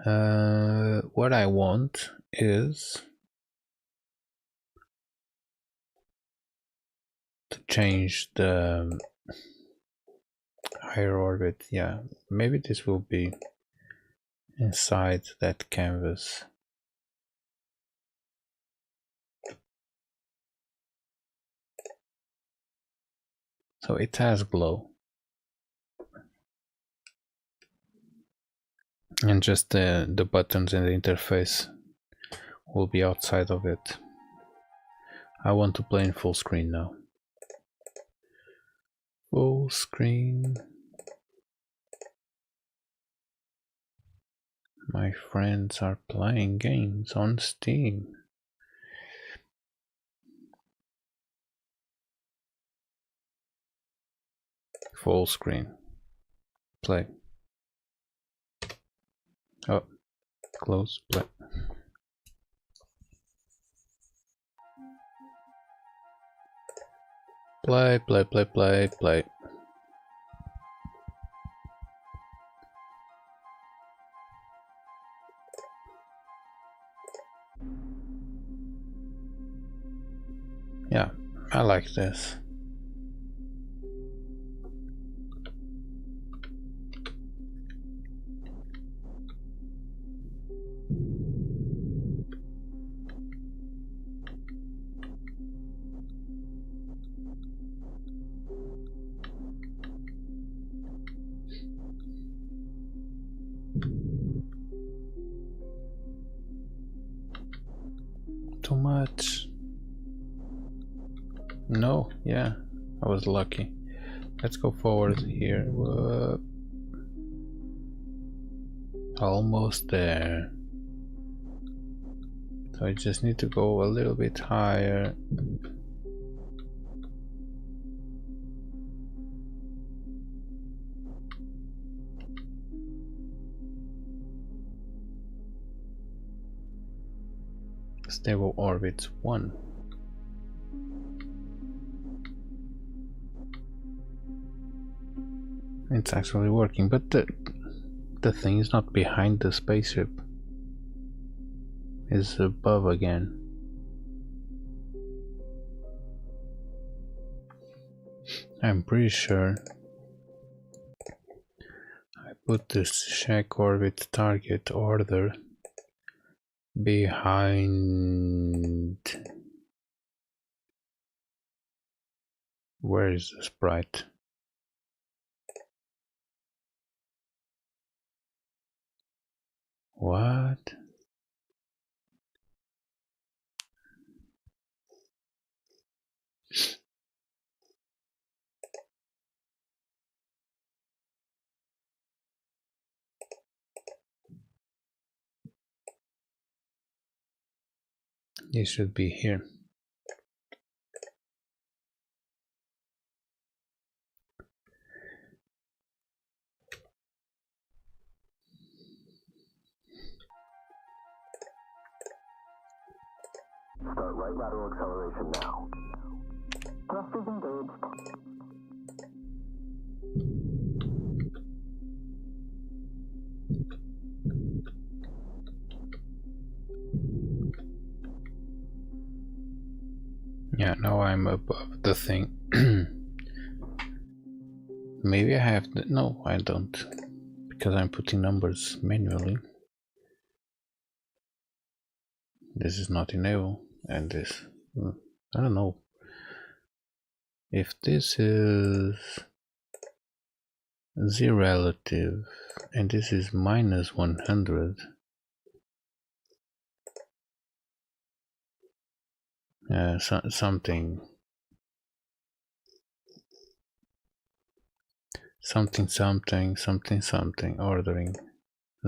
What I want is to change the higher orbit. Yeah, maybe this will be inside that canvas. So it has glow. And just the buttons in the interface will be outside of it. I want to play in full screen now. Full screen. My friends are playing games on Steam. Full screen. Play. Oh, close. Play. Play. Yeah, I like this. Too much. No, yeah, I was lucky. Let's go forward here. Whoa. Almost there. So I just need to go a little bit higher. Stable orbits 1. It's actually working, but the thing is not behind the spaceship. It's above again. I'm pretty sure I put this check orbit target order behind. Where is the sprite? What? It should be here. Start right lateral acceleration now. Thrusters engaged. Yeah, now I'm above the thing. Maybe I have to. No, I don't. Because I'm putting numbers manually. This is not enable. And this. I don't know. If this is z relative and this is minus 100. Something ordering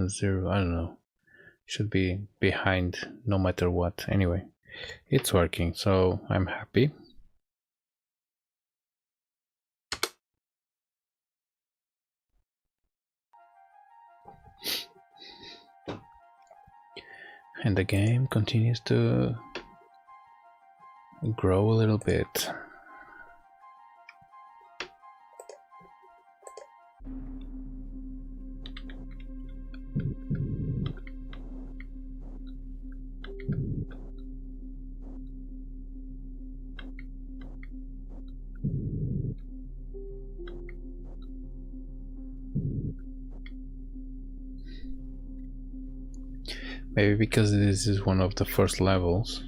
0, I don't know, should be behind no matter what. Anyway, it's working, so I'm happy. And the game continues to grow a little bit. Maybe because this is one of the first levels,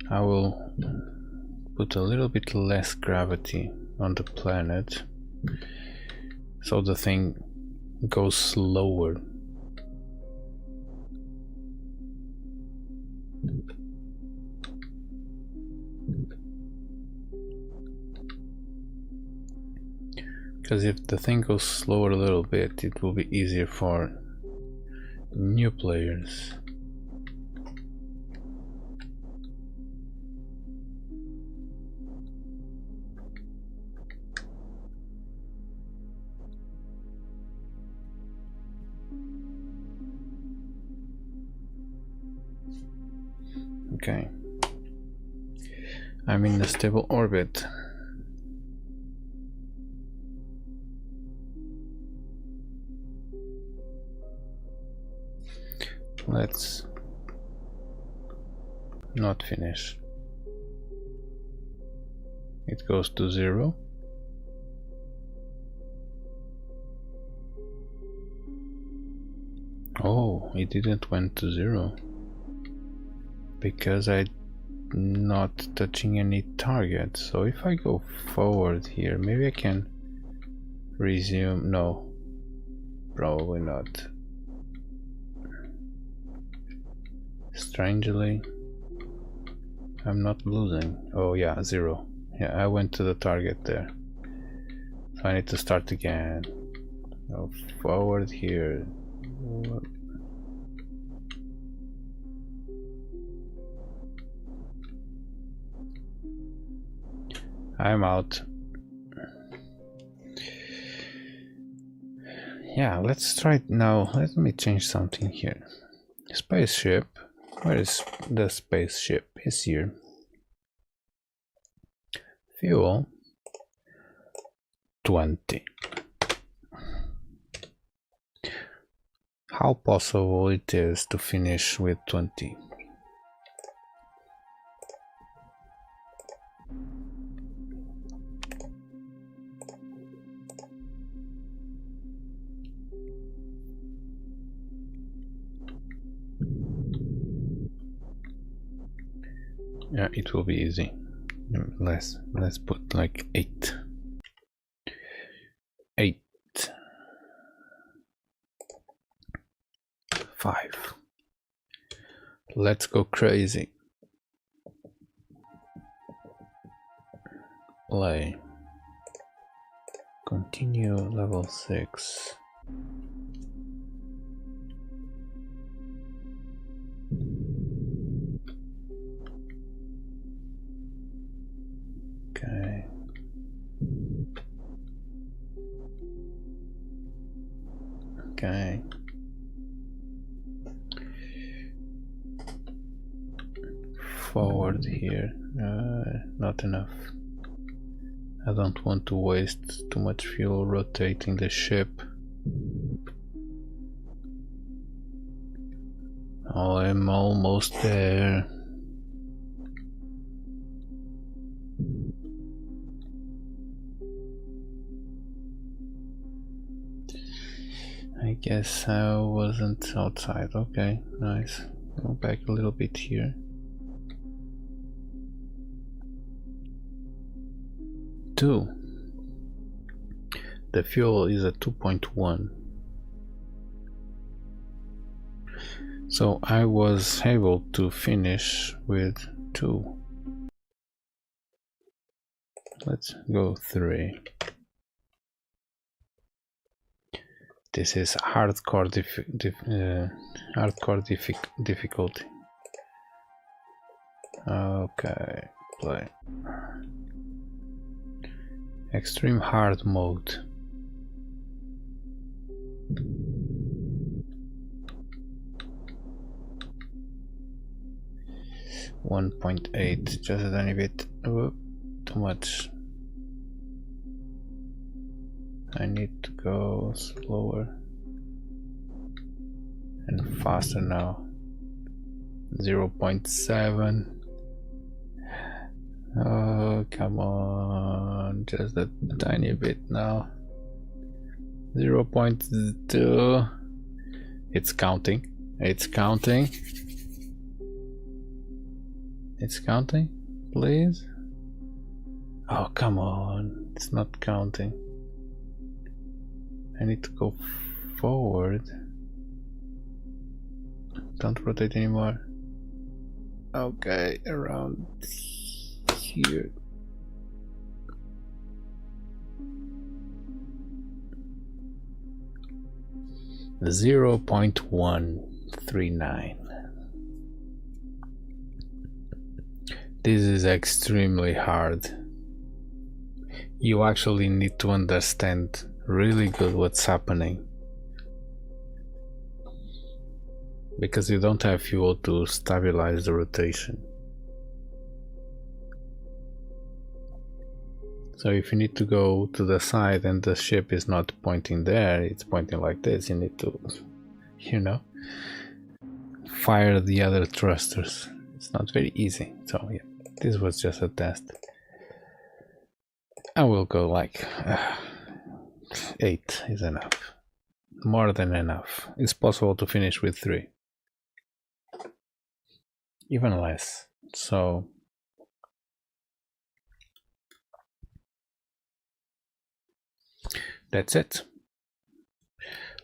I will put a little bit less gravity on the planet so the thing goes slower. Because if the thing goes slower a little bit, it will be easier for new players. Okay. I'm in a stable orbit. Let's not finish. It goes to 0. Oh, it didn't went to 0 because I'm not touching any target. So if I go forward here, maybe I can resume. No, probably not. Strangely, I'm not losing. Oh yeah, 0. Yeah, I went to the target there. So I need to start again. Go forward here. I'm out. Yeah, let's try it now. Let me change something here. Spaceship. Where is the spaceship? It's here. Fuel 20. How possible it is to finish with 20? Yeah, it will be easy. Let's put like 8. 8. 5. Let's go crazy. Play. Continue level 6. Okay. Okay. Forward here. Not enough. I don't want to waste too much fuel rotating the ship. Oh, I'm almost there. I guess I wasn't outside. Okay, nice. Go back a little bit here. Two. The fuel is at 2.1. So I was able to finish with 2. Let's go 3. This is hardcore difficulty. Okay, play. Extreme hard mode. .8, just a tiny bit. Too much. I need to go slower and faster now. 0.7. Oh, come on, just a tiny bit now. 0.2. It's counting. It's counting. It's counting, please. Oh, come on, it's not counting. I need to go forward. Don't rotate anymore. Okay, around here. The 0.139. This is extremely hard. You actually need to understand really good what's happening, because you don't have fuel to stabilize the rotation. So if you need to go to the side and the ship is not pointing there, it's pointing like this, you need to, you know, fire the other thrusters. It's not very easy. So yeah, this was just a test. I will go like 8 is enough. More than enough. It's possible to finish with 3. Even less. So that's it.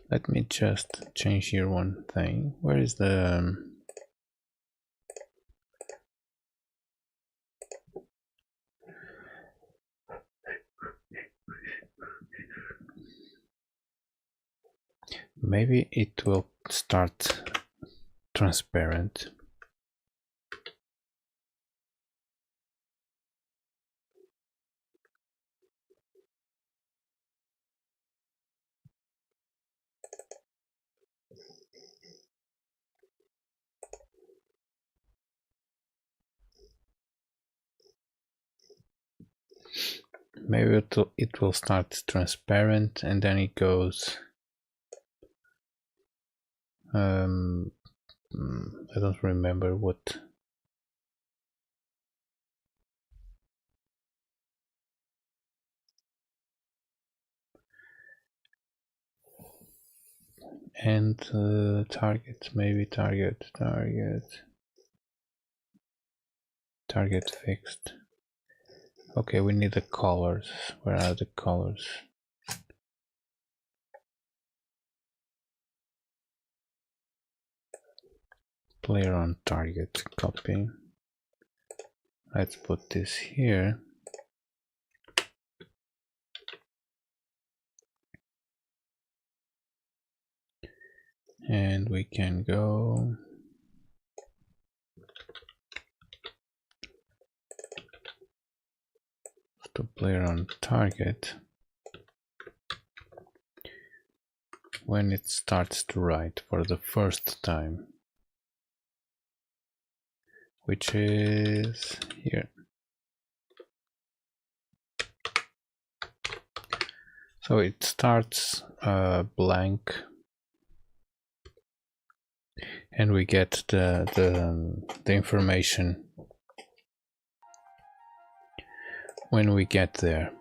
Let me just change here one thing. Where is the maybe it will start transparent. Maybe it will start transparent and then it goes I don't remember what. And target, maybe target fixed. Okay, we need the colors. Where are the colors? Player on target, copy. Let's put this here. And we can go to player on target when it starts to write for the first time, which is here. So it starts blank, and we get the information when we get there.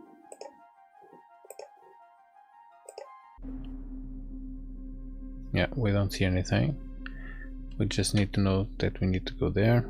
Yeah, we don't see anything. We just need to know that we need to go there.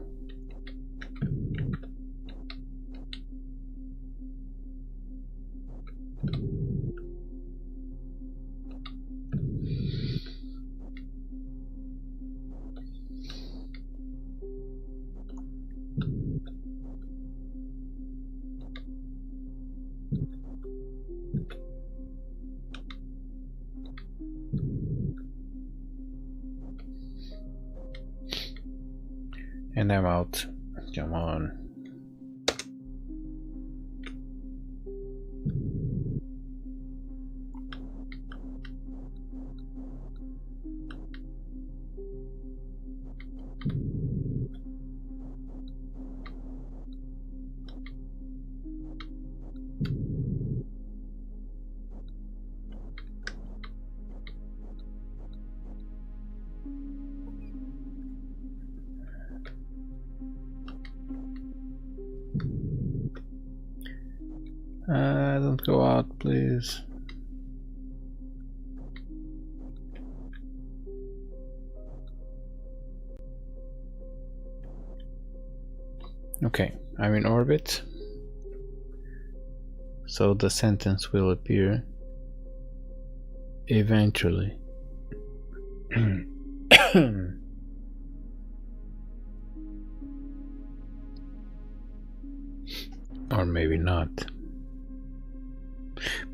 And I'm out. Come on. Don't go out, please. Okay, I'm in orbit. So the sentence will appear eventually. Or maybe not,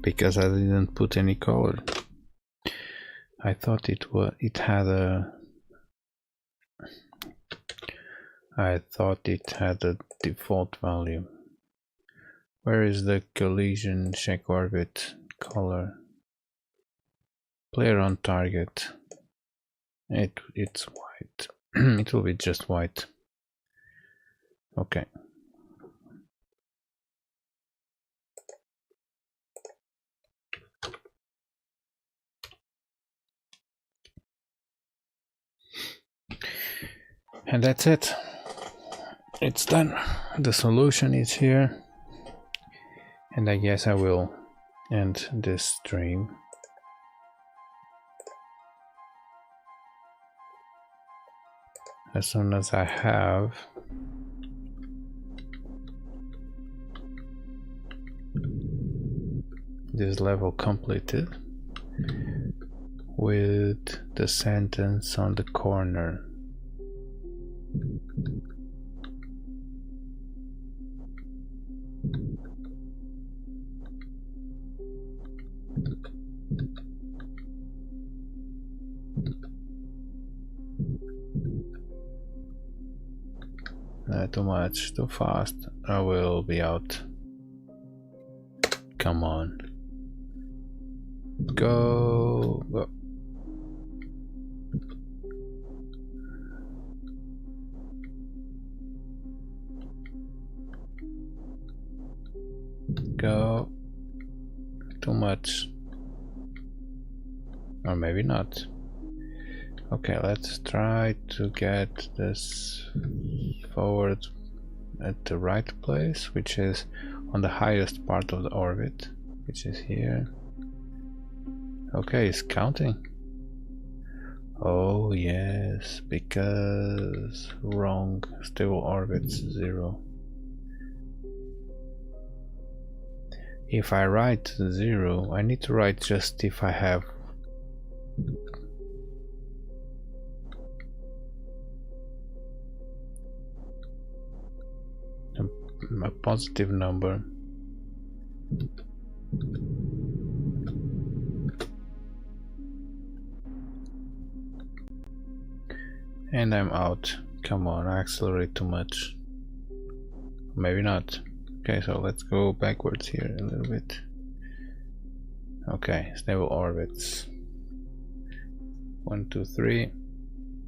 because I didn't put any color. I thought it had a default value. Where is the collision check orbit color? Player on target. It's white. It will be just white. Okay. And that's it. It's done. The solution is here. And I guess I will end this stream. As soon as I have this level completed with the sentence on the corner. Too much, too fast. I will be out. Come on. Go. Go. Go. Too much. Or maybe not. Okay, let's try to get this forward at the right place, which is on the highest part of the orbit, which is here. Okay, it's counting. Oh yes, because wrong, stable orbits 0. If I write 0, I need to write just if I have a positive number. And I'm out. Come on, I accelerate too much. Maybe not. Okay, so let's go backwards here a little bit. Okay, stable orbits. 1, 2, 3.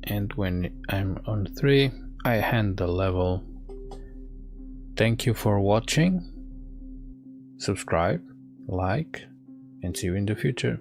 And when I'm on 3, I hand the level. Thank you for watching. Subscribe, like, and see you in the future.